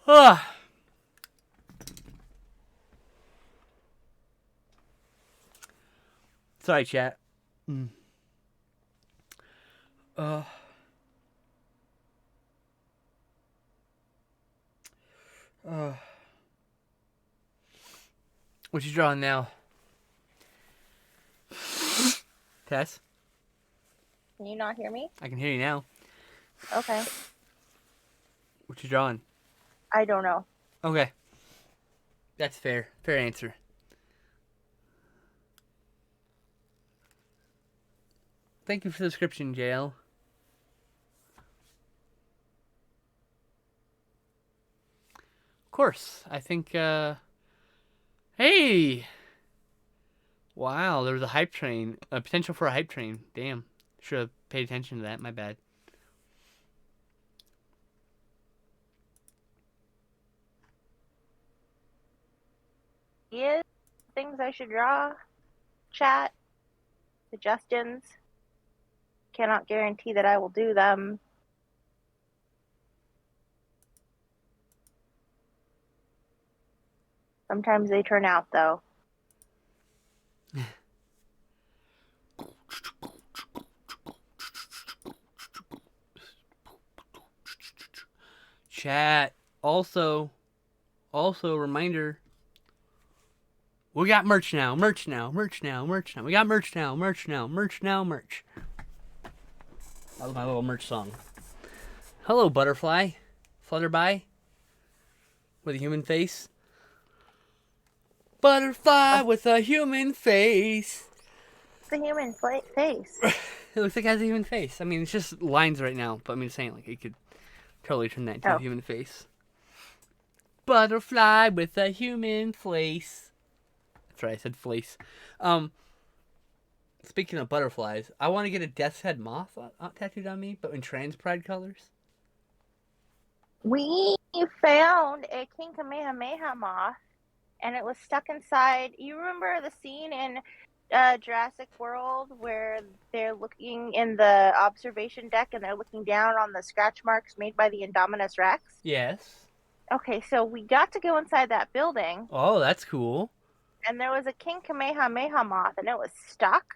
Ah. Sorry, chat. What you drawing now? Tess? Can you not hear me? I can hear you now. Okay. What you drawing? I don't know. Okay. That's fair. Fair answer. Thank you for the subscription, JL. Of course. I think, hey! Wow, there was a hype train. A potential for a hype train. Damn. Should have paid attention to that. My bad. Is things I should draw? Chat? Suggestions? Cannot guarantee that I will do them. Sometimes they turn out, though. Chat. Also, reminder. We got merch now. Merch now. Merch now. Merch now. We got merch now. Merch now. Merch now. Merch. That was my little merch song. Hello, butterfly. Flutterby. With a human face. Butterfly with a human face. It's a human face. It looks like it has a human face. I mean, it's just lines right now, but I'm just saying, like, it could totally turn that into a human face. Butterfly with a human face. That's right, I said face. Speaking of butterflies, I want to get a death's head moth tattooed on me, but in trans pride colors. We found a King Kamehameha moth, and it was stuck inside. You remember the scene in Jurassic World where they're looking in the observation deck and they're looking down on the scratch marks made by the Indominus Rex? Yes. Okay, so we got to go inside that building. Oh, that's cool. And there was a King Kamehameha moth, and it was stuck.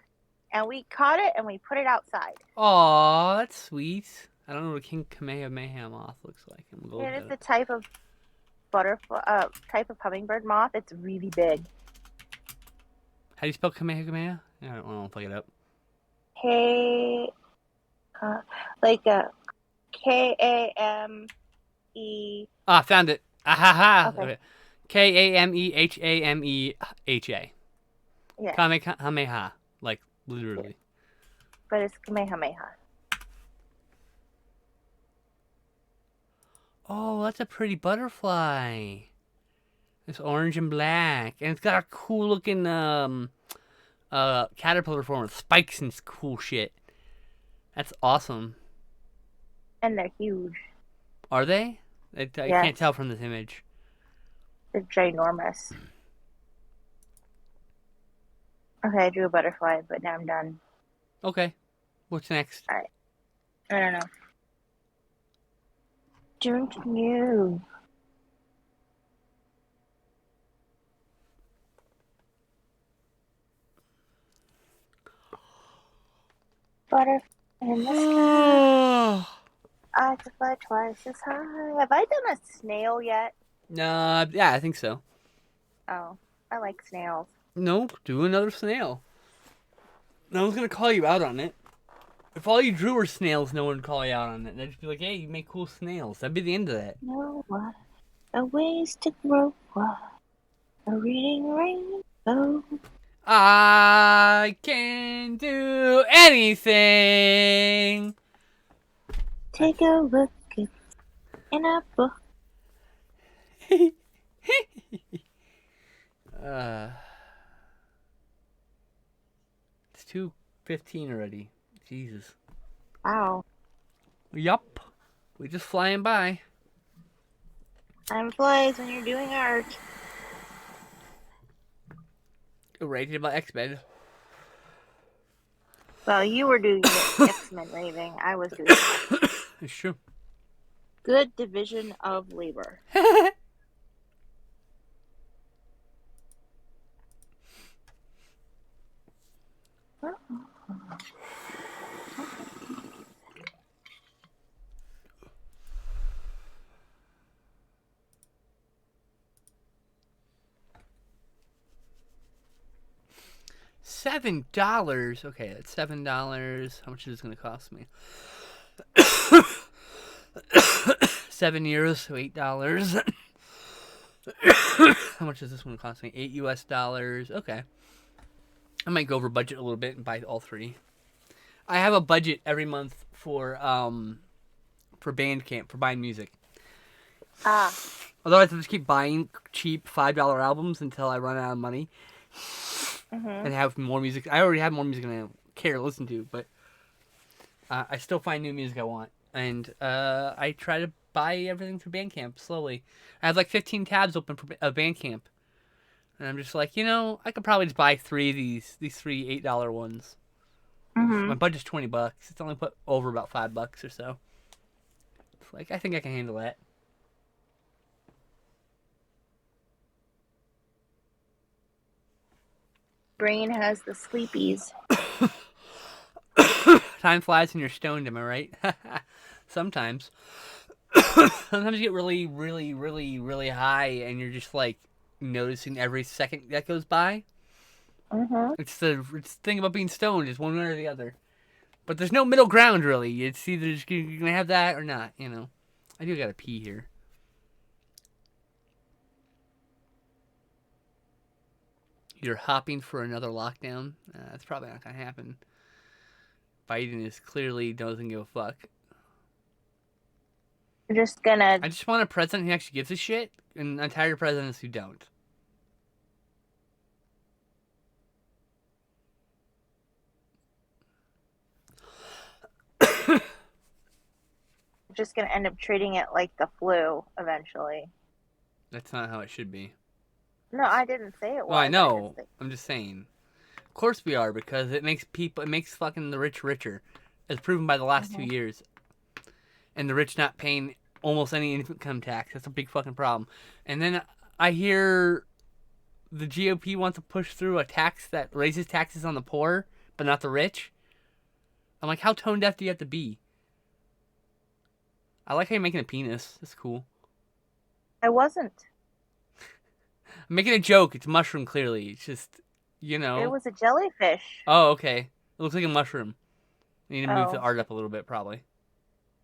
And we caught it, and we put it outside. Aw, that's sweet. I don't know what a King Kamehameha moth looks like. It is the type of butterfly type of hummingbird moth. It's really big. How do you spell Kamehameha? I don't want to look it up. K, like K-A-M-E. Ah, found it. Ah, Okay. okay. Kamehameha. Yeah, Kamehameha. Like, literally. but it's Kamehameha. Oh, that's a pretty butterfly. It's orange and black. And it's got a cool looking caterpillar form with spikes and cool shit. That's awesome. And they're huge. Are they? I Yes. can't tell from this image. They're ginormous. Okay, I drew a butterfly, but now I'm done. Okay. What's next? I don't know. Don't know. Butterfly in the sky. I could fly twice as high. Have I done a snail yet? Yeah, I think so. Oh, I like snails. No, do another snail. No one's gonna call you out on it. If all you drew were snails, no one would call you out on it. They'd just be like, hey, you make cool snails. That'd be the end of that. No one, a ways to grow up, a reading rainbow. I can do anything. Take a look at in a book. It's 2:15 already. Jesus. Wow. Yup. We just flying by. Time flies when you're doing art. Rated about X-Men. Well, you were doing the X-Men raving. I was doing art. It's true. Good division of labor. $7. Okay, that's $7. How much is this gonna cost me? 7 euros, so $8. How much does this one cost me? $8 US. Okay. I might go over budget a little bit and buy all three. I have a budget every month for Bandcamp, for buying music. Ah. Otherwise, I just keep buying cheap $5 albums until I run out of money. And have more music. I already have more music than I care to listen to, but I still find new music I want. And I try to buy everything through Bandcamp slowly. I have like 15 tabs open for Bandcamp. And I'm just like, I could probably just buy three of these three $8 ones. My budget's $20. It's only put over about $5 or so. It's like, I think I can handle that. Brain has the sleepies. Time flies when you're stoned, am I right? Sometimes. Sometimes you get really, really, really, really high and you're just like noticing every second that goes by. It's the thing about being stoned, is one way or the other. But there's no middle ground, really. It's either you're going to have that or not, I do gotta pee here. You're hopping for another lockdown? That's probably not going to happen. Biden is clearly doesn't give a fuck. We're just gonna... I just want a president who actually gives a shit, and I'm tired of presidents who don't. Just gonna end up treating it like the flu eventually. That's not how it should be. No, I didn't say it was. Well, I know. I'm just saying. Of course we are, because it makes fucking the rich richer, as proven by the last 2 years. And the rich not paying almost any income tax. That's a big fucking problem. And then I hear the GOP wants to push through a tax that raises taxes on the poor, but not the rich. I'm like, how tone deaf do you have to be? I like how you're making a penis. That's cool. I wasn't. I'm making a joke. It's mushroom, clearly. It's just, you know. It was a jellyfish. Oh, okay. It looks like a mushroom. I need to move the Oh. art up a little bit, probably.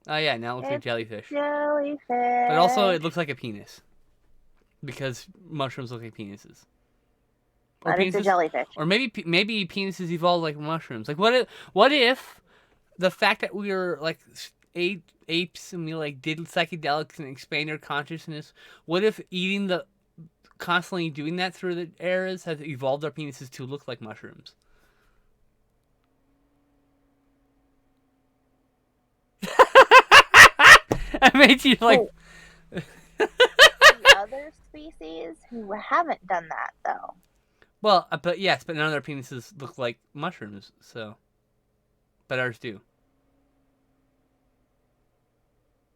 Oh, yeah, now it looks like It's jellyfish. Jellyfish. But also, it looks like a penis. Because mushrooms look like penises. But it's a jellyfish. Or maybe penises evolved like mushrooms. Like, what if the fact that we were, like, apes and we, like, did psychedelics and expand our consciousness, what if constantly doing that through the eras has evolved our penises to look like mushrooms? I made you like. Other species who haven't done that though. Well, but none of their penises look like mushrooms. So, but ours do.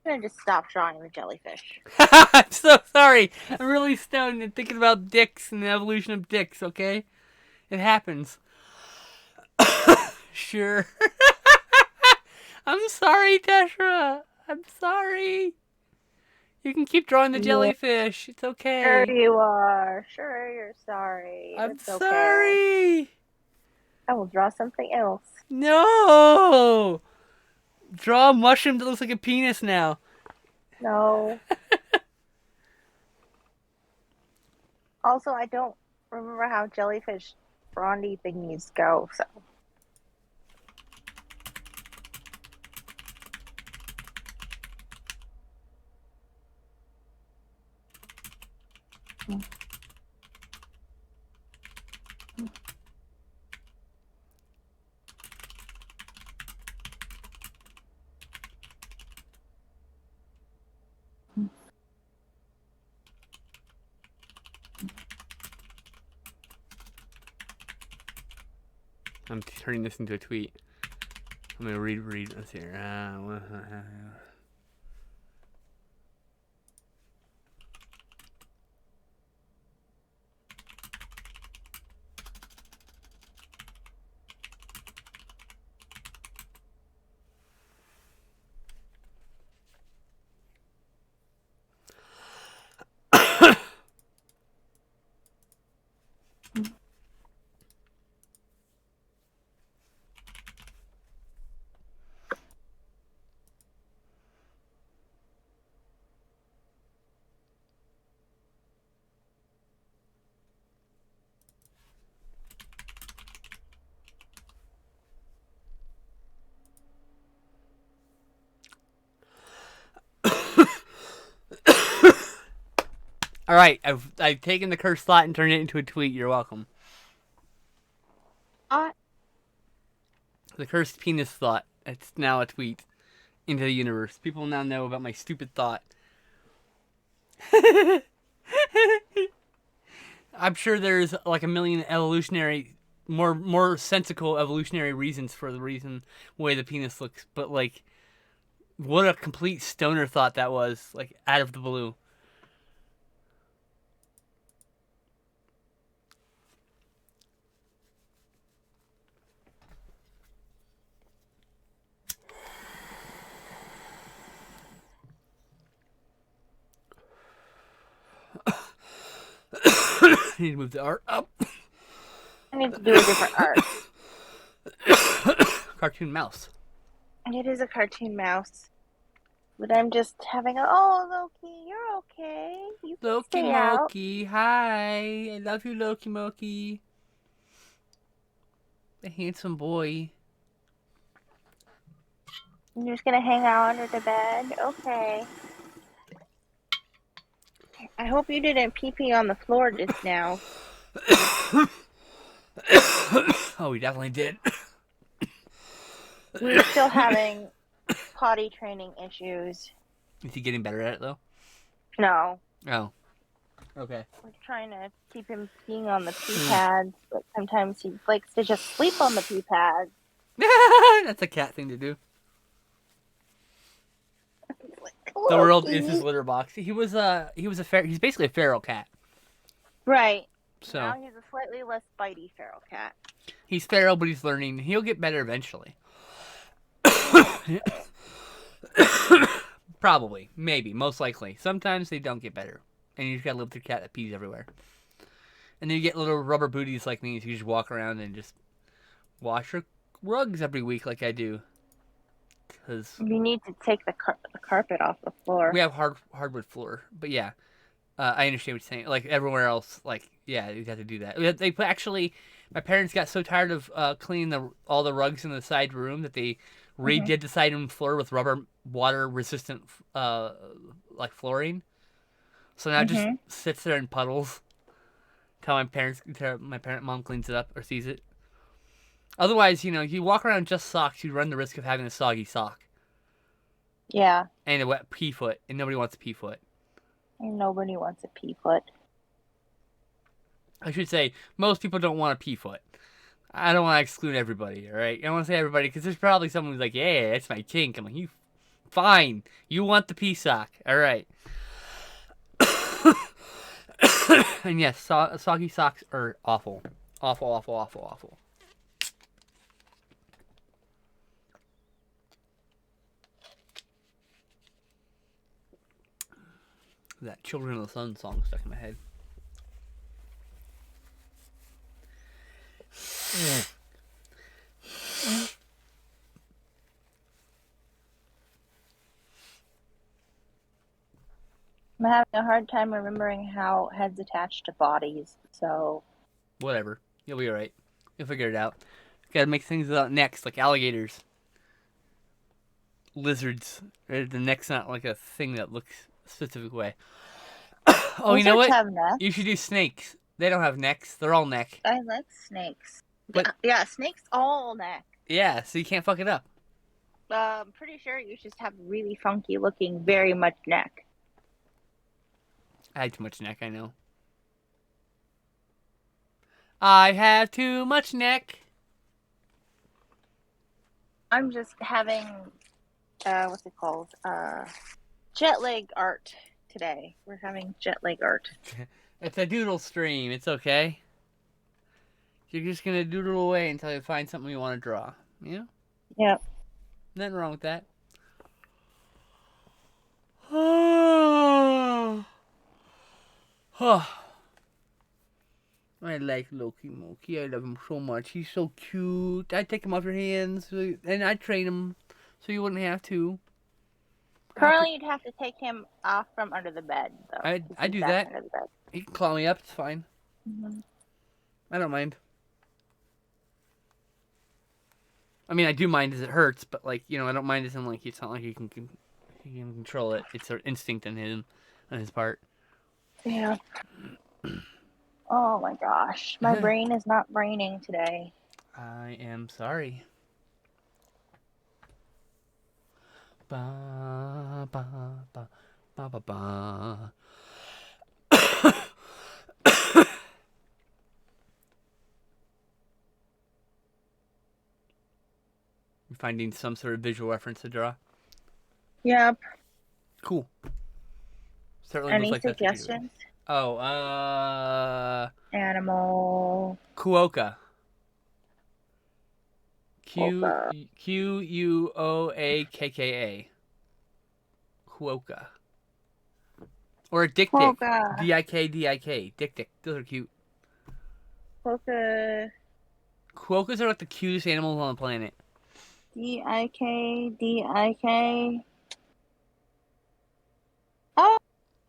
I'm gonna just stop drawing the jellyfish. I'm so sorry. I'm really stoned and thinking about dicks and the evolution of dicks. Okay, it happens. Sure. I'm sorry, Teshra. I'm sorry. You can keep drawing the jellyfish. It's okay. Sure you are. Sure you're sorry. I'm it's okay. sorry. I will draw something else. No. Draw a mushroom that looks like a penis now. No. Also, I don't remember how jellyfish frondy thingies go, so. I'm turning this into a tweet. I'm gonna read. Let's see here. All right, I've taken the cursed thought and turned it into a tweet. You're welcome. The cursed penis thought. It's now a tweet into the universe. People now know about my stupid thought. I'm sure there's like a million evolutionary, more sensical evolutionary reasons for the way the penis looks. But like, what a complete stoner thought that was! Like out of the blue. I need to move the art up. I need to do a different art. Cartoon mouse. It is a cartoon mouse. But I'm just having Loki, you're okay. You can Loki stay out. Moki, hi. I love you, Loki Moki. The handsome boy. You're just gonna hang out under the bed? Okay. I hope you didn't pee on the floor just now. Oh, we definitely did. We're still having potty training issues. Is he getting better at it, though? No. Oh. Okay. We're trying to keep him peeing on the pee pads, but sometimes he likes to just sleep on the pee pads. That's a cat thing to do. Like, The world is his litter box. He's basically a feral cat. Right. So now he's a slightly less bitey feral cat. He's feral, but he's learning. He'll get better eventually. Probably. Maybe. Most likely. Sometimes they don't get better. And you just gotta live with your cat that pees everywhere. And then you get little rubber booties like me, so you just walk around and just wash your rugs every week like I do. Because You need to take the carpet off the floor. we have hardwood floor. But yeah, I understand what you're saying. Like everywhere else, like, yeah, you have to do that. They put, actually, my parents got so tired of cleaning all the rugs in the side room that they redid the side room floor with rubber water resistant like flooring. So now it just sits there in puddles until my parent mom cleans it up or sees it. Otherwise, you walk around just socks, you run the risk of having a soggy sock. Yeah. And a wet pea foot, and nobody wants a pea foot. Nobody wants a pea foot. I should say, most people don't want a pea foot. I don't want to exclude everybody, alright? I don't want to say everybody, because there's probably someone who's like, yeah, that's my kink. I'm like, fine. You want the pea sock. Alright. And yes, soggy socks are awful. Awful, awful, awful, awful. That Children of the Sun song stuck in my head. I'm having a hard time remembering how heads attach to bodies, so... Whatever. You'll be alright. You'll figure it out. Gotta make things without necks, like alligators. Lizards. The neck's not like a thing that looks a specific way. Oh, you know what? Have necks. You should do snakes. They don't have necks. They're all neck. I like snakes. But, yeah, snakes all neck. Yeah, so you can't fuck it up. I'm pretty sure you just have really funky looking, very much neck. I had too much neck, I know. I have too much neck. I'm just having, what's it called? Jet lag art today. We're having jet lag art. It's a doodle stream. It's okay. You're just gonna doodle away until you find something you want to draw. Yeah? Yep. Nothing wrong with that. Oh. I like Loki Moki. I love him so much. He's so cute. I'd take him off your hands, and I'd train him so you wouldn't have to. Currently, you'd have to take him off from under the bed, though. I do that. Under the bed. He can claw me up. It's fine. Mm-hmm. I don't mind. I mean, I do mind as it hurts, but like, I don't mind as in like it's not like he can control it. It's an instinct on his part. Yeah. Oh my gosh, my brain is not braining today. I am sorry. Ba ba ba ba ba ba. You're finding some sort of visual reference to draw? Yep. Cool. Certainly Any looks like suggestions? Oh, Animal. Kuoka. Kuoka. Quoakka. Kuoka. Or a Dick. Kuoka. Dik. Dick. Those are cute. Kuoka. Quokkas are like the cutest animals on the planet. Dik.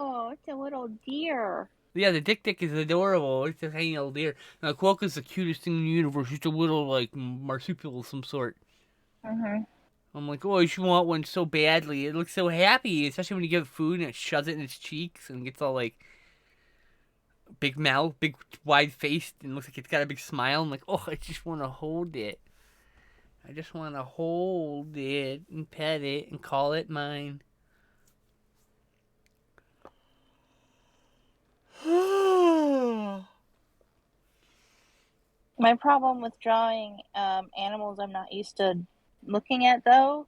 Oh, it's a little deer. Yeah, the Dick is adorable. It's a tiny little deer. Now, Quokka's the cutest thing in the universe. It's a little, like, marsupial of some sort. Mm-hmm. I'm like, oh, you should want one so badly. It looks so happy, especially when you give it food and it shoves it in its cheeks and gets all, like, big mouth, big wide face, and looks like it's got a big smile. I'm like, oh, I just want to hold it. I just want to hold it and pet it and call it mine. My problem with drawing animals I'm not used to looking at, though,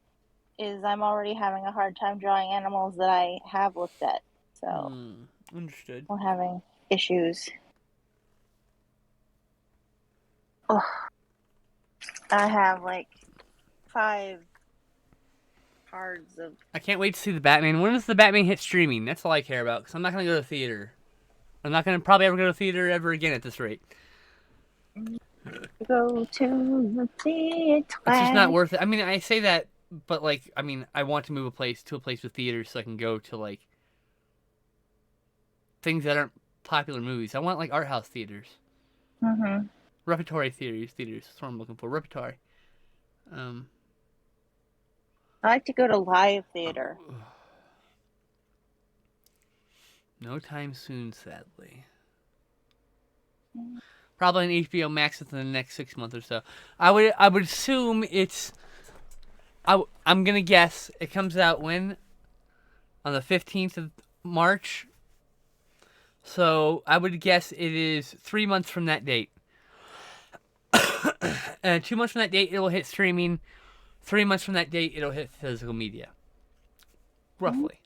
is I'm already having a hard time drawing animals that I have looked at. So, Understood. I'm having issues. Oh, I have like 5 cards of. I can't wait to see the Batman. When does the Batman hit streaming? That's all I care about, because I'm not going to go to the theater. I'm not gonna probably ever go to the theater ever again at this rate. Go to the theater. It's just not worth it. I mean, I say that, but like, I mean, I want to move a place with theaters so I can go to like things that aren't popular movies. I want like art house theaters. Mm-hmm. Repertory theaters. That's what I'm looking for. Repertory. I like to go to live theater. No time soon, sadly. Probably on HBO Max within the next 6 months or so. I would assume it's. I'm gonna guess it comes out when? On the 15th of March. So I would guess it is 3 months from that date. 2 months from that date, it'll hit streaming. 3 months from that date, it'll hit physical media. Roughly.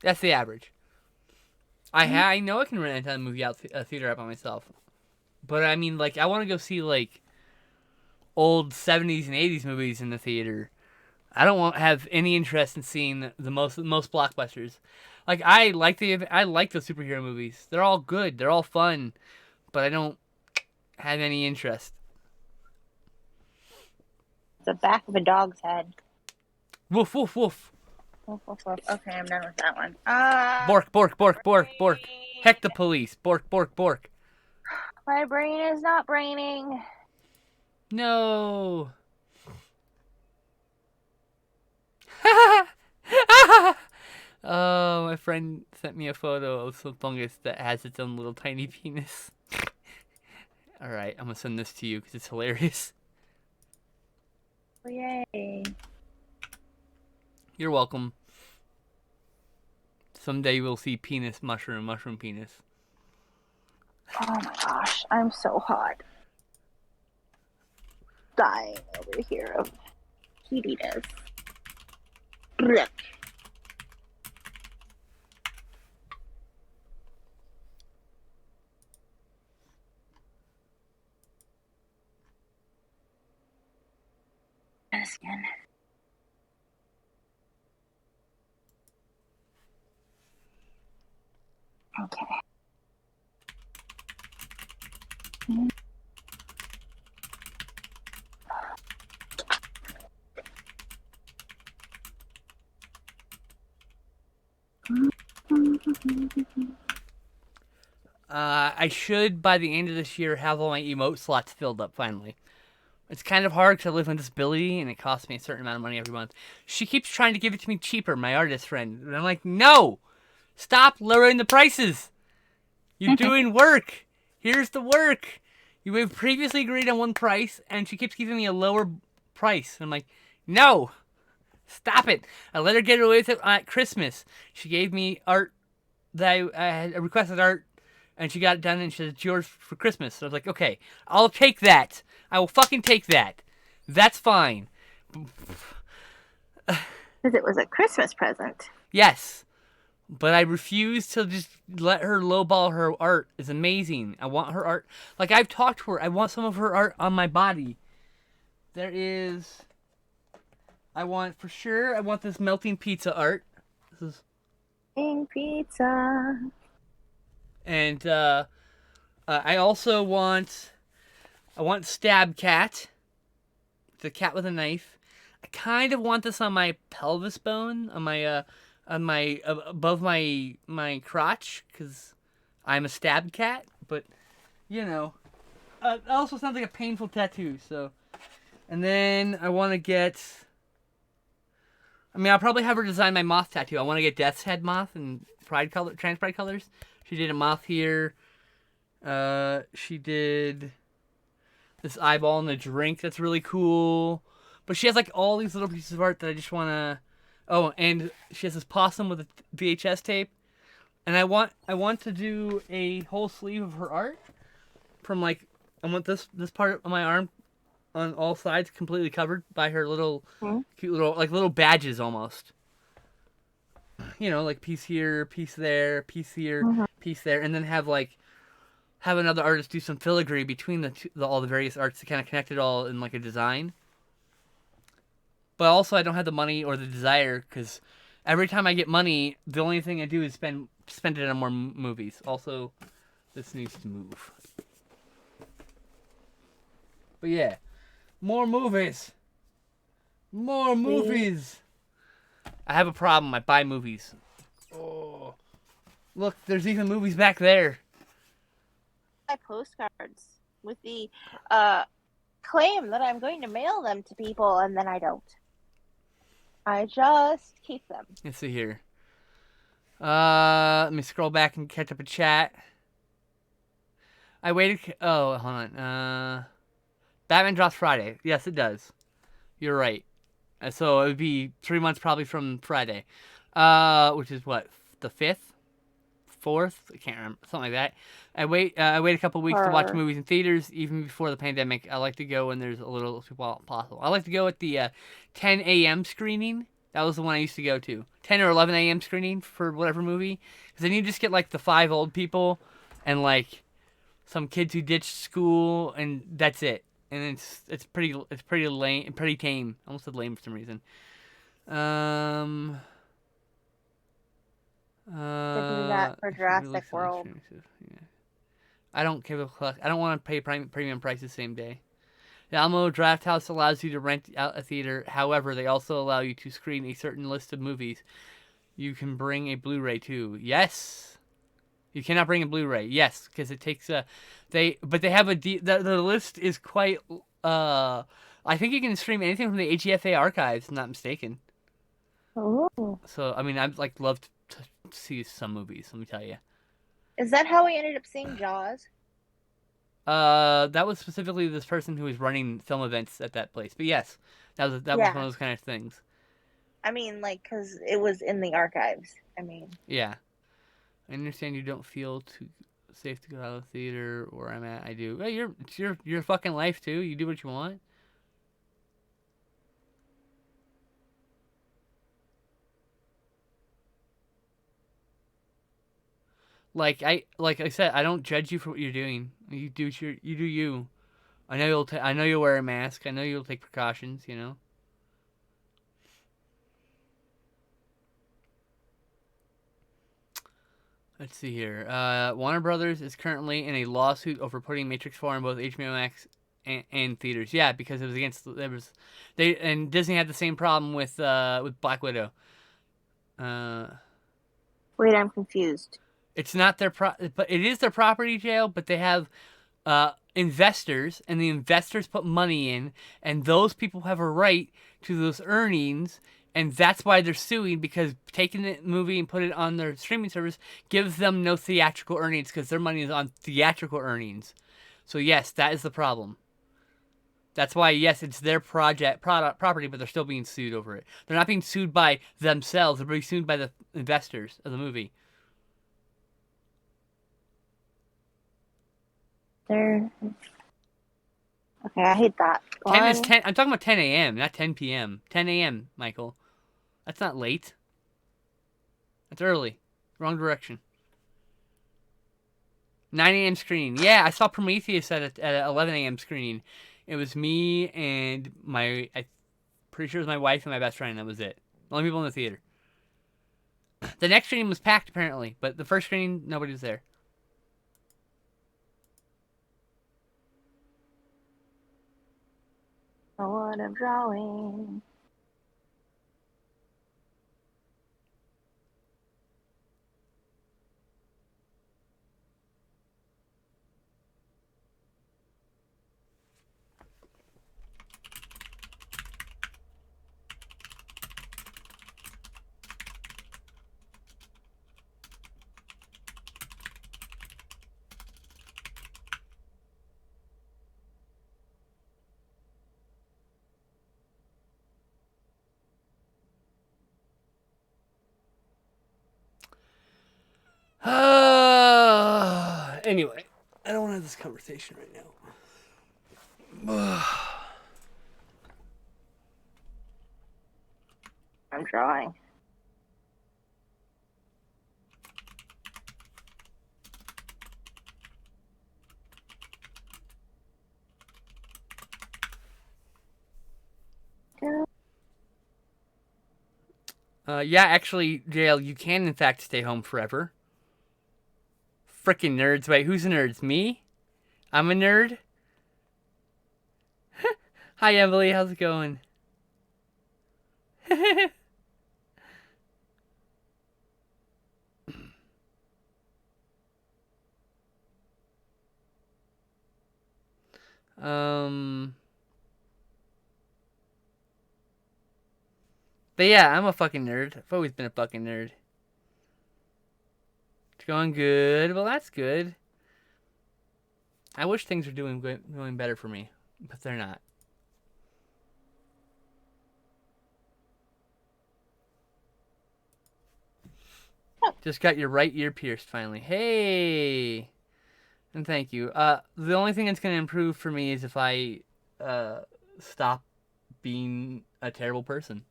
That's the average. I know I can rent a movie out theater out by myself. But I mean, like, I want to go see, like, old 70s and 80s movies in the theater. I don't have any interest in seeing the most blockbusters. Like, I like the superhero movies. They're all good. They're all fun. But I don't have any interest. The back of a dog's head. Woof, woof, woof. Woof, woof, woof. Okay, I'm done with that one. Bork, bork, bork, bork, bork. Heck the police. Bork, bork, bork. My brain is not braining. No. Oh, my friend sent me a photo of some fungus that has its own little tiny penis. Alright, I'm gonna send this to you because it's hilarious. Oh, yay. You're welcome. Someday we'll see penis, mushroom penis. Oh my gosh, I'm so hot. Dying over here of heatiness. Blech. Skin. Okay. I should, by the end of this year, have all my emote slots filled up finally. It's kind of hard to live on disability, and it costs me a certain amount of money every month. She keeps trying to give it to me cheaper, my artist friend. And I'm like, no! Stop lowering the prices! You're doing work! Here's the work! You have previously agreed on one price, and she keeps giving me a lower price. And I'm like, no! Stop it! I let her get away with it at Christmas. She gave me art that I had requested art, and she got it done, and she said, it's yours for Christmas. So I was like, okay, I'll take that. I will fucking take that. That's fine. Because it was a Christmas present. Yes. But I refuse to just let her lowball her art. It's amazing. I want her art. Like, I've talked to her. I want some of her art on my body. There is... I want this melting pizza art. This is... Melting pizza. And, I also want... I want Stab Cat. The cat with a knife. I kind of want this on my pelvis bone, on my above my crotch, because I'm a stab cat. But you know, it also sounds like a painful tattoo. So, and then I want to get. I mean, I'll probably have her design my moth tattoo. I want to get Death's Head moth and trans pride colors. She did a moth here. She did this eyeball in the drink. That's really cool. But she has like all these little pieces of art that I just want to... Oh, and she has this possum with a VHS tape. And I want to do a whole sleeve of her art. From like... I want this part of my arm on all sides completely covered by her little... Cute little... Like little badges almost. You know, like piece here, piece there, piece here, piece there. And then have another artist do some filigree between all the various arts to kind of connect it all in like a design. But also I don't have the money or the desire, because every time I get money, the only thing I do is spend it on more movies. Also, This needs to move. But yeah, more movies. More movies. I have a problem. I buy movies. Oh, look, there's even movies back there. My postcards with the claim that I'm going to mail them to people, and then I don't. I just keep them. Let's see here. Let me scroll back and catch up a chat. I waited. Oh, hold on. Batman drops Friday. Yes, it does. You're right. So it would be 3 months probably from Friday. Which is what, the 5th? 4th? I can't remember. Something like that. I wait a couple weeks to watch movies in theaters, even before the pandemic. I like to go when there's a little people possible. I like to go at the 10 a.m. screening. That was the one I used to go to. 10 or 11 a.m. screening for whatever movie. Because then you just get like the 5 old people and like some kids who ditched school, and that's it. And it's pretty lame, pretty tame. I almost said lame for some reason. Did that for Jurassic World. Yeah. I don't want to pay premium prices same day. The Alamo Drafthouse allows you to rent out a theater. However, they also allow you to screen a certain list of movies. You can bring a Blu-ray too. Yes. You cannot bring a Blu-ray. Yes, because it takes they have the list is quite I think you can stream anything from the AGFA archives, if I'm not mistaken. Oh. So I mean, I'd like love to see some movies, let me tell you. Is that how we ended up seeing Jaws? That was specifically this person who was running film events at that place. But yes, that was one of those kind of things. I mean, like, because it was in the archives. I mean. Yeah. I understand you don't feel too safe to go out of the theater where I'm at. I do. Well, it's your fucking life too. You do what you want. Like I said, I don't judge you for what you're doing. You do you. I know you'll wear a mask. I know you'll take precautions. You know. Let's see here. Warner Brothers is currently in a lawsuit over putting Matrix 4 on both HBO Max and theaters. Yeah, because it was against and Disney had the same problem with Black Widow. Wait, I'm confused. It's not but it is their property, jail. But they have investors, and the investors put money in, and those people have a right to those earnings. And that's why they're suing, because taking the movie and put it on their streaming service gives them no theatrical earnings, because their money is on theatrical earnings. So yes, that is the problem. That's why, yes, it's their property, but they're still being sued over it. They're not being sued by themselves. They're being sued by the investors of the movie. Okay, I hate that. 10 is 10. I'm talking about 10 a.m., not 10 p.m. 10 a.m., Michael. That's not late. That's early. Wrong direction. 9 a.m. screening. Yeah, I saw Prometheus at 11 a.m. screening. It was me and I'm pretty sure it was my wife and my best friend. That was it. The only people in the theater. The next screening was packed, apparently. But the first screening, nobody was there. Know what I'm drawing. Anyway, I don't want to have this conversation right now. I'm drawing. Yeah, actually, JL, you can in fact stay home forever. Freaking nerds. Wait, who's a nerd? Me? I'm a nerd? Hi, Emily. How's it going? But yeah, I'm a fucking nerd. I've always been a fucking nerd. It's going good. Well, that's good. I wish things were going better for me, but they're not. Just got your right ear pierced finally. Hey, and thank you. The only thing that's gonna improve for me is if I stop being a terrible person.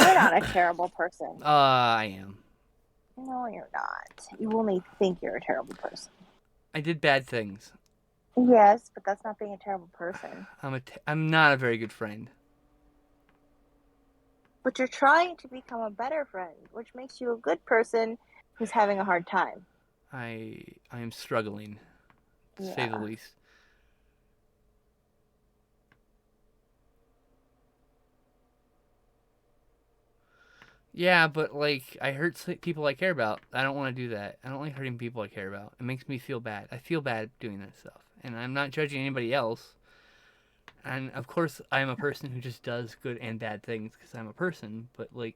You're not a terrible person. I am. No, you're not. You only think you're a terrible person. I did bad things. Yes, but that's not being a terrible person. I'm not a very good friend. But you're trying to become a better friend, which makes you a good person who's having a hard time. I am struggling, to say the least. Yeah, but like I hurt people I care about. I don't want to do that. I don't like hurting people I care about. It makes me feel bad. I feel bad doing that stuff, and I'm not judging anybody else. And of course, I'm a person who just does good and bad things because I'm a person. But like,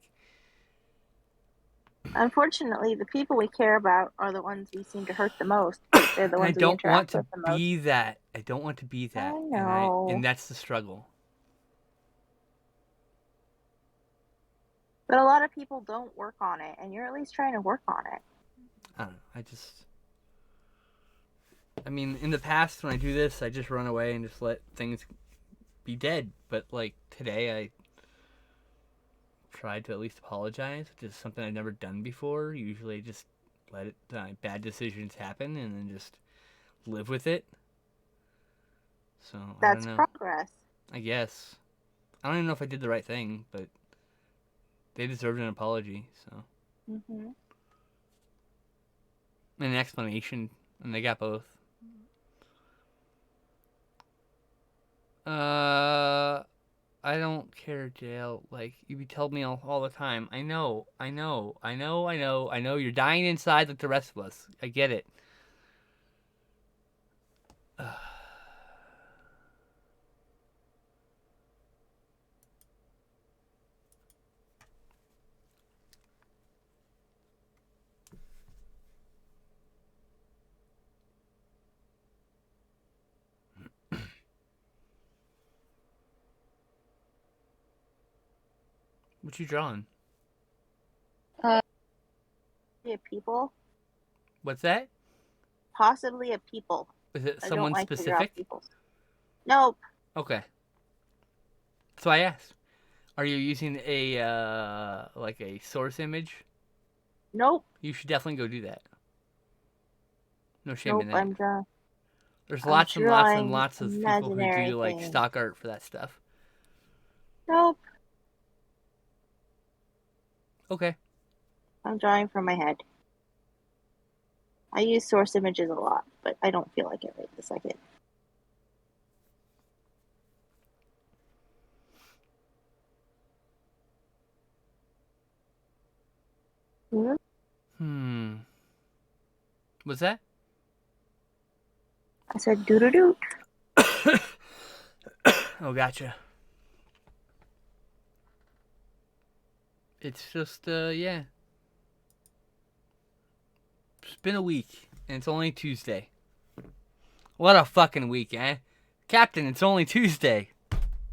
unfortunately, the people we care about are the ones we seem to hurt the most. They're the ones I don't we want interact to with the most. be that. I don't want to be that. I know. And that's the struggle. But a lot of people don't work on it, and you're at least trying to work on it. I don't know. I mean, in the past when I do this, I just run away and just let things be dead. But like today, I tried to at least apologize, which is something I've never done before. Usually, I just let bad decisions happen and then just live with it. So That's I don't know. progress. I guess I don't even know if I did the right thing, but they deserved an apology. So an explanation, and they got both. I don't care, Jail. Like, you tell me all the time. I know. You're dying inside like the rest of us. I get it. What you drawing? A people. What's that? Possibly a people. Is it I someone don't like specific? To draw people. Nope. Okay. So I asked, are you using a like a source image? Nope. You should definitely go do that. No shame Nope. in that. I'm drawing. There's I'm lots and lots and drawing lots of people who do like things. stock art for that stuff. Nope. Okay. I'm drawing from my head. I use source images a lot, but I don't feel like it right this second. What's that? I said doo-doo-doo. Oh, gotcha. It's just, yeah. It's been a week, and it's only Tuesday. What a fucking week, eh? Captain, it's only Tuesday.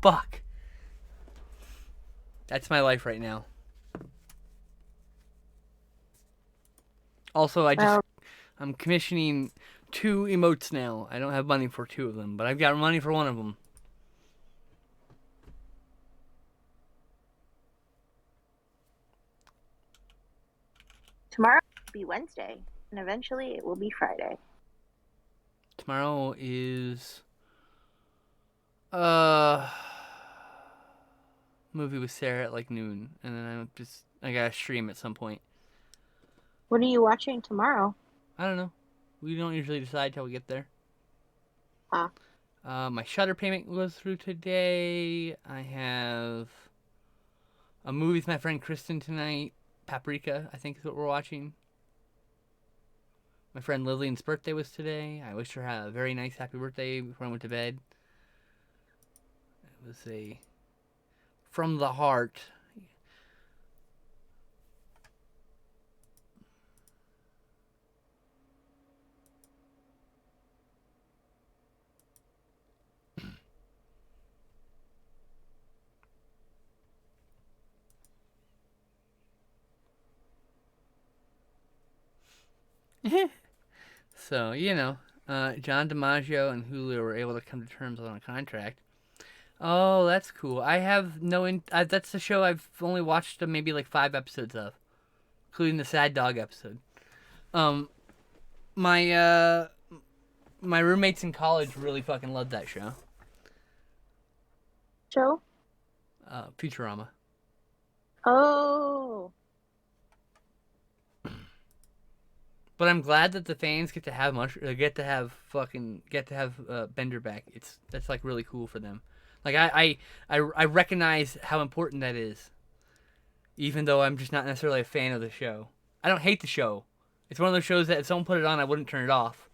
Fuck. That's my life right now. Also, I'm commissioning 2 emotes now. I don't have money for 2 of them, but I've got money for 1 of them. Tomorrow will be Wednesday, and eventually it will be Friday. Tomorrow is movie with Sarah at like noon, and then I gotta stream at some point. What are you watching tomorrow? I don't know. We don't usually decide till we get there. Ah. My Shutter payment goes through today. I have a movie with my friend Kristen tonight. Paprika, I think is what we're watching. My friend Lillian's birthday was today. I wished her a very nice happy birthday before I went to bed. It was a from the heart. So, John DiMaggio and Hulu were able to come to terms on a contract. Oh, that's cool. I have that's the show I've only watched maybe like 5 episodes of, including the Sad Dog episode. Um, my my roommates in college really fucking loved that show. Show? Futurama. Oh. But I'm glad that the fans get to have Bender back. That's like really cool for them. Like I recognize how important that is, even though I'm just not necessarily a fan of the show. I don't hate the show. It's one of those shows that if someone put it on, I wouldn't turn it off.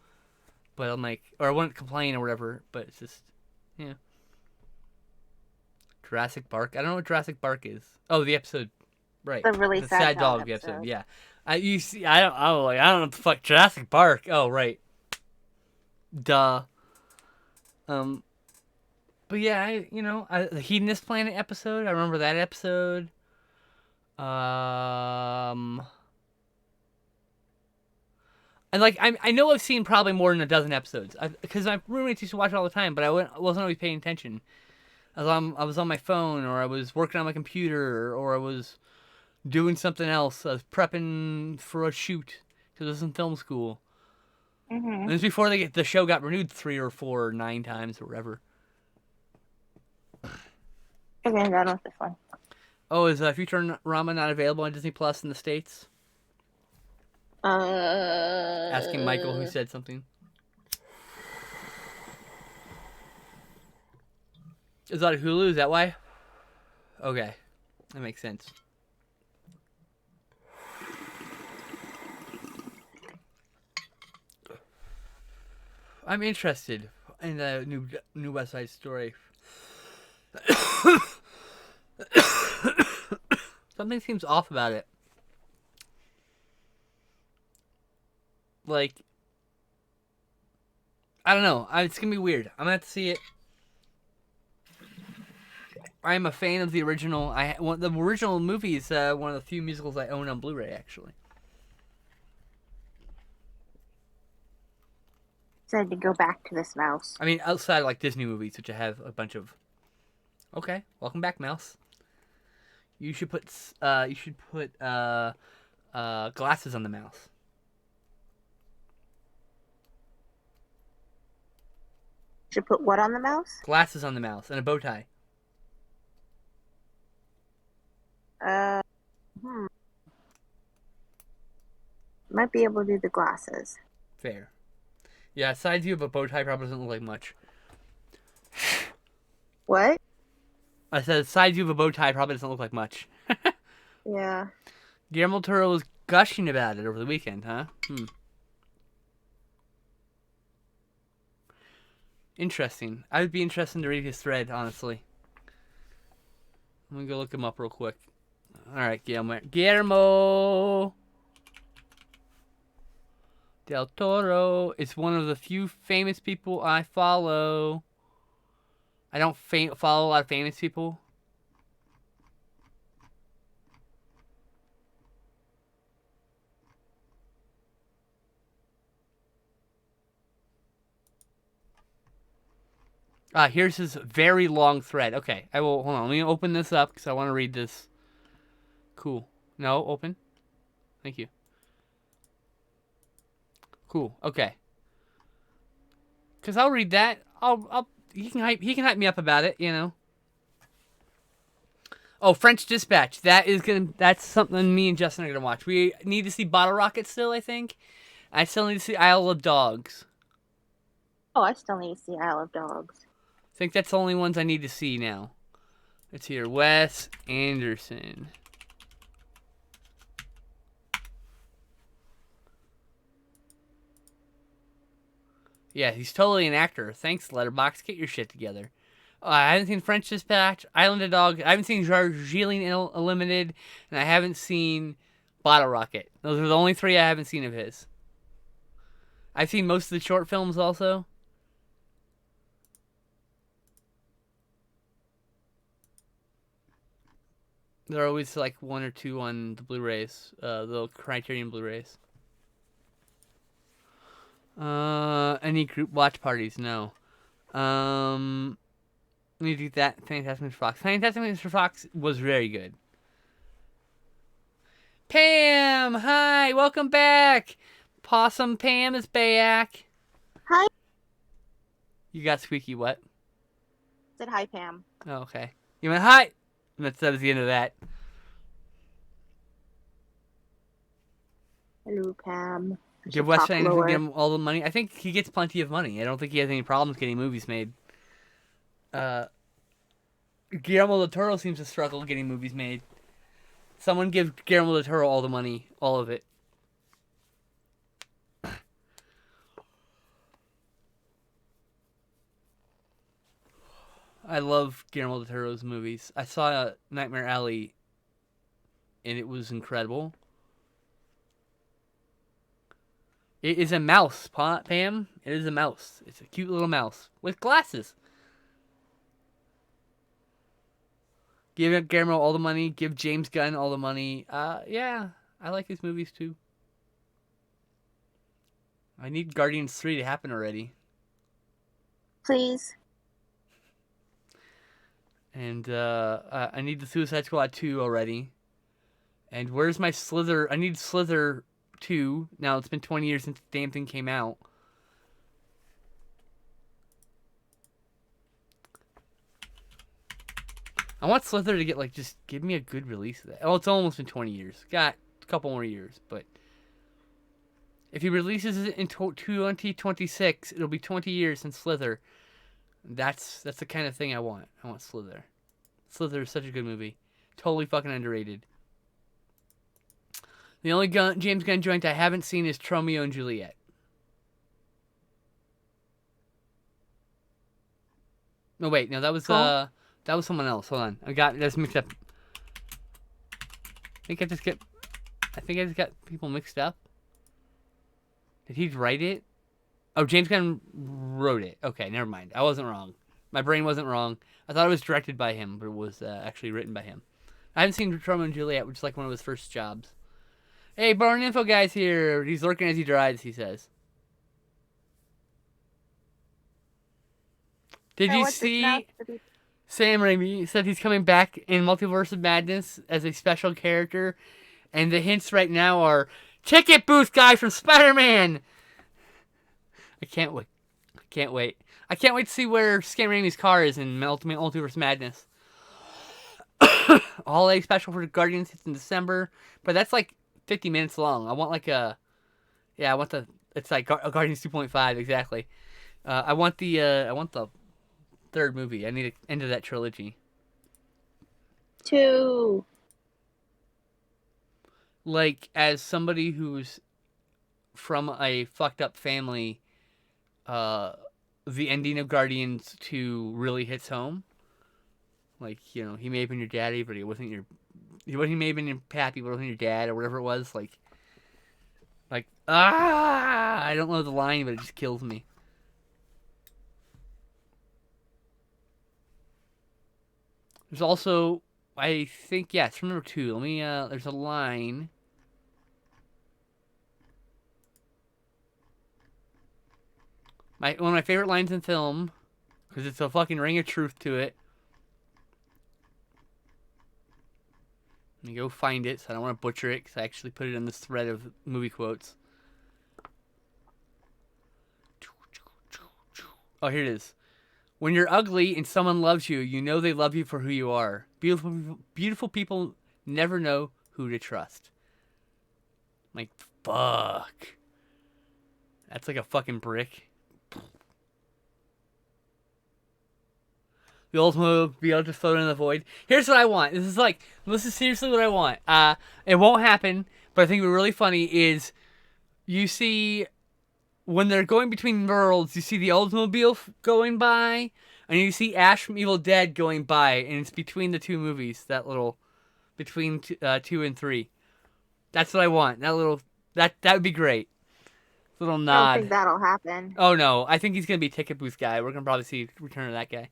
But I'm like, or I wouldn't complain or whatever. But it's just, yeah. Jurassic Bark. I don't know what Jurassic Bark is. Oh, the episode, right? The really sad dog the episode. Yeah. I don't know what the fuck Jurassic Park. Oh, right. Duh. But yeah, the Hedonist Planet episode. I remember that episode. And like I know I've seen probably more than a dozen episodes because my roommates used to watch it all the time, but I wasn't always paying attention. I was on my phone, or I was working on my computer, or I was doing something else. I was prepping for a shoot because I was in film school. Mm-hmm. And it was before the show got renewed 3 or 4 or 9 times or whatever. Okay, that was this one. Oh, is Futurama not available on Disney Plus in the States? Asking Michael, who said something. Is that Hulu? Is that why? Okay, that makes sense. I'm interested in the new West Side Story. Something seems off about it. Like, I don't know. It's gonna be weird. I'm gonna have to see it. I'm a fan of the original. The original movie is one of the few musicals I own on Blu-ray, actually. Said to go back to this mouse. I mean, outside of, like, Disney movies, which I have a bunch of. Okay, welcome back, mouse. You should put glasses on the mouse. Should put what on the mouse? Glasses on the mouse and a bow tie. Might be able to do the glasses. Fair. Yeah, side view of a bow tie probably doesn't look like much. What? I said side view of a bow tie probably doesn't look like much. Yeah. Guillermo Del Toro was gushing about it over the weekend, huh? Interesting. I would be interested to read his thread, honestly. I'm gonna go look him up real quick. Alright, Guillermo Del Toro is one of the few famous people I follow. I don't follow a lot of famous people. Here's his very long thread. Okay, hold on. Let me open this up because I want to read this. Cool. No, open. Thank you. Cool. Okay. Because I'll read that. He can hype me up about it, Oh, French Dispatch. That's something me and Justin are gonna watch. We need to see Bottle Rocket still, I think. I still need to see Isle of Dogs. Oh, I still need to see Isle of Dogs. I think that's the only ones I need to see now. It's here. Wes Anderson. Yeah, he's totally an actor. Thanks, Letterboxd. Get your shit together. I haven't seen French Dispatch, Island of Dogs. I haven't seen Darjeeling Limited, and I haven't seen Bottle Rocket. Those are the only 3 I haven't seen of his. I've seen most of the short films also. There are always like 1 or 2 on the Blu-rays, the Criterion Blu-rays. Any group watch parties? No. Let me do that. Fantastic Mr. Fox. Fantastic Mr. Fox was very good. Pam, hi, welcome back. Possum Pam is back. Hi. You got squeaky what? Said hi, Pam. Oh, okay. You went hi. And that was the end of that. Hello, Pam. Give Wes Anderson give him all the money. I think he gets plenty of money. I don't think he has any problems getting movies made. Guillermo Del Toro seems to struggle getting movies made. Someone give Guillermo Del Toro all the money, all of it. I love Guillermo Del Toro's movies. I saw Nightmare Alley, and it was incredible. It is a mouse, Pam. It is a mouse. It's a cute little mouse with glasses. Give Guillermo all the money. Give James Gunn all the money. Yeah, I like his movies too. I need Guardians 3 to happen already. Please. And I need the Suicide Squad 2 already. And where's my Slither? I need Slither 2. Now, it's been 20 years since the damn thing came out. I want Slither to get, like, just give me a good release of that. Oh, it's almost been 20 years. Got a couple more years, but if he releases it in 2026, it'll be 20 years since Slither. That's the kind of thing I want. I want Slither. Slither is such a good movie. Totally fucking underrated. The only James Gunn joint I haven't seen is Romeo and Juliet. No, wait. No, that was someone else. Hold on. That's mixed up. I think I just got people mixed up. Did he write it? Oh, James Gunn wrote it. Okay, never mind. I wasn't wrong. My brain wasn't wrong. I thought it was directed by him, but it was actually written by him. I haven't seen Romeo and Juliet, which is like one of his first jobs. Hey, Born Info guy's here. He's lurking as he drives, he says. Did you see Sam Raimi said he's coming back in Multiverse of Madness as a special character? And the hints right now are ticket booth guy from Spider-Man. I can't wait. I can't wait. I can't wait to see where Sam Raimi's car is in Ultimate Multiverse Madness. Holiday special for Guardians hits in December, but that's like 50 minutes long. I want like it's like Guardians 2.5 exactly. I want the third movie. I need to end of that trilogy. 2. Like, as somebody who's from a fucked up family, the ending of Guardians 2 really hits home. Like, you know, he may have been your daddy, but he may have been your pappy, but it wasn't your dad, or whatever it was. Like, I don't know the line, but it just kills me. There's also, I think, yeah, it's from number 2. Let me, there's a line. One of my favorite lines in film, because it's a fucking ring of truth to it. Let me go find it, so I don't want to butcher it, because I actually put it in this thread of movie quotes. Oh, here it is. When you're ugly and someone loves you, you know they love you for who you are. Beautiful people never know who to trust. Like, fuck. That's like a fucking brick. The ultimate be able to float in the void. Here's what I want. This is seriously what I want. It won't happen, but I think it would be really funny is you see when they're going between worlds, you see the Oldsmobile going by, and you see Ash from Evil Dead going by, and it's between the two movies. That little between 2 and 3. That's what I want. That would be great. Little nod. I don't think that'll happen. Oh no, I think he's gonna be ticket booth guy. We're gonna probably see return of that guy.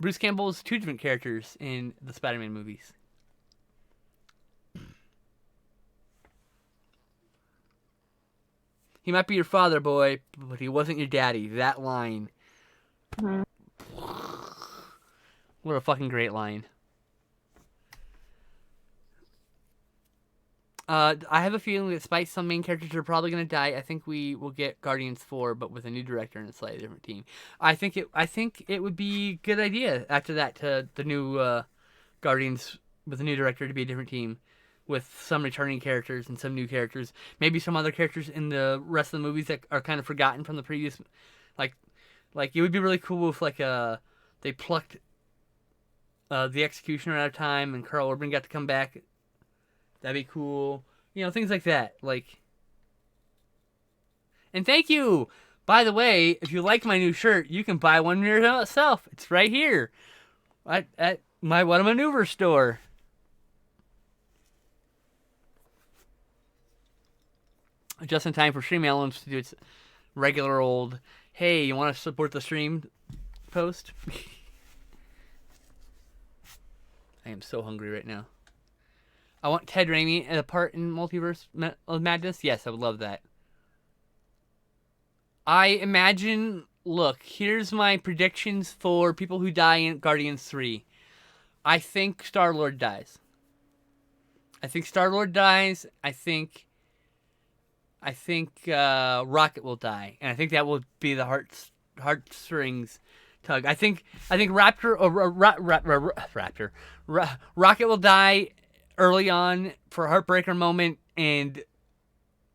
Bruce Campbell's 2 different characters in the Spider-Man movies. He might be your father, boy, but he wasn't your daddy. That line. Mm-hmm. What a fucking great line. I have a feeling that despite some main characters are probably going to die, I think we will get Guardians 4, but with a new director and a slightly different team. I think it would be a good idea after that to the new Guardians with a new director to be a different team, with some returning characters and some new characters, maybe some other characters in the rest of the movies that are kind of forgotten from the previous, like it would be really cool if they plucked the Executioner out of time and Carl Urban got to come back. That'd be cool. You know, things like that. And thank you! By the way, if you like my new shirt, you can buy one yourself. It's right here. At my What a Maneuver store. Just in time for Stream Elements to do its regular old, hey, you want to support the stream post? I am so hungry right now. I want Ted Raimi a part in Multiverse of Madness. Yes, I would love that. I imagine, look, here's my predictions for people who die in Guardians 3. I think Star-Lord dies. I think Rocket will die, and I think that will be the heartstrings tug. I think Rocket will die early on for a heartbreaker moment, and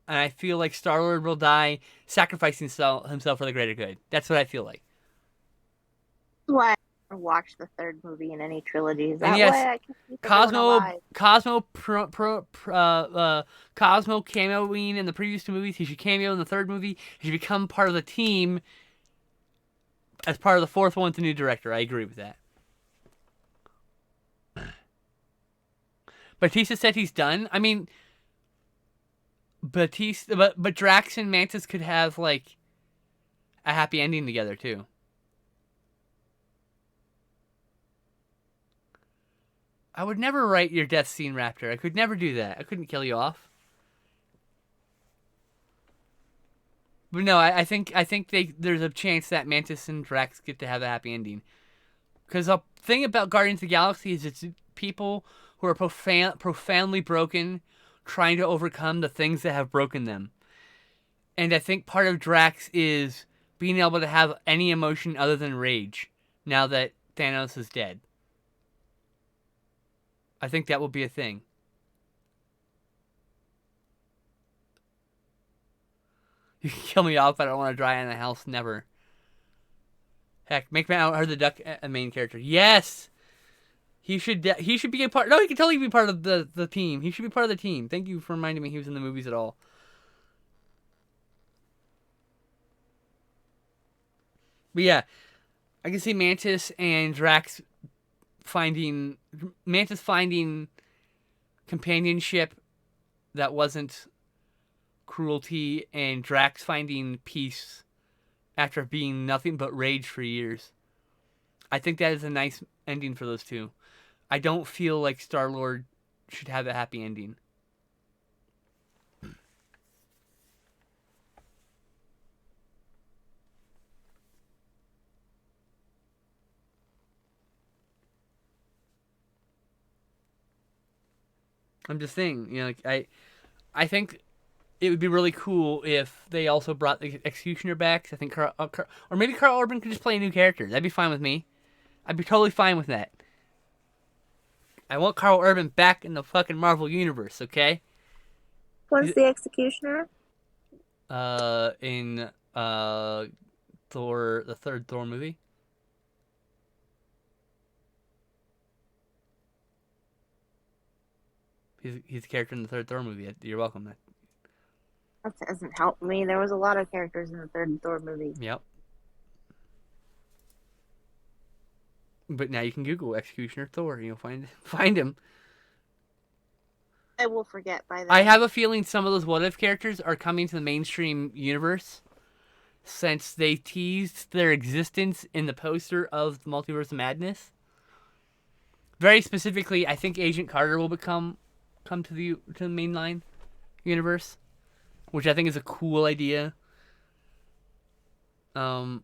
I feel like Star-Lord will die sacrificing himself for the greater good. That's what I feel like. That's why I watch the third movie in any trilogies. That And yes, way I can keep everyone alive. Cosmo cameoing in the previous 2 movies. He should cameo in the 3rd movie. He should become part of the team as part of the 4th one with the new director. I agree with that. Batista said he's done. I mean, but Drax and Mantis could have a happy ending together too. I would never write your death scene, Raptor. I could never do that. I couldn't kill you off. But no, I think there's a chance that Mantis and Drax get to have a happy ending. Because the thing about Guardians of the Galaxy is it's people who are profoundly broken, trying to overcome the things that have broken them. And I think part of Drax is being able to have any emotion other than rage, now that Thanos is dead. I think that will be a thing. You can kill me off, but I don't want to die in the house. Never. Heck, make Howard the Duck a main character. Yes! He should be a part. No, he can totally be part of the team. He should be part of the team. Thank you for reminding me he was in the movies at all. But yeah, I can see Mantis and Drax finding companionship that wasn't cruelty, and Drax finding peace after being nothing but rage for years. I think that is a nice ending for those two. I don't feel like Star-Lord should have a happy ending. I'm just saying, I think it would be really cool if they also brought the Executioner back. I think or maybe Carl Urban could just play a new character. That'd be fine with me. I'd be totally fine with that. I want Carl Urban back in the fucking Marvel universe, okay? When's the Executioner? In Thor, the third Thor movie. He's a character in the third Thor movie. You're welcome. That doesn't help me. There was a lot of characters in the third Thor movie. Yep. But now you can Google Executioner Thor and you'll find him. I will forget by then. I have a feeling some of those What If characters are coming to the mainstream universe since they teased their existence in the poster of the Multiverse of Madness. Very specifically, I think Agent Carter will come to the mainline universe, which I think is a cool idea. I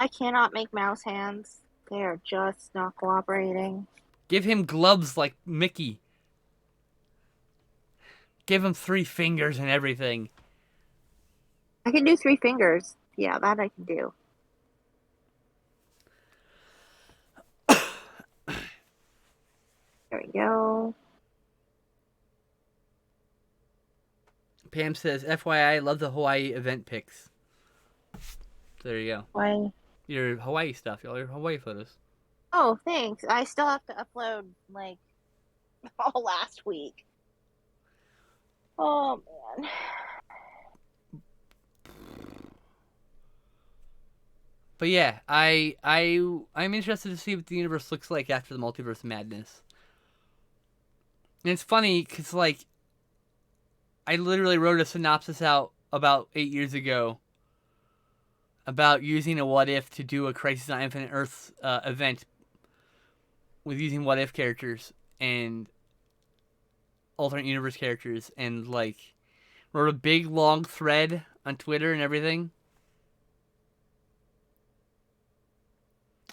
cannot make mouse hands. They are just not cooperating. Give him gloves like Mickey. Give him 3 fingers and everything. I can do 3 fingers. Yeah, that I can do. There we go. Pam says, FYI, I love the Hawaii event pics. There you go. Why? Your Hawaii stuff, all your Hawaii photos. Oh, thanks. I still have to upload, like, all last week. Oh, man. But yeah, I'm interested to see what the universe looks like after the Multiverse of Madness. And it's funny, because, like, I literally wrote a synopsis out about 8 years ago about using a What If to do a Crisis on Infinite Earths event with using What If characters and alternate universe characters, and, like, wrote a big, long thread on Twitter and everything.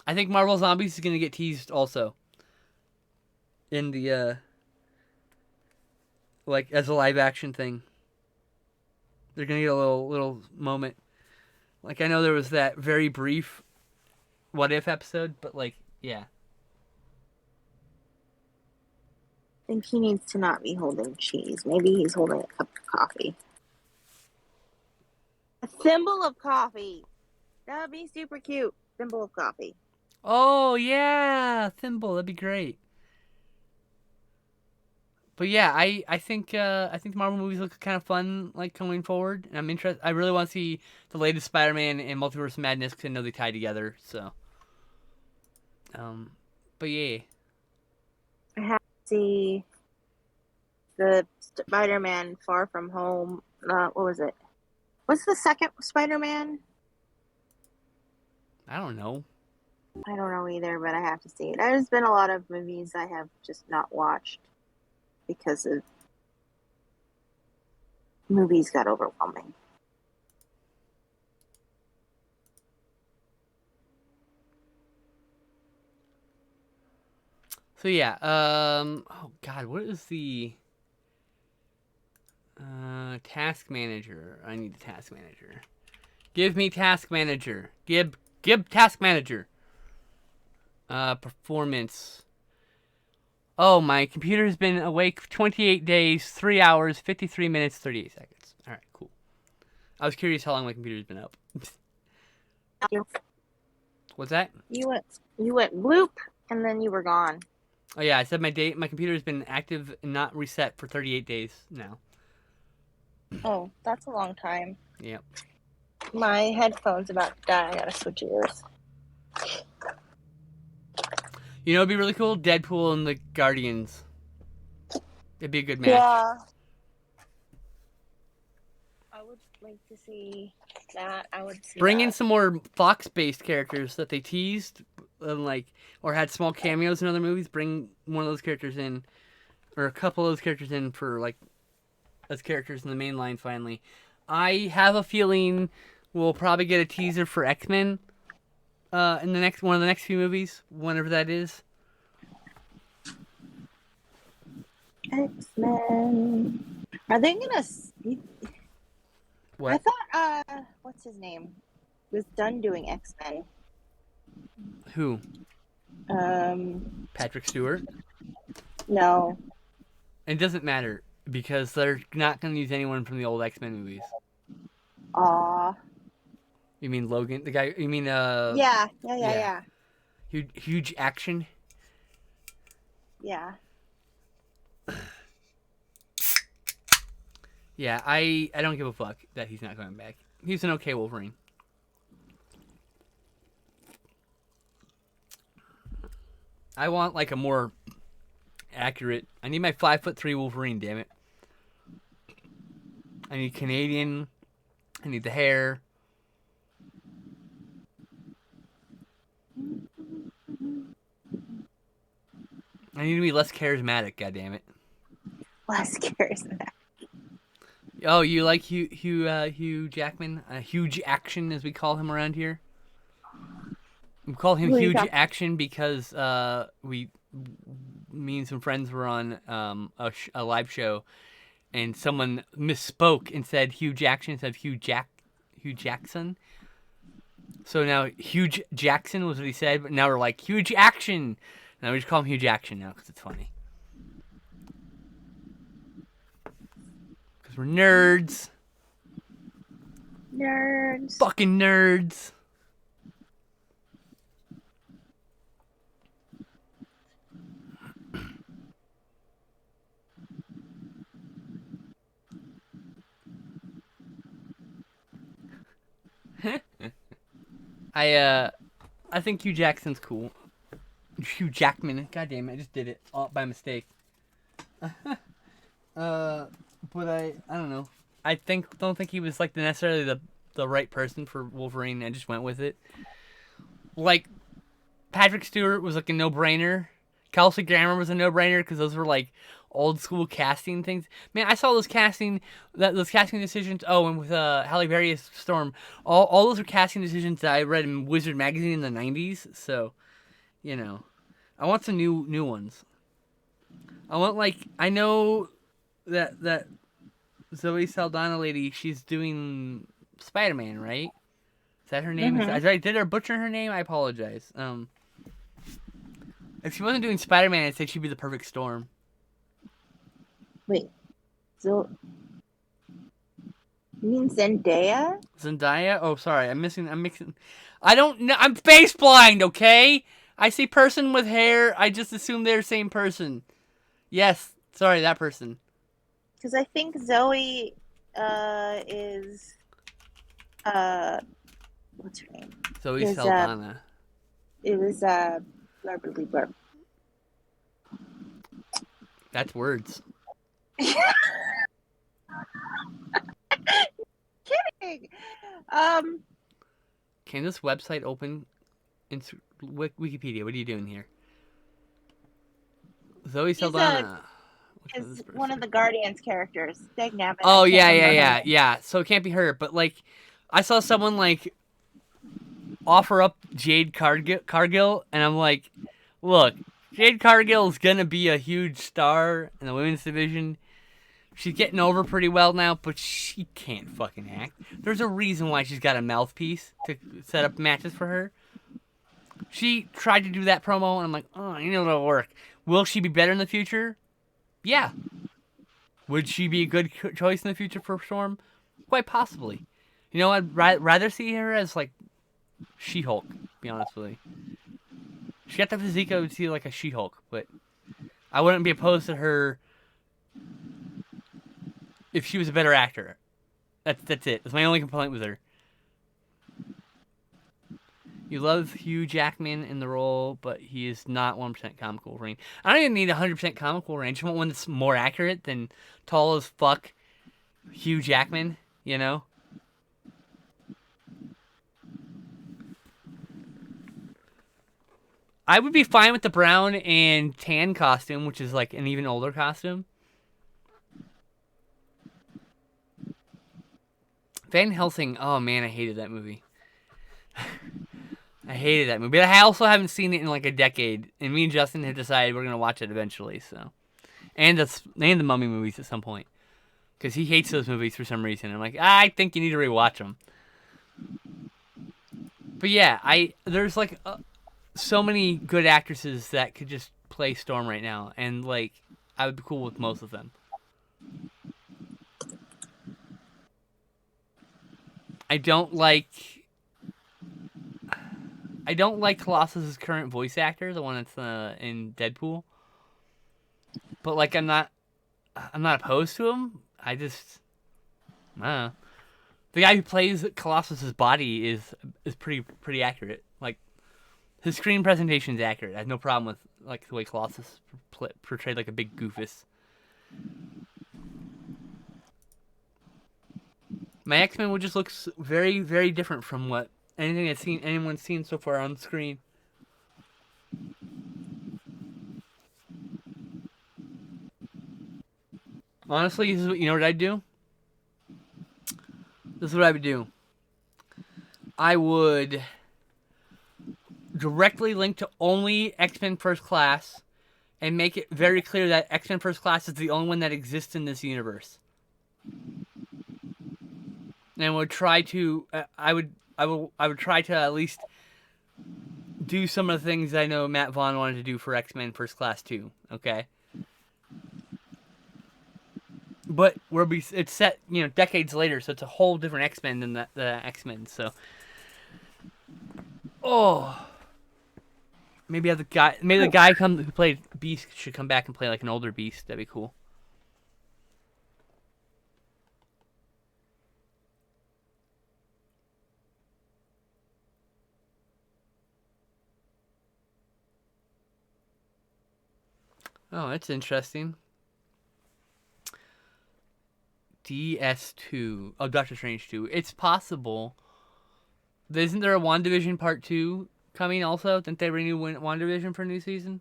I think Marvel Zombies is going to get teased also in the, like, as a live action thing. They're going to get a little moment. Like, I know there was that very brief What If episode, but, like, yeah. I think he needs to not be holding cheese. Maybe he's holding a cup of coffee. A thimble of coffee. That would be super cute. Thimble of coffee. Oh, yeah! Thimble, that'd be great. But yeah, I think the Marvel movies look kind of fun, like, going forward. And I'm interested. I really want to see the latest Spider-Man and Multiverse of Madness because I know they tie together. So, but yeah, I have to see the Spider-Man Far From Home. What was it? What's the second Spider-Man? I don't know. I don't know either, but I have to see it. There's been a lot of movies I have just not watched because of movies got overwhelming. So yeah, oh god, what is the task manager? I need the task manager. Give me task manager. Give task manager. Performance. Oh, my computer's been awake 28 days, 3 hours, 53 minutes, 38 seconds. All right, cool. I was curious how long my computer's been up. What's that? You went bloop, and then you were gone. Oh yeah, I said my computer's been active and not reset for 38 days now. Oh, that's a long time. Yep. My headphone's about to die. I gotta switch ears. You know, it'd be really cool. Deadpool and the Guardians. It'd be a good match. Yeah. I would like to see that. I would see Bring that. in some more Fox-based characters that they teased, and or had small cameos in other movies. Bring one of those characters in, or a couple of those characters in for as characters in the main line. Finally, I have a feeling we'll probably get a teaser for X-Men. In the next one of the next few movies, whenever that is. X-Men. Are they gonna? What? I thought. What's his name? Was done doing X-Men. Who? Um. Patrick Stewart? No. It doesn't matter because they're not going to use anyone from the old X-Men movies. Aw. You mean Logan? The guy? You mean Yeah. Huge action. Yeah. Yeah, I don't give a fuck that he's not coming back. He's an okay Wolverine. I want like a more accurate. I need my 5'3" Wolverine. Damn it. I need Canadian. I need the hair. I need to be less charismatic. God damn it. Less charismatic. Oh, you like Hugh Jackman? Huge Action, as we call him around here. We call him Huge Action because me and some friends were on a live show, and someone misspoke and said Huge Action instead of Hugh Jackson. So now Huge Jackson was what he said, but now we're like Huge Action. Now we just call him Huge Action now because it's funny. Because we're nerds. Nerds. Fucking nerds. I think Hugh Jackson's cool. Hugh Jackman. God damn it, I just did it all by mistake. But I don't know. Don't think he was like necessarily the right person for Wolverine. I just went with it. Like Patrick Stewart was like a no-brainer. Kelsey Grammer was a no-brainer because those were like old school casting things. Man, I saw those casting decisions. Oh, and with Halle Berry as Storm, all those are casting decisions that I read in Wizard magazine in the '90s. So, you know, I want some new ones. I want I know that Zoe Saldana lady, she's doing Spider-Man, right? Is that her name? Mm-hmm. Did I butcher her name? I apologize. If she wasn't doing Spider-Man, I'd say she'd be the perfect Storm. Wait. So you mean Zendaya? Zendaya? Oh, sorry. I'm mixing. I don't know. I'm face blind, okay? I see person with hair. I just assume they're the same person. Yes. Sorry, that person. Because I think Zoe is what's her name? Zoe Saldana. It was blurb. That's words. Kidding. Can this website open in Wikipedia? What are you doing here? Zoe Saldana. Is one of the Guardians characters. Dagnabbit. Oh yeah. So it can't be her, but like, I saw someone like offer up Jade Cargill, and I'm like, look, Jade Cargill is gonna be a huge star in the women's division. She's getting over pretty well now, but she can't fucking act. There's a reason why she's got a mouthpiece to set up matches for her. She tried to do that promo, and I'm like, oh, you know it'll work. Will she be better in the future? Yeah. Would she be a good choice in the future for Storm? Quite possibly. You know, I'd rather see her as like She-Hulk, to be honest with you. She got the physique I would see like a She-Hulk, but I wouldn't be opposed to her if she was a better actor. That's it. That's my only complaint with her. You love Hugh Jackman in the role, but he is not 1% comical Wolverine. I don't even need 100% comical Wolverine. I just want one that's more accurate than tall as fuck Hugh Jackman, you know? I would be fine with the brown and tan costume, which is like an even older costume. Van Helsing, oh man, I hated that movie. I hated that movie. But I also haven't seen it in like a decade. And me and Justin have decided we're going to watch it eventually. So, and the Mummy movies at some point. because he hates those movies for some reason. I'm like, I think you need to rewatch them. But yeah, there's like so many good actresses that could just play Storm right now, and like I would be cool with most of them. I don't like Colossus's current voice actor, the one that's in Deadpool. But like I'm not opposed to him. I don't know. The guy who plays Colossus's body is pretty accurate. Like his screen presentation is accurate. I have no problem with like the way Colossus portrayed like a big goofus. My X-Men would just look very, very different from what anyone's seen so far on screen. Honestly, this is you know what I'd do? This is what I would do. I would directly link to only X-Men First Class and make it very clear that X-Men First Class is the only one that exists in this universe. And would try to I would try to at least do some of the things I know Matt Vaughn wanted to do for X-Men First Class too. Okay. But it's set, decades later, so it's a whole different X-Men than the X-Men. So, maybe the guy who played Beast should come back and play like an older Beast. That'd be cool. Oh, that's interesting. DS2. Oh, Doctor Strange 2. It's possible. Isn't there a WandaVision Part 2 coming also? Didn't they renew WandaVision for a new season?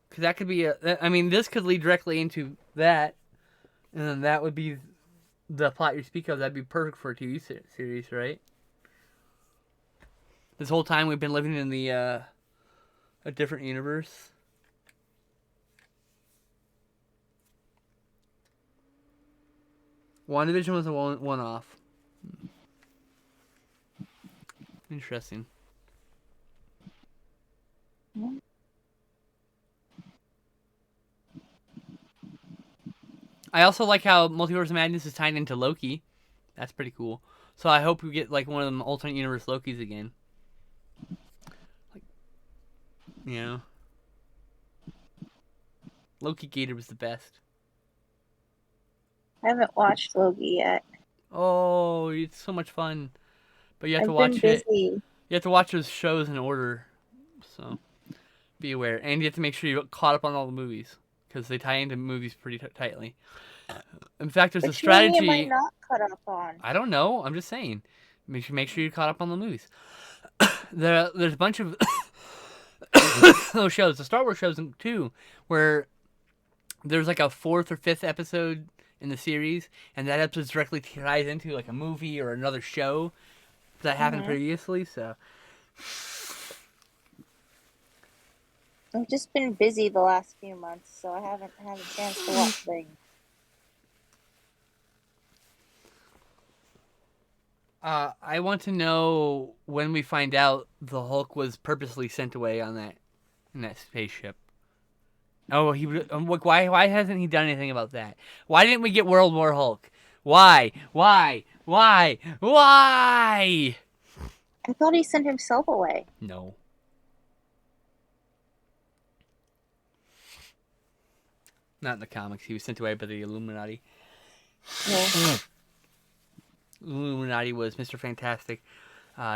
Because that could be this could lead directly into that. And then that would be the plot you speak of. That'd be perfect for a TV series, right? This whole time we've been living in a different universe. WandaVision was a one-off. Interesting. I also like how Multiverse of Madness is tied into Loki. That's pretty cool. So I hope we get like one of them alternate universe Lokis again. Loki Gator was the best. I haven't watched Loki yet. Oh, it's so much fun. But you have to I've watch been it. busy. You have to watch those shows in order. So be aware. And you have to make sure you're caught up on all the movies. Because they tie into movies pretty tightly. In fact, there's a strategy. Am I not caught up on? I don't know. I'm just saying. Make sure you're caught up on the movies. There's a bunch of those shows. The Star Wars shows too, where there's like a 4th or 5th episode in the series, and that episode directly ties into like a movie or another show that happened previously. So I've just been busy the last few months, so I haven't had a chance to watch things. I want to know when we find out the Hulk was purposely sent away in that spaceship. Oh, why hasn't he done anything about that? Why didn't we get World War Hulk? Why? I thought he sent himself away. No. Not in the comics. He was sent away by the Illuminati. No. Illuminati was Mr. Fantastic,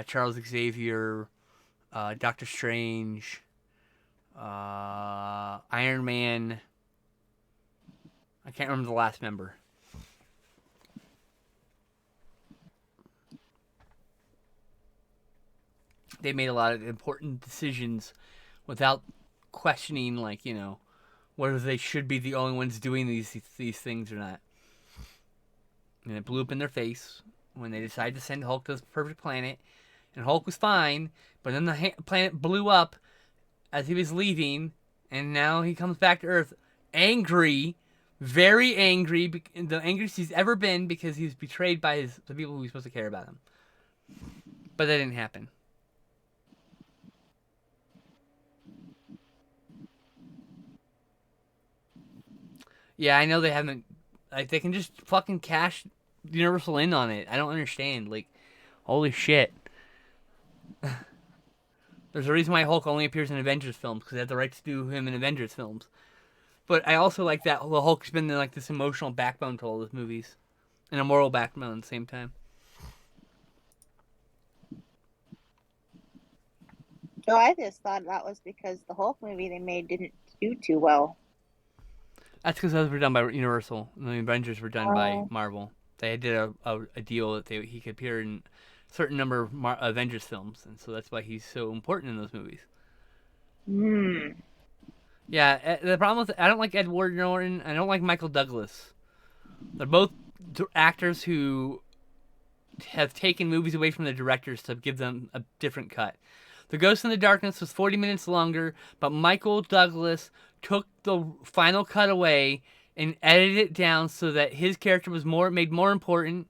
Charles Xavier, Doctor Strange, Iron Man. I can't remember the last member. They made a lot of important decisions without questioning, whether they should be the only ones doing these things or not. And it blew up in their face when they decided to send Hulk to this perfect planet. And Hulk was fine, but then the planet blew up as he was leaving, and now he comes back to Earth angry, very angry, the angriest he's ever been because he was betrayed by the people who were supposed to care about him. But that didn't happen. Yeah, I know they haven't. Like, they can just fucking cash Universal in on it. I don't understand. Like, holy shit. There's a reason why Hulk only appears in Avengers films, because they have the right to do him in Avengers films. But I also like that the Hulk's been like this emotional backbone to all those movies, and a moral backbone at the same time. So I just thought that was because the Hulk movie they made didn't do too well. That's because those were done by Universal, and the Avengers were done by Marvel. They did a deal that he could appear in a certain number of Avengers films, and so that's why he's so important in those movies. Yeah, the problem with I don't like Edward Norton. I don't like Michael Douglas. They're both actors who have taken movies away from the directors to give them a different cut. The Ghost in the Darkness was 40 minutes longer, but Michael Douglas took the final cut away and edited it down so that his character was made more important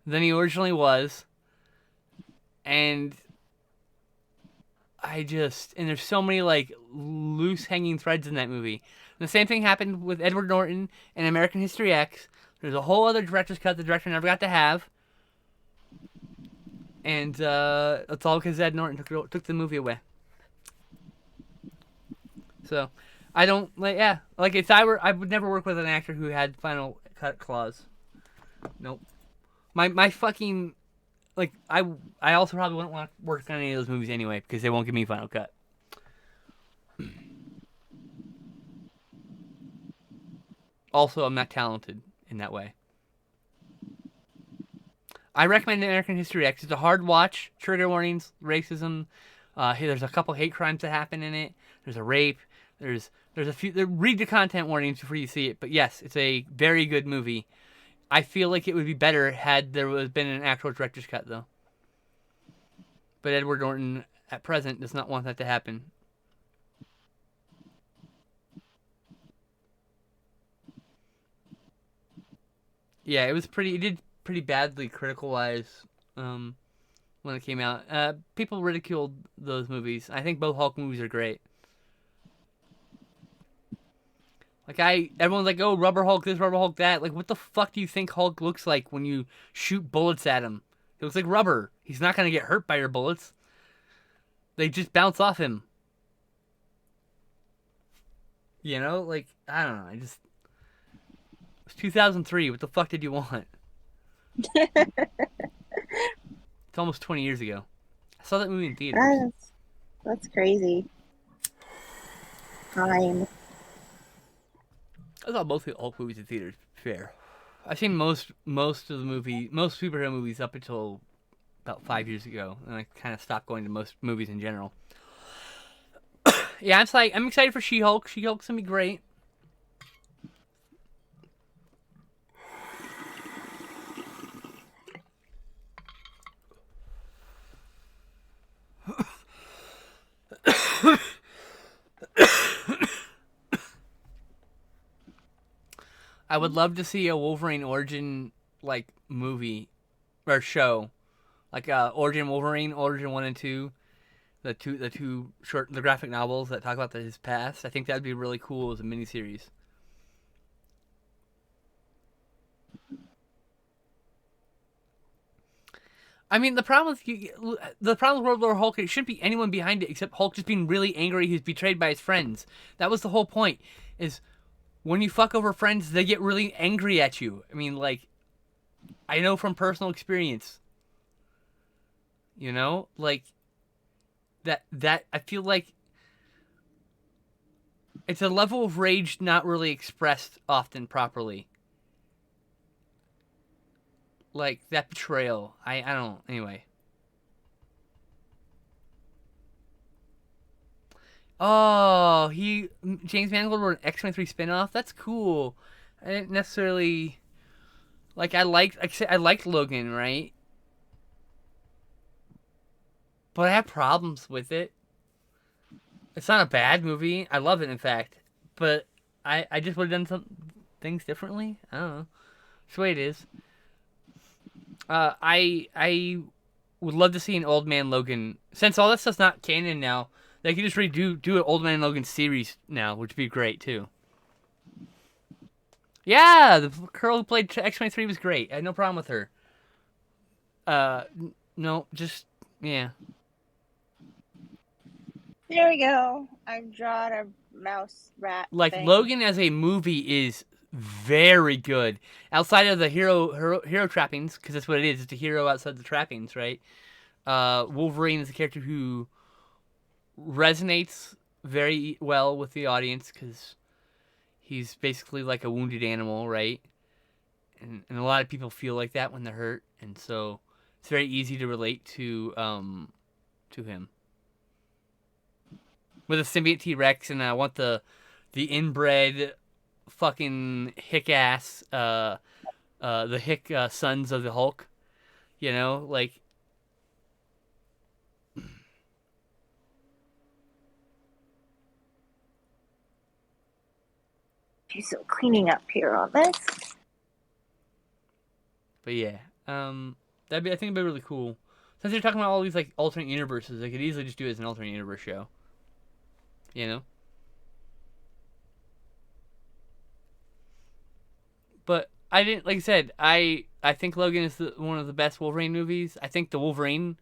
than he originally was. And there's so many like loose hanging threads in that movie. And the same thing happened with Edward Norton and American History X. There's a whole other director's cut the director never got to have. And that's all because Ed Norton took the movie away. So, I don't like if I would never work with an actor who had final cut clause. Nope. My fucking like I also probably wouldn't want to work on any of those movies anyway because they won't give me final cut. Also, I'm not talented in that way. I recommend American History X. It's a hard watch. Trigger warnings, racism. There's a couple hate crimes that happen in it. There's a rape. There's a few. Read the content warnings before you see it. But yes, it's a very good movie. I feel like it would be better had there been an actual director's cut, though. But Edward Norton, at present, does not want that to happen. Yeah, it did pretty badly critical-wise when it came out. People ridiculed those movies. I think both Hulk movies are great. Like everyone's like, oh, Rubber Hulk this, Rubber Hulk that. Like, what the fuck do you think Hulk looks like when you shoot bullets at him? He looks like rubber. He's not gonna get hurt by your bullets. They just bounce off him. You know, like I don't know. It's 2003. What the fuck did you want? It's almost 20 years ago. I saw that movie in theaters. That's crazy. Time. I saw both Hulk movies in theaters. Fair. I've seen most superhero movies up until about 5 years ago, and I kind of stopped going to most movies in general. Yeah, I'm excited for She-Hulk. She-Hulk's gonna be great. I would love to see a Wolverine origin like movie or show, like Origin Wolverine, Origin 1 and 2, the graphic novels that talk about his past. I think that'd be really cool as a miniseries. I mean, the problem with World War Hulk, it shouldn't be anyone behind it except Hulk just being really angry. He's betrayed by his friends. That was the whole point. Is when you fuck over friends, they get really angry at you. I mean, like, I know from personal experience. You know, like that. I feel like it's a level of rage not really expressed often properly. Like, that betrayal. I don't... Anyway. Oh, James Mangold wrote an X-23 spinoff? That's cool. I didn't necessarily... Like, I liked Logan, right? But I have problems with it. It's not a bad movie. I love it, in fact. But I just would have done things differently. I don't know. That's the way it is. I would love to see an Old Man Logan. Since all that stuff's not canon now, they could just do an Old Man Logan series now, which would be great too. Yeah, the girl who played X-23 was great. I had no problem with her. No, just yeah. There we go. I drawn a mouse rat. Like thing. Logan as a movie is very good. Outside of the hero trappings, because that's what it is. It's a hero outside the trappings, right? Wolverine is a character who resonates very well with the audience because he's basically like a wounded animal, right? And a lot of people feel like that when they're hurt, and so it's very easy to relate to him. With a symbiote T-Rex, and I want the inbred fucking hick ass the hick sons of the Hulk, you know, like. Do some cleaning up here on this. But yeah, I think it'd be really cool. Since you're talking about all these like alternate universes, they could easily just do it as an alternate universe show. You know. But I didn't, like I said, I think Logan is one of the best Wolverine movies. I think the Wolverine,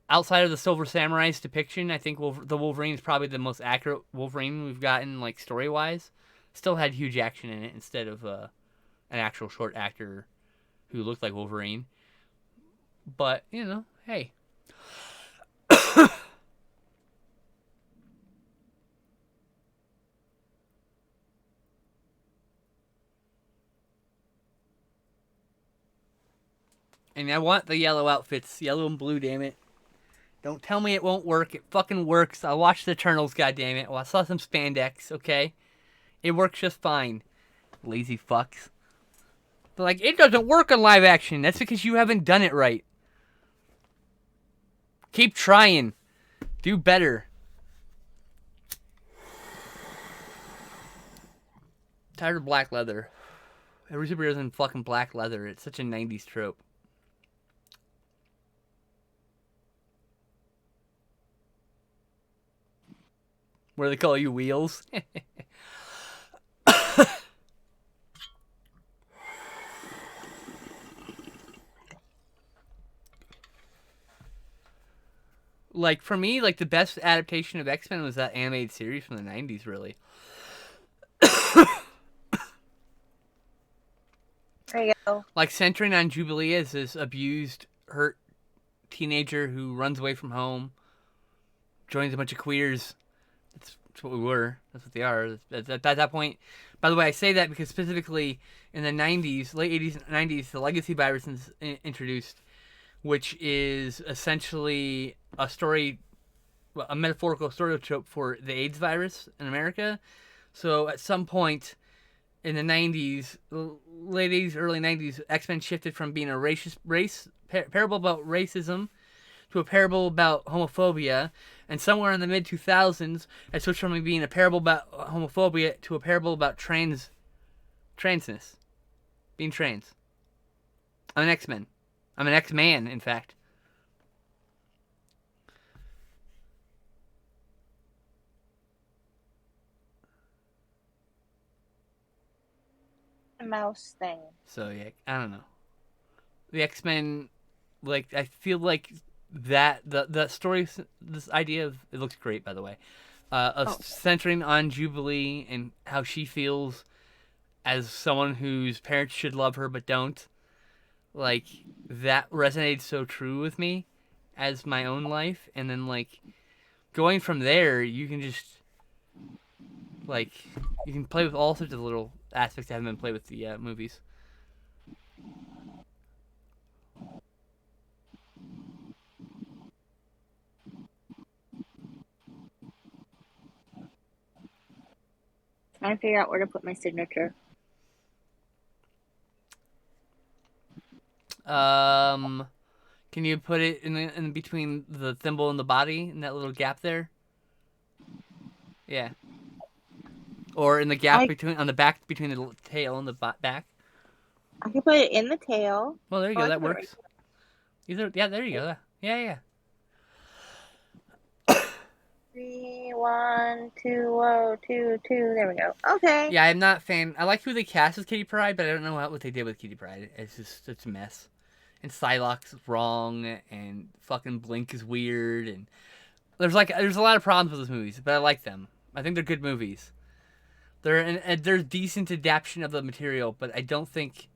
outside of the Silver Samurai's depiction, I think the Wolverine is probably the most accurate Wolverine we've gotten, like story wise. Still had huge action in it instead of an actual short actor who looked like Wolverine. But you know, hey. And I want the yellow outfits. Yellow and blue, damn it. Don't tell me it won't work. It fucking works. I watched the Eternals, goddammit. Well, I saw some spandex, okay? It works just fine. Lazy fucks. But like, it doesn't work on live action. That's because you haven't done it right. Keep trying. Do better. Tired of black leather. Every superhero's in fucking black leather. It's such a 90s trope. Where they call you Wheels. Like, for me, like, the best adaptation of X-Men was that animated series from the 90s, really. There you go. Like, centering on Jubilee as this abused, hurt teenager who runs away from home, joins a bunch of queers. That's what we were. That's what they are. At that point. By the way, I say that because specifically in the 90s, late 80s and 90s, the legacy virus is introduced, which is essentially a story, a metaphorical story trope for the AIDS virus in America. So at some point in the 90s, late 80s, early 90s, X-Men shifted from being a parable about racism to a parable about homophobia, and somewhere in the mid 2000s, I switched from being a parable about homophobia to a parable about transness, being trans. I'm an X-Men. I'm an X-Man, in fact. A mouse thing. So yeah, I don't know. The X-Men, like, I feel like that the story, this idea of, it looks great, by the way, of centering on Jubilee and how she feels as someone whose parents should love her but don't. Like, that resonated so true with me as my own life. And then, like, going from there, you can just, like, you can play with all sorts of little aspects that haven't been played with the movies. Trying to figure out where to put my signature. Can you put it in between the thimble and the body in that little gap there? Yeah. or in the gap between on the back between the tail and the back. I can put it in the tail. Well, there you go. I That can put it works. Either, yeah, there you go. Yeah. 3, 1, 2, 2, 2. There we go. Okay. Yeah, I'm not a fan. I like who they cast as Kitty Pryde, but I don't know what they did with Kitty Pryde. It's a mess. And Psylocke is wrong, and fucking Blink is weird, and there's a lot of problems with those movies, but I like them. I think they're good movies. They're decent adaptation of the material, but I think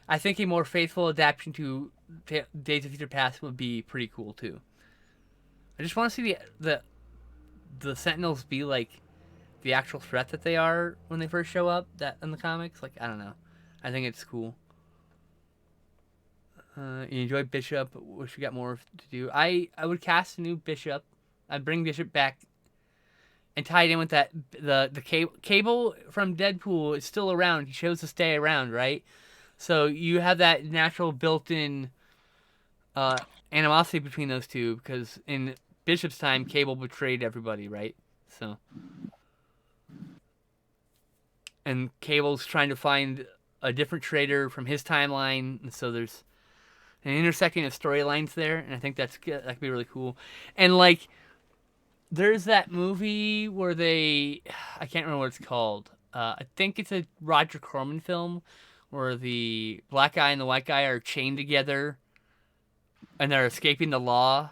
a more faithful adaptation to Days of Future Past would be pretty cool too. I just want to see the Sentinels be like the actual threat that they are when they first show up that in the comics. Like, I don't know. I think it's cool. You enjoy Bishop. Wish we got more to do. I would cast a new Bishop. I'd bring Bishop back and tie it in with that the Cable from Deadpool is still around. He chose to stay around, right? So you have that natural built-in animosity between those two because in Bishop's time, Cable betrayed everybody, right? So, and Cable's trying to find a different traitor from his timeline, and so there's an intersecting of storylines there, and I think that could be really cool. And like, there's that movie where I can't remember what it's called. I think it's a Roger Corman film where the black guy and the white guy are chained together, and they're escaping the law.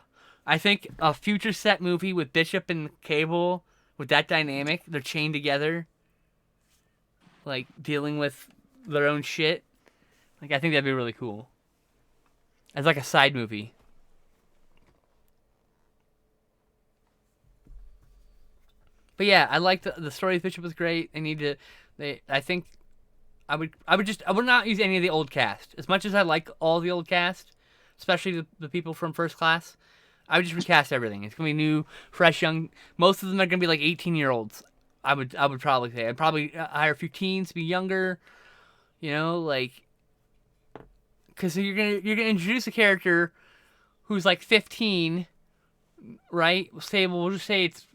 I think a future set movie with Bishop and Cable, with that dynamic, they're chained together, like dealing with their own shit. Like, I think that'd be really cool. As like a side movie. But yeah, I like the story of Bishop was great. I think I would not use any of the old cast. As much as I like all the old cast, especially the people from First Class, I would just recast everything. It's gonna be new, fresh, young. Most of them are gonna be like 18-year-olds. I would probably say. I'd probably hire a few teens to be younger. You know, like, because you're gonna introduce a character who's like 15, right? We'll just say it's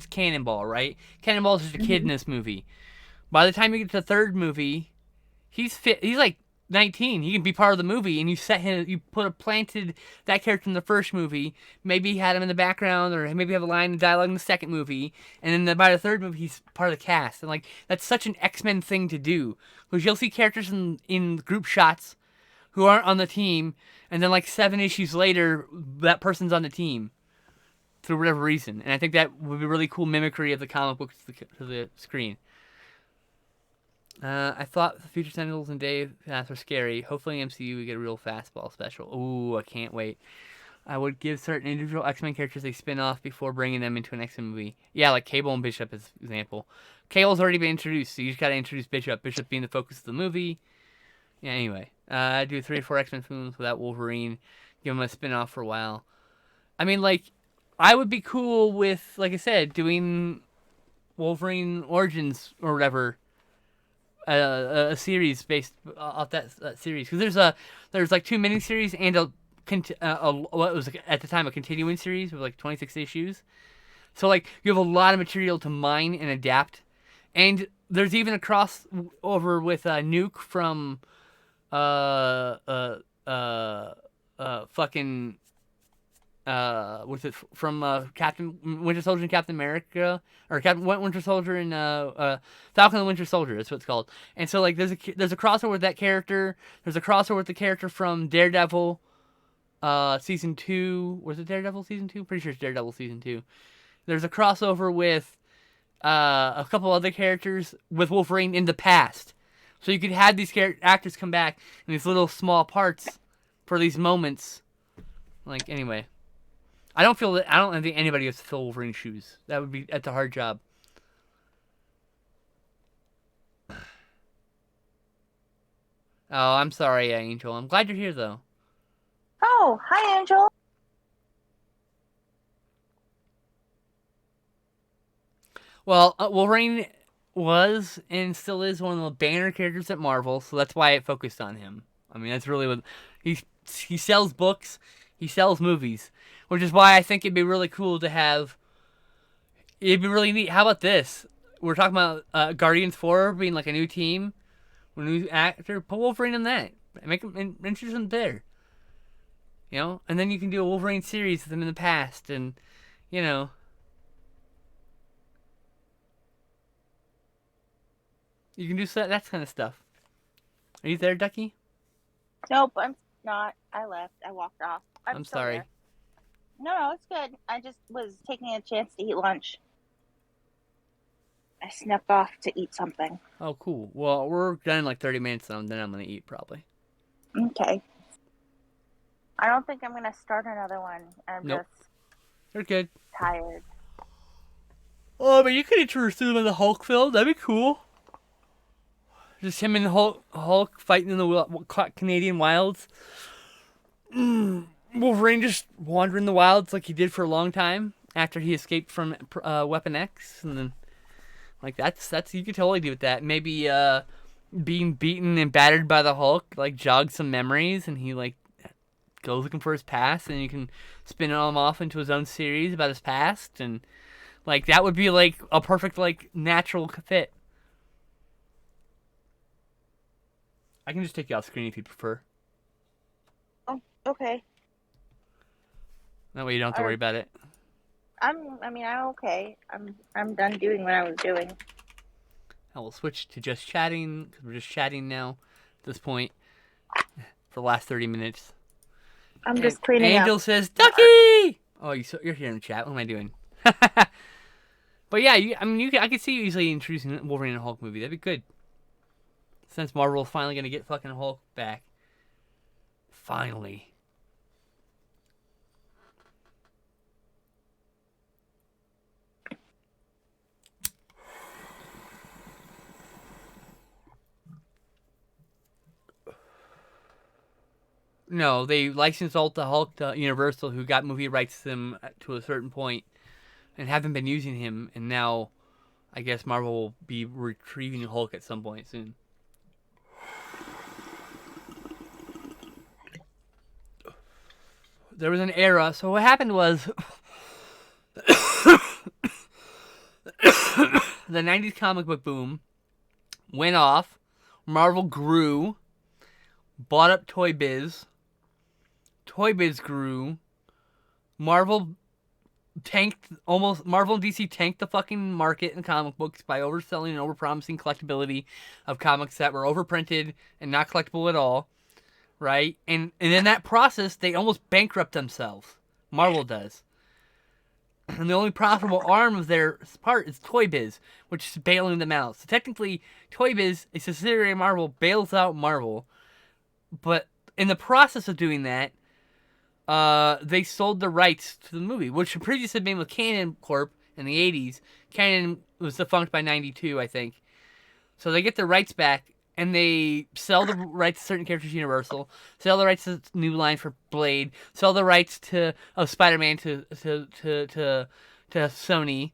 Cannonball, right? Cannonball's just a kid in this movie. By the time you get to the third movie, he's like 19. He can be part of the movie, and you planted that character in the first movie. Maybe you had him in the background, or maybe you have a line of dialogue in the second movie, and then by the third movie, he's part of the cast. And like, that's such an X-Men thing to do, because you'll see characters in group shots who aren't on the team, and then like 7 issues later, that person's on the team through whatever reason. And I think that would be really cool mimicry of the comic book to the screen. I thought the Future Sentinels and Dave were scary. Hopefully in MCU we get a real fastball special. Ooh, I can't wait. I would give certain individual X-Men characters a spin-off before bringing them into an X-Men movie. Yeah, like Cable and Bishop as example. Cable's already been introduced, so you just gotta introduce Bishop. Bishop being the focus of the movie. Yeah, anyway. I'd do 3 or 4 X-Men films without Wolverine. Give him a spin-off for a while. I mean, like, I would be cool with, like I said, doing Wolverine Origins or whatever. A series based off that series, because there's like 2 miniseries and what was at the time a continuing series with like 26 issues. So like you have a lot of material to mine and adapt, and there's even a crossover with Nuke from what's it from Captain Winter Soldier and Captain America, or Captain Winter Soldier and Falcon and Winter Soldier. That's what it's called. And so like there's a crossover with that character. There's a crossover with the character from Daredevil, season 2. Was it Daredevil season 2? Pretty sure it's Daredevil season 2. There's a crossover with a couple other characters with Wolverine in the past. So you could have these actors come back in these little small parts for these moments. Like, anyway. I don't think anybody has to fill Wolverine's shoes. That's a hard job. Oh, I'm sorry, Angel. I'm glad you're here, though. Oh, hi, Angel. Well, Wolverine was and still is one of the banner characters at Marvel, so that's why it focused on him. I mean, that's really what he sells books, he sells movies, which is why I think it'd be really cool to have. It'd be really neat. How about this? we're talking about Guardians 4 being like a new team, a new actor. Put Wolverine in that. Make him interesting there. You know, and then you can do a Wolverine series with them in the past, and you know. You can do that kind of stuff. Are you there, Ducky? Nope, I'm not. I left. I walked off. I'm sorry. There. No, it's good. I just was taking a chance to eat lunch. I snuck off to eat something. Oh, cool. Well, we're done in like 30 minutes, and then I'm going to eat probably. Okay. I don't think I'm going to start another one. I'm Nope. just You're good. tired. Oh, but you could introduce him in the Hulk film. That'd be cool. Just him and Hulk fighting in the Canadian wilds. Wolverine just wandering the wilds like he did for a long time after he escaped from Weapon X, and then like that's you could totally do with that. Maybe being beaten and battered by the Hulk like jogs some memories, and he like goes looking for his past, and you can spin him off into his own series about his past, and like that would be like a perfect like natural fit. I can just take you off screen if you prefer. Oh, okay. That way you don't have to worry about it. I'm okay. I'm done doing what I was doing. I will switch to just chatting, because we're just chatting now at this point for the last 30 minutes. I'm just cleaning Angel up. says, Ducky! Oh, you're here in the chat. What am I doing? But yeah, I could see you easily introducing Wolverine in a Hulk movie. That'd be good. Since Marvel's finally going to get fucking Hulk back. Finally. No, they licensed all the Hulk to Universal, who got movie rights to them to a certain point, and haven't been using him. And now, I guess Marvel will be retrieving Hulk at some point soon. There was an era. So what happened was, the '90s comic book boom went off. Marvel grew, bought up Toy Biz. Toy Biz grew. Marvel and DC tanked the fucking market in comic books by overselling and overpromising collectability of comics that were overprinted and not collectible at all, right? And in that process, they almost bankrupt themselves. Marvel does. And the only profitable arm of their part is Toy Biz, which is bailing them out. So technically, Toy Biz, a subsidiary of Marvel, bails out Marvel. But in the process of doing that, they sold the rights to the movie, which previously had been with Canon Corp in the 80s. Canon was defunct by 92, I think. So they get the rights back, and they sell the rights to certain characters to Universal, sell the rights to New Line for Blade, sell the rights to Spider-Man to Sony.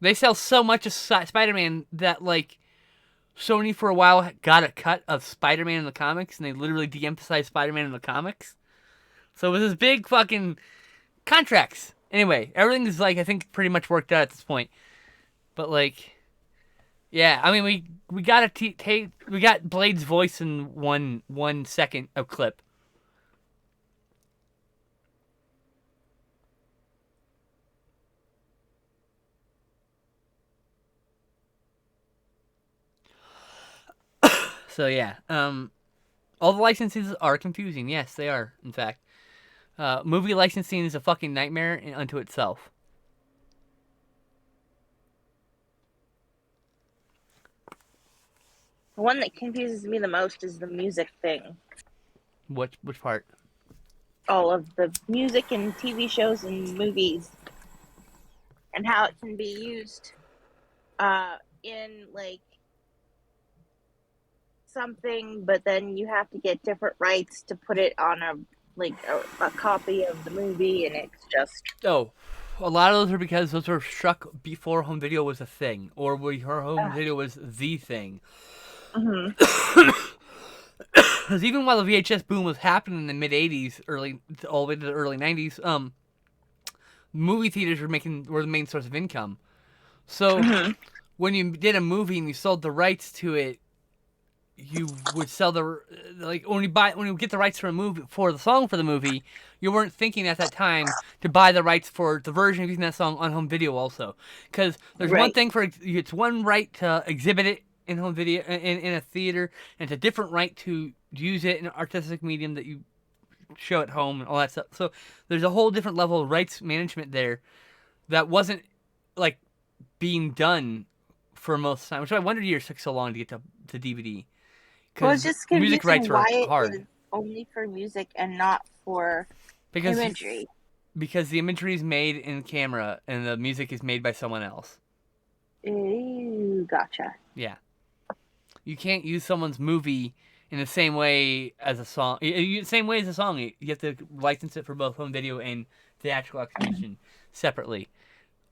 They sell so much of Spider-Man that, like, Sony for a while got a cut of Spider-Man in the comics, and they literally de-emphasized Spider-Man in the comics. So it was this big fucking contracts. Anyway, everything is, like, I think pretty much worked out at this point. But, like, yeah, I mean, we got we got Blade's voice in 1 second of clip. So yeah, all the licenses are confusing. Yes, they are. In fact, movie licensing is a fucking nightmare unto itself. The one that confuses me the most is the music thing. Which part? All of the music in TV shows and movies, and how it can be used in, like, something, but then you have to get different rights to put it on a copy of the movie, and it's just... Oh, a lot of those are because those were struck before home video was a thing, or her home video was the thing. Because even while the VHS boom was happening in the mid '80s, all the way to the early '90s, movie theaters were the main source of income. So when you did a movie and you sold the rights to it, you would sell when you get the rights for a movie for the song for the movie, you weren't thinking at that time to buy the rights for the version of using that song on home video also, because there's one Right. thing for it's one right to exhibit it in home video in a theater, and it's a different right to use it in an artistic medium that you show at home and all that stuff. So there's a whole different level of rights management there that wasn't like being done for most of the time, which I wondered yours took so long to get to DVD. Well, it's just music rights confusing were why hard. it is only for music and not for imagery. Because the imagery is made in camera and the music is made by someone else. Ooh, gotcha. Yeah. You can't use someone's movie in the same way as a song. Same way as a song. You have to license it for both home video and theatrical exhibition separately.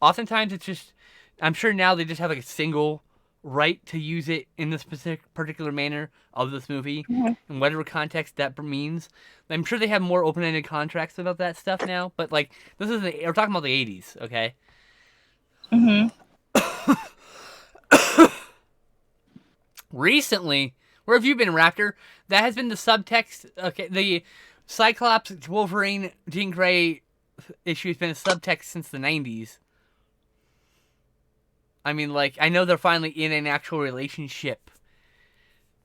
Oftentimes it's just, I'm sure now they just have like a single right to use it in this particular manner of this movie, in whatever context that means. I'm sure they have more open-ended contracts about that stuff now, but like we're talking about the 80s, okay? Recently, where have you been, Raptor? That has been the subtext. Okay, the Cyclops, Wolverine, Jean Grey issue has been a subtext since the 90s. I mean, like, I know they're finally in an actual relationship,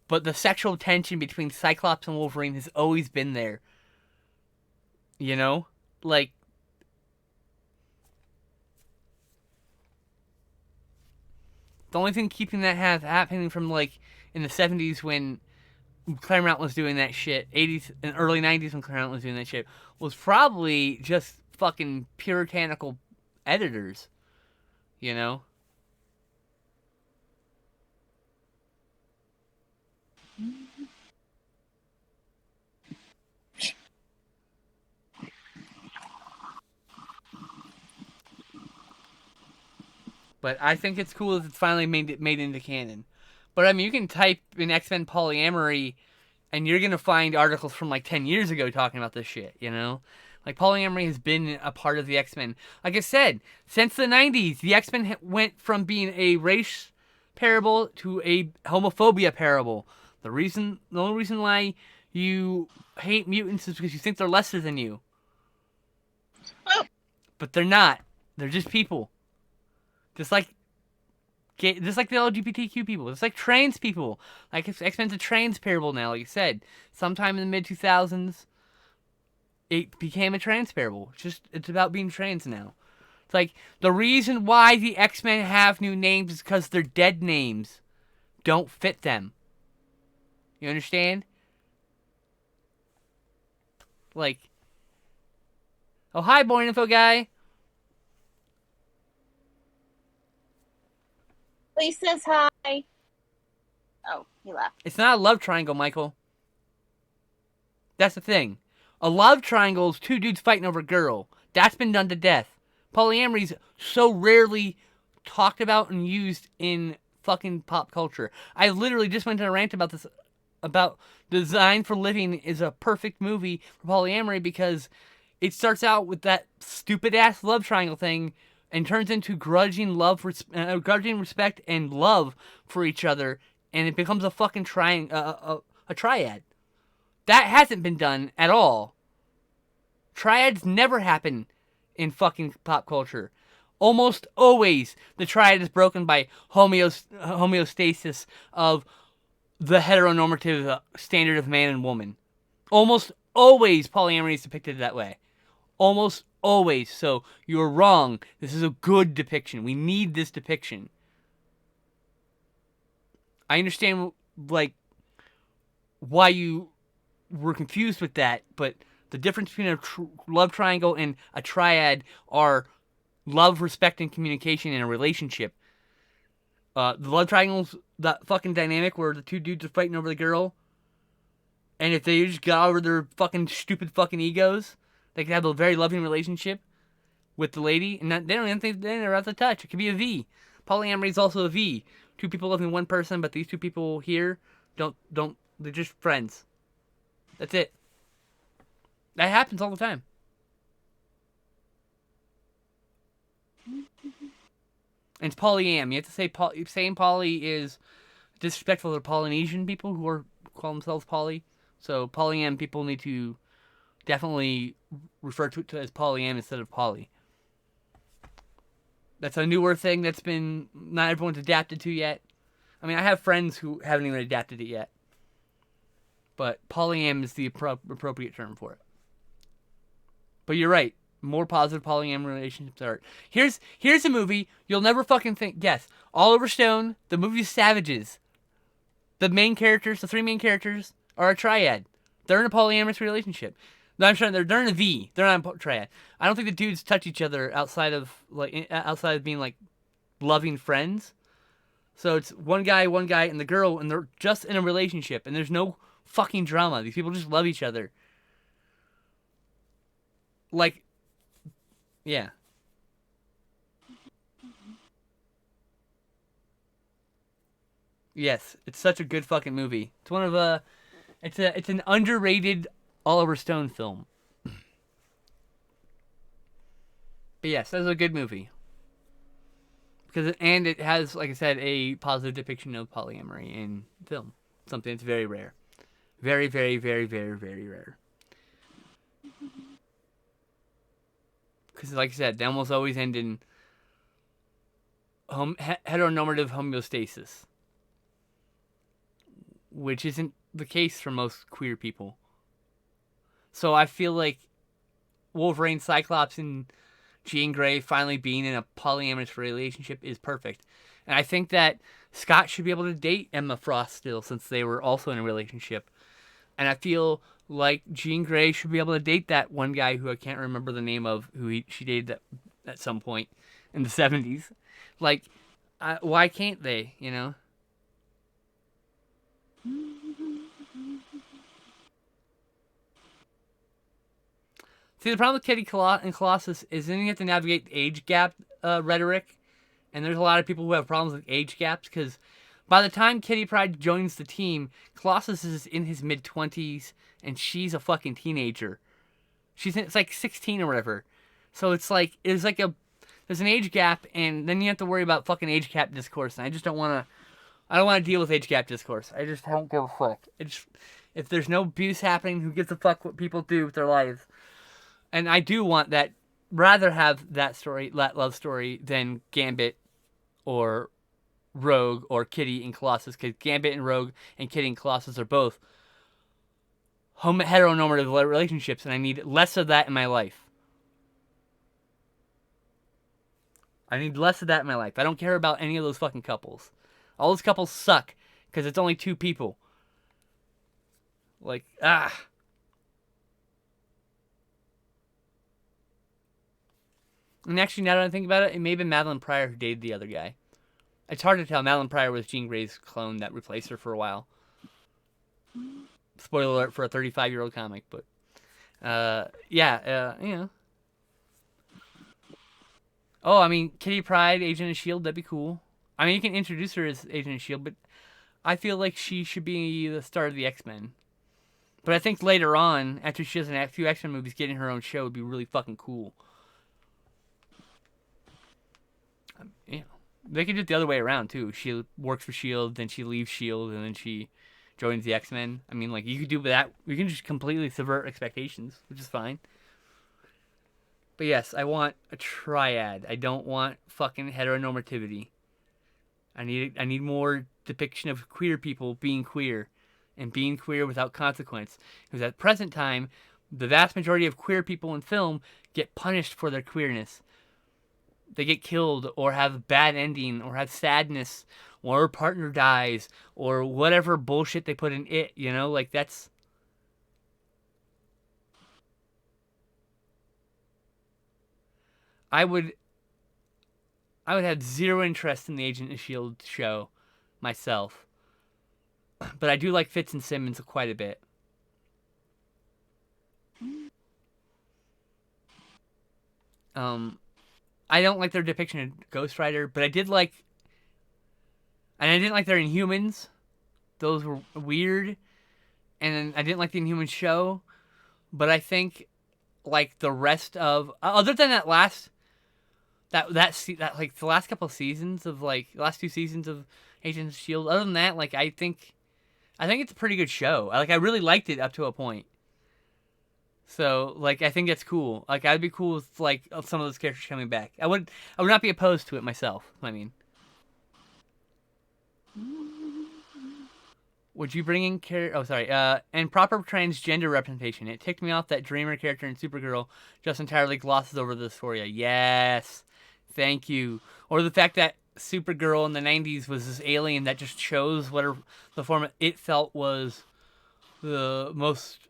but the sexual tension between Cyclops and Wolverine has always been there. You know? Like, the only thing keeping that happening from, like, in the 70s when Claremont was doing that shit, 80s and early 90s when Claremont was doing that shit, was probably just fucking puritanical editors. You know? But I think it's cool that it's finally made into canon. But I mean, you can type in X-Men polyamory, and you're gonna find articles from like 10 years ago talking about this shit. You know, like polyamory has been a part of the X-Men. Like I said, since the 90s, the X-Men went from being a race parable to a homophobia parable. The only reason why you hate mutants is because you think they're lesser than you. But they're not. They're just people. Just like the LGBTQ people. Just like trans people. Like X-Men's a trans parable now, like you said. Sometime in the mid-2000s, it became a trans parable. It's about being trans now. It's like, the reason why the X-Men have new names is because their dead names don't fit them. You understand? Like, oh, hi, Born Info Guy. Please says hi. Oh, he left. It's not a love triangle, Michael. That's the thing. A love triangle is two dudes fighting over a girl. That's been done to death. Polyamory's so rarely talked about and used in fucking pop culture. I literally just went on a rant about this, about Design for Living is a perfect movie for polyamory because it starts out with that stupid ass love triangle thing and turns into grudging respect and love for each other, and it becomes a fucking a triad. That hasn't been done at all. Triads never happen in fucking pop culture. Almost always, the triad is broken by homeostasis of the heteronormative standard of man and woman. Almost always, polyamory is depicted that way. Almost always. So you're wrong. This is a good depiction. We need this depiction. I understand, like, why you were confused with that, but the difference between a love triangle and a triad are love, respect, and communication in a relationship. The love triangle's that fucking dynamic where the two dudes are fighting over the girl, and if they just got over their fucking stupid fucking egos, they could have a very loving relationship with the lady, and they don't even think they're out to touch. It could be a V. Polyamory is also a V. Two people loving one person, but these two people here don't. They're just friends. That's it. That happens all the time. And it's polyam. You have to say saying poly is disrespectful to Polynesian people who call themselves poly. So polyam people need to definitely refer to it as polyam instead of poly. That's a newer thing that's been not everyone's adapted to yet. I mean, I have friends who haven't even adapted it yet. But polyam is the appropriate term for it. But you're right. More positive polyam relationships are. Here's a movie you'll never fucking guess. Oliver Stone, the movie Savages. The main characters, the 3 main characters, are a triad. They're in a polyamorous relationship. No, I'm sorry, they're in a V. They're not a triad. I don't think the dudes touch each other outside of being like loving friends. So it's one guy, and the girl, and they're just in a relationship, and there's no fucking drama. These people just love each other. Like, yeah. Yes, it's such a good fucking movie. It's one of it's an underrated Oliver Stone film. But yes, that's a good movie. Because it has, like I said, a positive depiction of polyamory in film. Something that's very rare. Very, very, very, very, very rare. Because, like I said, they almost always end in heteronormative homeostasis. Which isn't the case for most queer people. So I feel like Wolverine, Cyclops, and Jean Grey finally being in a polyamorous relationship is perfect. And I think that Scott should be able to date Emma Frost still, since they were also in a relationship. And I feel like Jean Grey should be able to date that one guy who I can't remember the name of, she dated at some point in the 70s. Like, why can't they, you know? See, the problem with Kitty and Colossus is then you have to navigate the age gap rhetoric. And there's a lot of people who have problems with age gaps because by the time Kitty Pryde joins the team, Colossus is in his mid-20s and she's a fucking teenager. It's like 16 or whatever. So there's an age gap, and then you have to worry about fucking age gap discourse. And I just don't want to deal with age gap discourse. I just don't give a fuck. If there's no abuse happening, who gives a fuck what people do with their lives? And I do want that, rather have that love story than Gambit or Rogue or Kitty and Colossus, because Gambit and Rogue and Kitty and Colossus are both heteronormative relationships, and I need less of that in my life. I need less of that in my life. I don't care about any of those fucking couples. All those couples suck, because it's only 2 people. Like, And actually, now that I think about it, it may have been Madeline Pryor who dated the other guy. It's hard to tell. Madeline Pryor was Jean Grey's clone that replaced her for a while. Spoiler alert for a 35-year-old comic, but you know. Oh, I mean, Kitty Pryde, Agent of S.H.I.E.L.D., that'd be cool. I mean, you can introduce her as Agent of S.H.I.E.L.D., but I feel like she should be the star of the X-Men. But I think later on, after she does a few X-Men movies, getting her own show would be really fucking cool. You know, they could do it the other way around, too. She works for S.H.I.E.L.D., then she leaves S.H.I.E.L.D., and then she joins the X-Men. I mean, like, you could do that. You can just completely subvert expectations, which is fine. But yes, I want a triad. I don't want fucking heteronormativity. I need more depiction of queer people being queer, and being queer without consequence. Because at present time, the vast majority of queer people in film get punished for their queerness. They get killed, or have a bad ending, or have sadness, or a partner dies, or whatever bullshit they put in it, you know? Like, that's... I would have zero interest in the Agent of S.H.I.E.L.D. show myself. But I do like Fitz and Simmons quite a bit. I don't like their depiction of Ghost Rider, but I did like... And I didn't like their Inhumans. Those were weird. And I didn't like the Inhumans show. But I think, like, the rest of... Other than that last that like the last couple of seasons of like the last 2 seasons of Agents of Shield. Other than that, like I think it's a pretty good show. I really liked it up to a point. So like I think that's cool. Like I'd be cool with like some of those characters coming back. I would not be opposed to it myself. I mean, would you bring in and proper transgender representation? It ticked me off that Dreamer character in Supergirl just entirely glosses over the dysphoria. Yes, thank you. Or the fact that Supergirl in the 90s was this alien that just chose whatever the form it felt was the most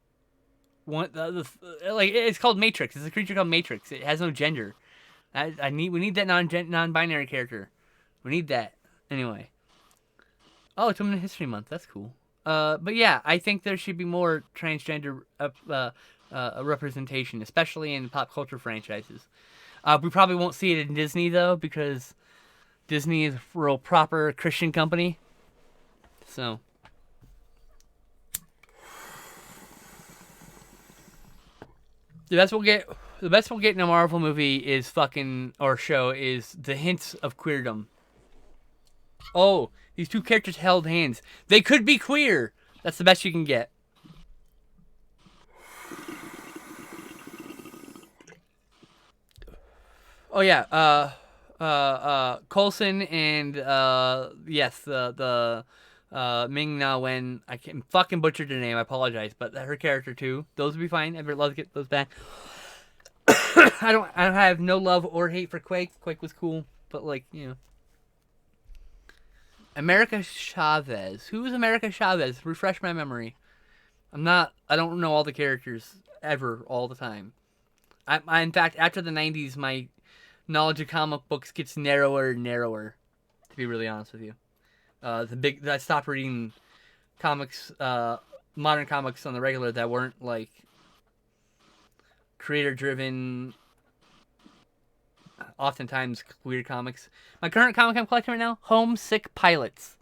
like it's called Matrix. It's a creature called Matrix. It has no gender. We need that non-binary character. We need that anyway. Oh, it's Women's History Month. That's cool. But yeah, I think there should be more transgender representation, especially in pop culture franchises. We probably won't see it in Disney though, because Disney is a real proper Christian company. So. The best we'll get in a Marvel movie is show is the hints of queerdom. Oh, these two characters held hands. They could be queer. That's the best you can get. Oh yeah, Coulson and yes, the Ming Na Wen. I can fucking butchered her name. I apologize, but her character too. Those would be fine. I'd love to get those back. I have no love or hate for Quake. Quake was cool, but like America Chavez. Who is America Chavez? Refresh my memory. I don't know all the characters ever all the time. I in fact after the 90s, my knowledge of comic books gets narrower and narrower. To be really honest with you. I stopped reading comics, modern comics on the regular that weren't like creator-driven, oftentimes weird comics. My current comic I'm collecting right now, Homesick Pilots.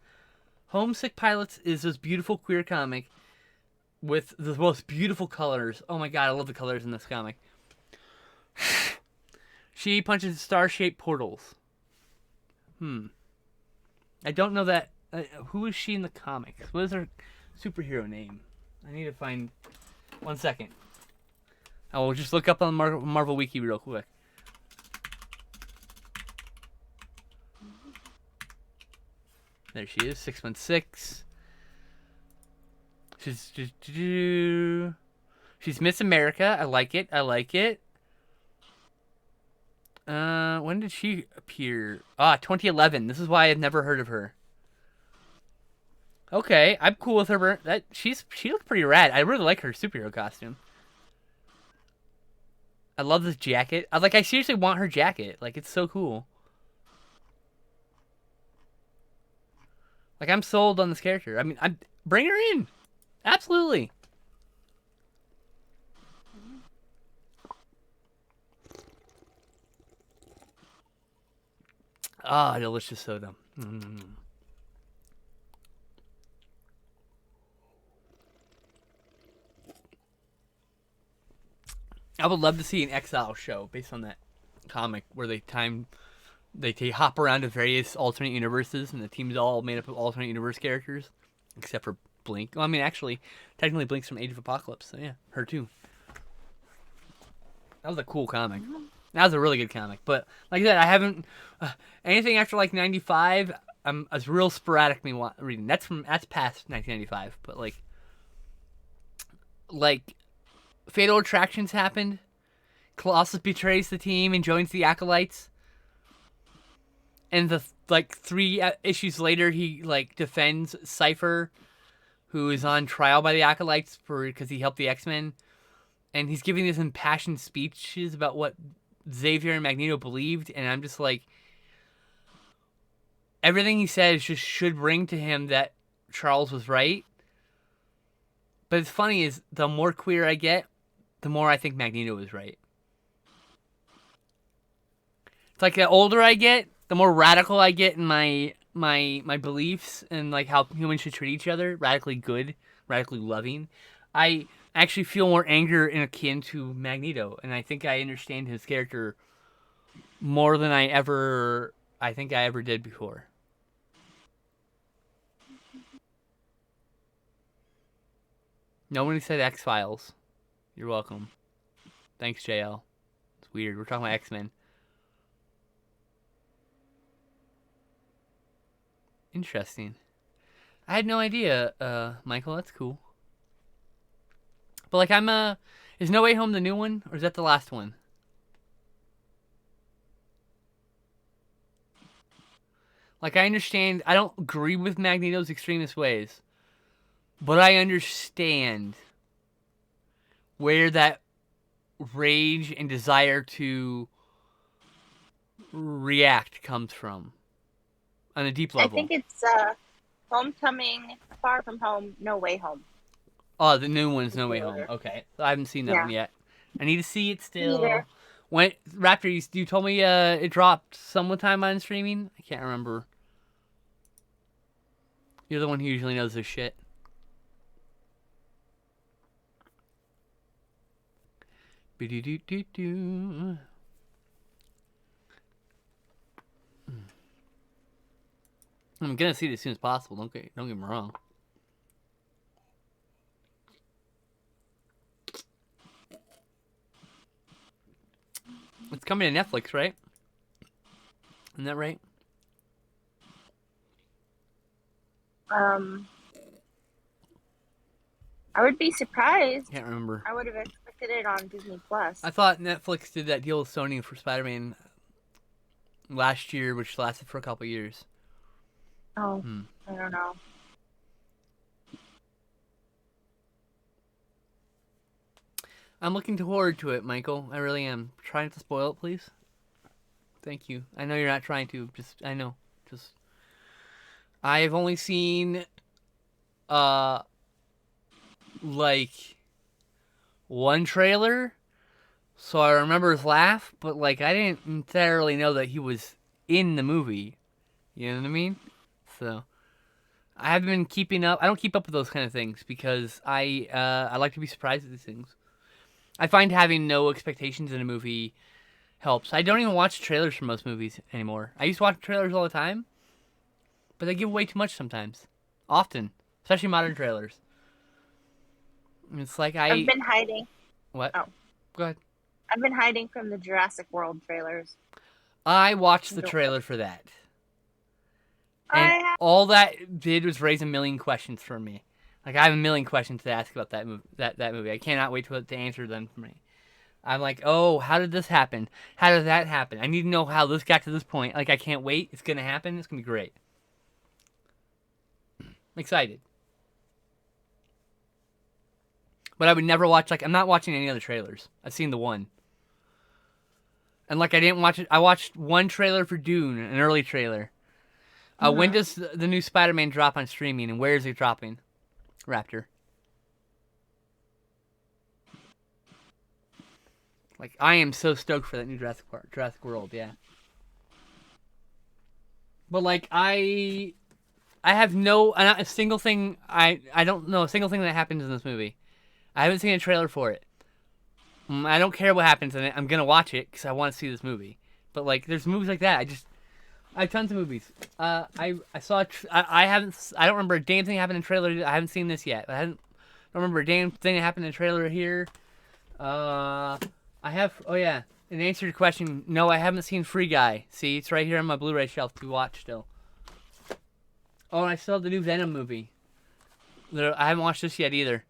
Homesick Pilots is this beautiful queer comic with the most beautiful colors. Oh my god, I love the colors in this comic. She punches star-shaped portals. I don't know that. Who is she in the comics? What is her superhero name? I need to find. 1 second. I will just look up on Marvel Wiki real quick. There she is, 616. She's Miss America. I like it. When did she appear? 2011. This is why I've never heard of her. Okay, I'm cool with her. She looks pretty rad. I really like her superhero costume. I love this jacket. I seriously want her jacket. Like, it's so cool. Like, I'm sold on this character. I mean, bring her in. Absolutely. Delicious soda. I would love to see an Exile show based on that comic where they hop around to various alternate universes and the team's all made up of alternate universe characters, except for Blink. Well, I mean, actually, technically Blink's from Age of Apocalypse, so yeah, her too. That was a cool comic. That was a really good comic, but like I said, I haven't anything after like 95. It's real sporadic me reading. That's past 1995, but like Fatal Attractions happened. Colossus betrays the team and joins the Acolytes. And the 3 issues later, he defends Cypher, who is on trial by the Acolytes because he helped the X-Men, and he's giving these impassioned speeches about what Xavier and Magneto believed, and I'm just like, everything he says just should ring to him that Charles was right. But it's funny is the more queer I get, the more I think Magneto is right. It's like the older I get, the more radical I get in my beliefs and like how humans should treat each other. Radically good, radically loving. I actually feel more anger and akin to Magneto, and I think I understand his character more than I think I ever did before. Nobody said X-Files. You're welcome. Thanks, JL. It's weird. We're talking about X-Men. Interesting. I had no idea, Michael. That's cool. But like, is No Way Home the new one, or is that the last one? Like, I understand. I don't agree with Magneto's extremist ways, but I understand where that rage and desire to react comes from on a deep level. I think it's Homecoming, Far From Home, No Way Home. Oh, the new one's No Way Home. Okay, I haven't seen that one yet. I need to see it still. Neither. When Raptor, you told me it dropped sometime on streaming. I can't remember. You're the one who usually knows this shit. Be-do-do-do-do. I'm gonna see it as soon as possible. Don't get me wrong. It's coming to Netflix, right? Isn't that right? I would be surprised. Can't remember. I would have expected it on Disney Plus. I thought Netflix did that deal with Sony for Spider-Man last year, which lasted for a couple years. Oh, I don't know. I'm looking forward to it, Michael. I really am. Try not to spoil it, please. Thank you. I know you're not trying to. I've only seen, like, one trailer, so I remember his laugh, but, like, I didn't entirely know that he was in the movie. You know what I mean? So, I haven't been keeping up. I don't keep up with those kind of things because I like to be surprised at these things. I find having no expectations in a movie helps. I don't even watch trailers for most movies anymore. I used to watch trailers all the time, but they give away too much sometimes. Often. Especially modern trailers. It's like I've been hiding. What? Oh. Go ahead. I've been hiding from the Jurassic World trailers. I watched the trailer for that. And all that did was raise a million questions for me. Like, I have a million questions to ask about that movie. I cannot wait to answer them for me. I'm like, oh, how did this happen? How did that happen? I need to know how this got to this point. Like, I can't wait. It's going to happen. It's going to be great. I'm excited. But I would never watch, like, I'm not watching any other trailers. I've seen the one. And, like, I didn't watch it. I watched one trailer for Dune, an early trailer. When does the new Spider-Man drop on streaming, and where is it dropping? Raptor. Like, I am so stoked for that new Jurassic World, yeah. But, like, I have not a single thing, I don't know a single thing that happens in this movie. I haven't seen a trailer for it. I don't care what happens in it. I'm gonna watch it because I want to see this movie. But, like, there's movies like that. I have tons of movies. I don't remember a damn thing that happened in a trailer. I haven't seen this yet. I don't remember a damn thing that happened in a trailer here. In answer to your question, no, I haven't seen Free Guy. See, it's right here on my Blu-ray shelf to watch still. Oh, and I still have the new Venom movie. I haven't watched this yet either.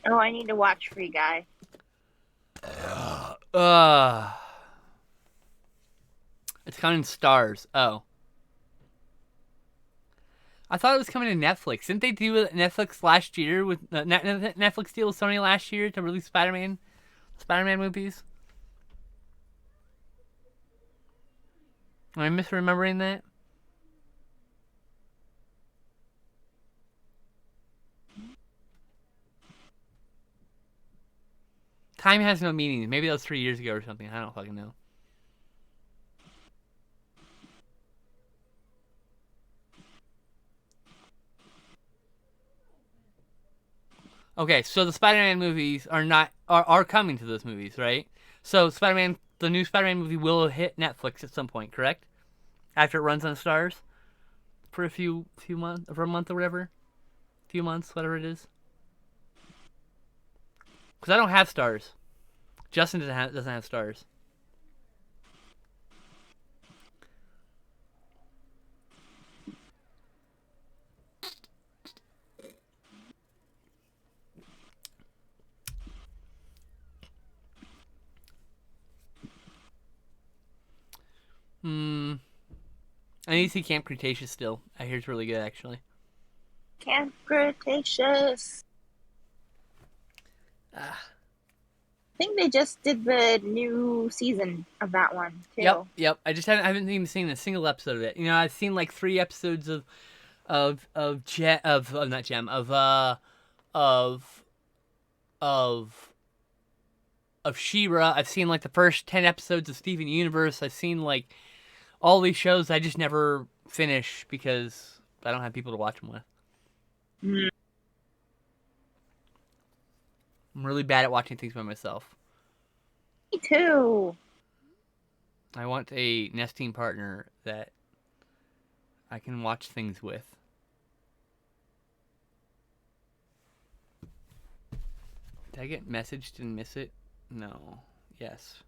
Oh, I need to watch Free Guy. It's coming in stars. Oh. I thought it was coming to Netflix. Didn't they do Netflix last year with Netflix deal with Sony last year to release Spider-Man movies? Am I misremembering that? Time has no meaning. Maybe that was 3 years ago or something. I don't fucking know. Okay, so the Spider-Man movies are coming to those movies, right? So Spider-Man the new Spider-Man movie will hit Netflix at some point, correct? After it runs on Stars for a few months, for a month or whatever, few months, whatever it is. Because I don't have Stars. Justin doesn't have Stars. I need to see Camp Cretaceous still. I hear it's really good, actually. Camp Cretaceous. I think they just did the new season of that one too. Yep. I haven't even seen a single episode of it. You know, I've seen like 3 episodes of She-Ra. I've seen like the first 10 episodes of Steven Universe. I've seen like all these shows I just never finish because I don't have people to watch them with. Mm. I'm really bad at watching things by myself. Me too. I want a nesting partner that I can watch things with. Did I get messaged and miss it? No. Yes.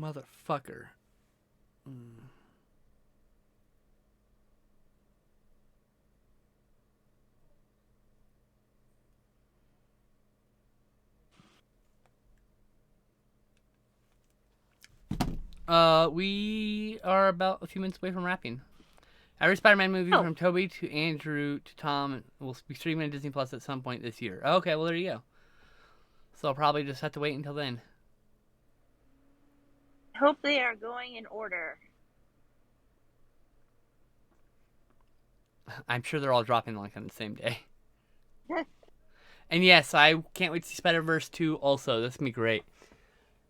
Motherfucker. We are about a few minutes away from wrapping. Every Spider-Man movie from Toby to Andrew to Tom will be streaming on Disney Plus at some point this year. Okay, well there you go. So I'll probably just have to wait until then. I hope they are going in order. I'm sure they're all dropping like on the same day. And yes, I can't wait to see Spider-Verse 2 also. That's going to be great.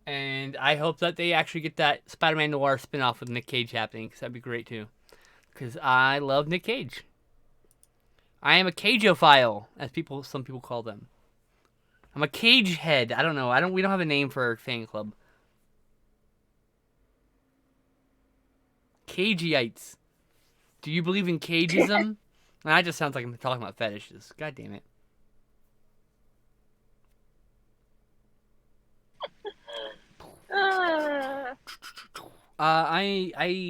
And I hope that they actually get that Spider-Man Noir spin-off with Nick Cage happening, because that'd be great too. Because I love Nick Cage. I am a Cageophile, as some people call them. I'm a Cage head. I don't know. We don't have a name for our fan club. Cageites. Do you believe in cageism? That just sounds like I'm talking about fetishes. God damn it. I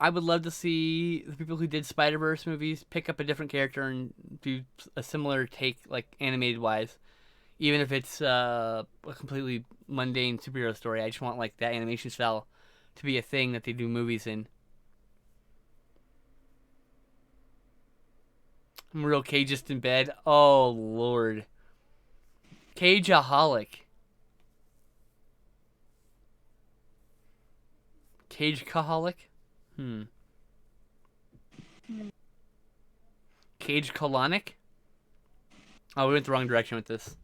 would love to see the people who did Spider-Verse movies pick up a different character and do a similar take, like animated wise. Even if it's a completely mundane superhero story, I just want like that animation style to be a thing that they do movies in. I'm real cageist in bed. Oh Lord. Cageaholic. Cage-kaholic? Cage colonic? Oh, we went the wrong direction with this.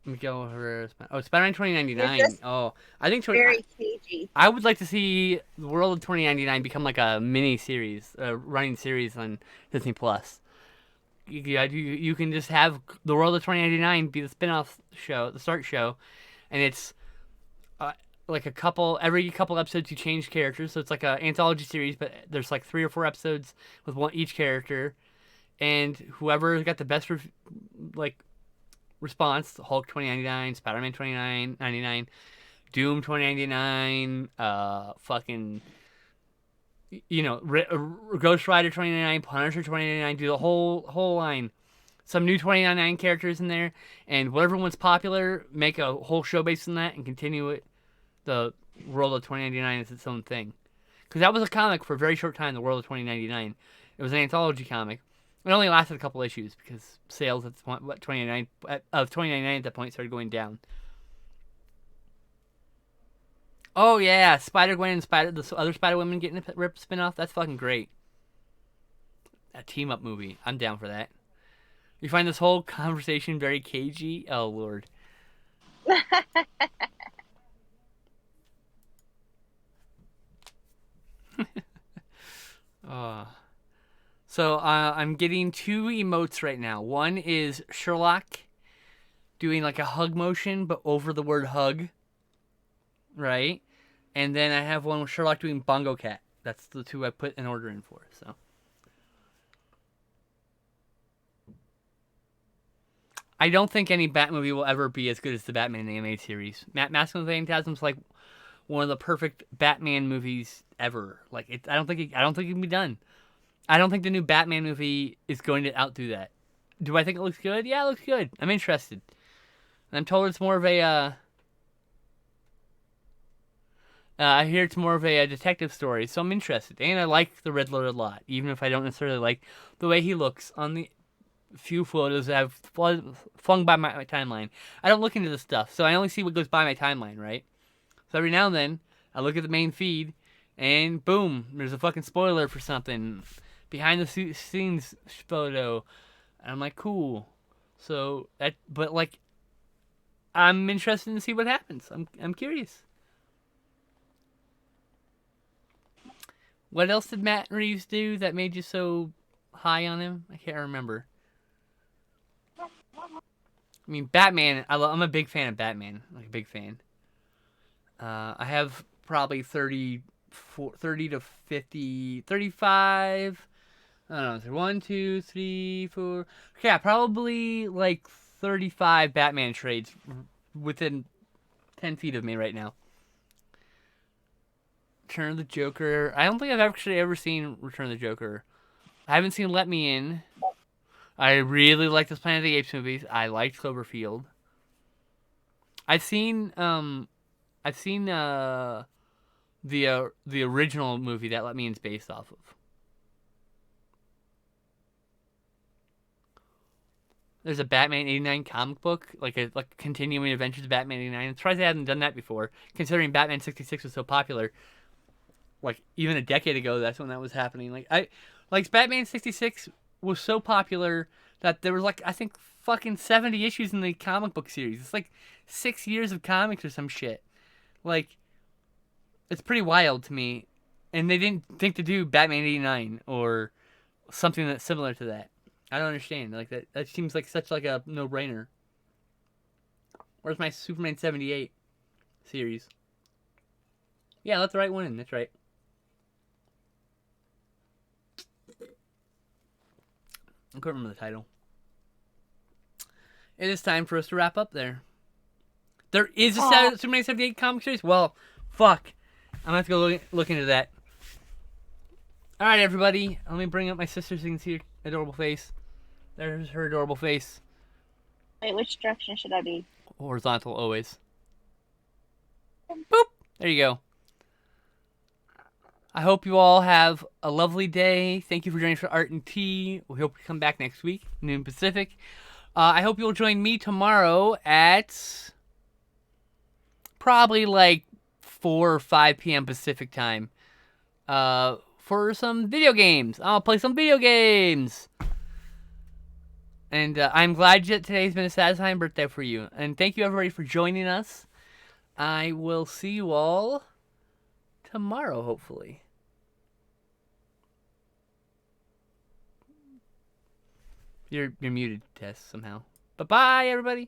Let me go over. Oh, Spider-Man 2099. Oh, I think very cagey. I would like to see the World of 2099 become like a mini series, a running series on Disney Plus. You can just have the World of 2099 be the spin-off show, the start show, and it's like every couple episodes you change characters, so it's like an anthology series, but there's like 3 or 4 episodes with each character, and whoever got the best response, Hulk 2099, Spider-Man 2099, Doom 2099, fucking, Ghost Rider 2099, Punisher 2099, do the whole line. Some new 2099 characters in there, and whatever one's popular, make a whole show based on that and continue it. The World of 2099 is its own thing. Because that was a comic for a very short time, the World of 2099. It was an anthology comic. It only lasted a couple issues because sales at 2099 at that point started going down. Oh yeah, Spider-Gwen and the other Spider-Women getting a spin-off. That's fucking great. A team-up movie. I'm down for that. You find this whole conversation very cagey? Oh lord. So I'm getting two emotes right now. One is Sherlock doing like a hug motion, but over the word hug, right? And then I have one with Sherlock doing Bongo Cat. That's the two I put an order in for. So I don't think any Bat movie will ever be as good as the Batman animated series. Mask of the Phantasm is like one of the perfect Batman movies ever. Like I don't think it can be done. I don't think the new Batman movie is going to outdo that. Do I think it looks good? Yeah, it looks good. I'm interested. I'm told it's more of a. I hear it's more of a detective story, so I'm interested. And I like the Riddler a lot, even if I don't necessarily like the way he looks on the few photos that I've flung by my timeline. I don't look into this stuff, so I only see what goes by my timeline, right? So every now and then, I look at the main feed, and boom, there's a fucking spoiler for something. Behind the scenes photo. And I'm like, cool. So, but like, I'm interested to see what happens. I'm curious. What else did Matt Reeves do that made you so high on him? I can't remember. I mean, Batman. I'm a big fan of Batman. Like a big fan. I have probably 30 to 50, 35. I don't know. 1, 2, 3, 4. Yeah, probably like 35 Batman trades within 10 feet of me right now. Return of the Joker. I don't think I've actually ever seen Return of the Joker. I haven't seen Let Me In. I really like those Planet of the Apes movies. I liked Cloverfield. I've seen the original movie that Let Me In's based off of. There's a Batman 89 comic book, like continuing adventures of Batman 89. I'm surprised they hadn't done that before, considering Batman 66 was so popular. Like even a decade ago, that's when that was happening. Like Batman 66 was so popular that there was like I think fucking 70 issues in the comic book series. It's like 6 years of comics or some shit. Like it's pretty wild to me. And they didn't think to do Batman 89 or something that's similar to that. I don't understand. Like that seems like such like a no-brainer. Where's my Superman 78 series? Yeah, let the right one in. That's right. I couldn't remember the title. It is time for us to wrap up there. There is a Superman 78 comic series? Well, fuck. I'm going to have to go look into that. Alright, everybody. Let me bring up my sister so you can see her adorable face. There's her adorable face. Wait, which direction should I be? Horizontal, always. Boop! There you go. I hope you all have a lovely day. Thank you for joining us for Art and Tea. We hope you come back next week, noon Pacific. I hope you'll join me tomorrow at probably like 4 or 5 p.m. Pacific time for some video games. I'll play some video games. And I'm glad that today's been a satisfying birthday for you. And thank you, everybody, for joining us. I will see you all tomorrow, hopefully. You're muted, Tess, somehow. Bye-bye, everybody.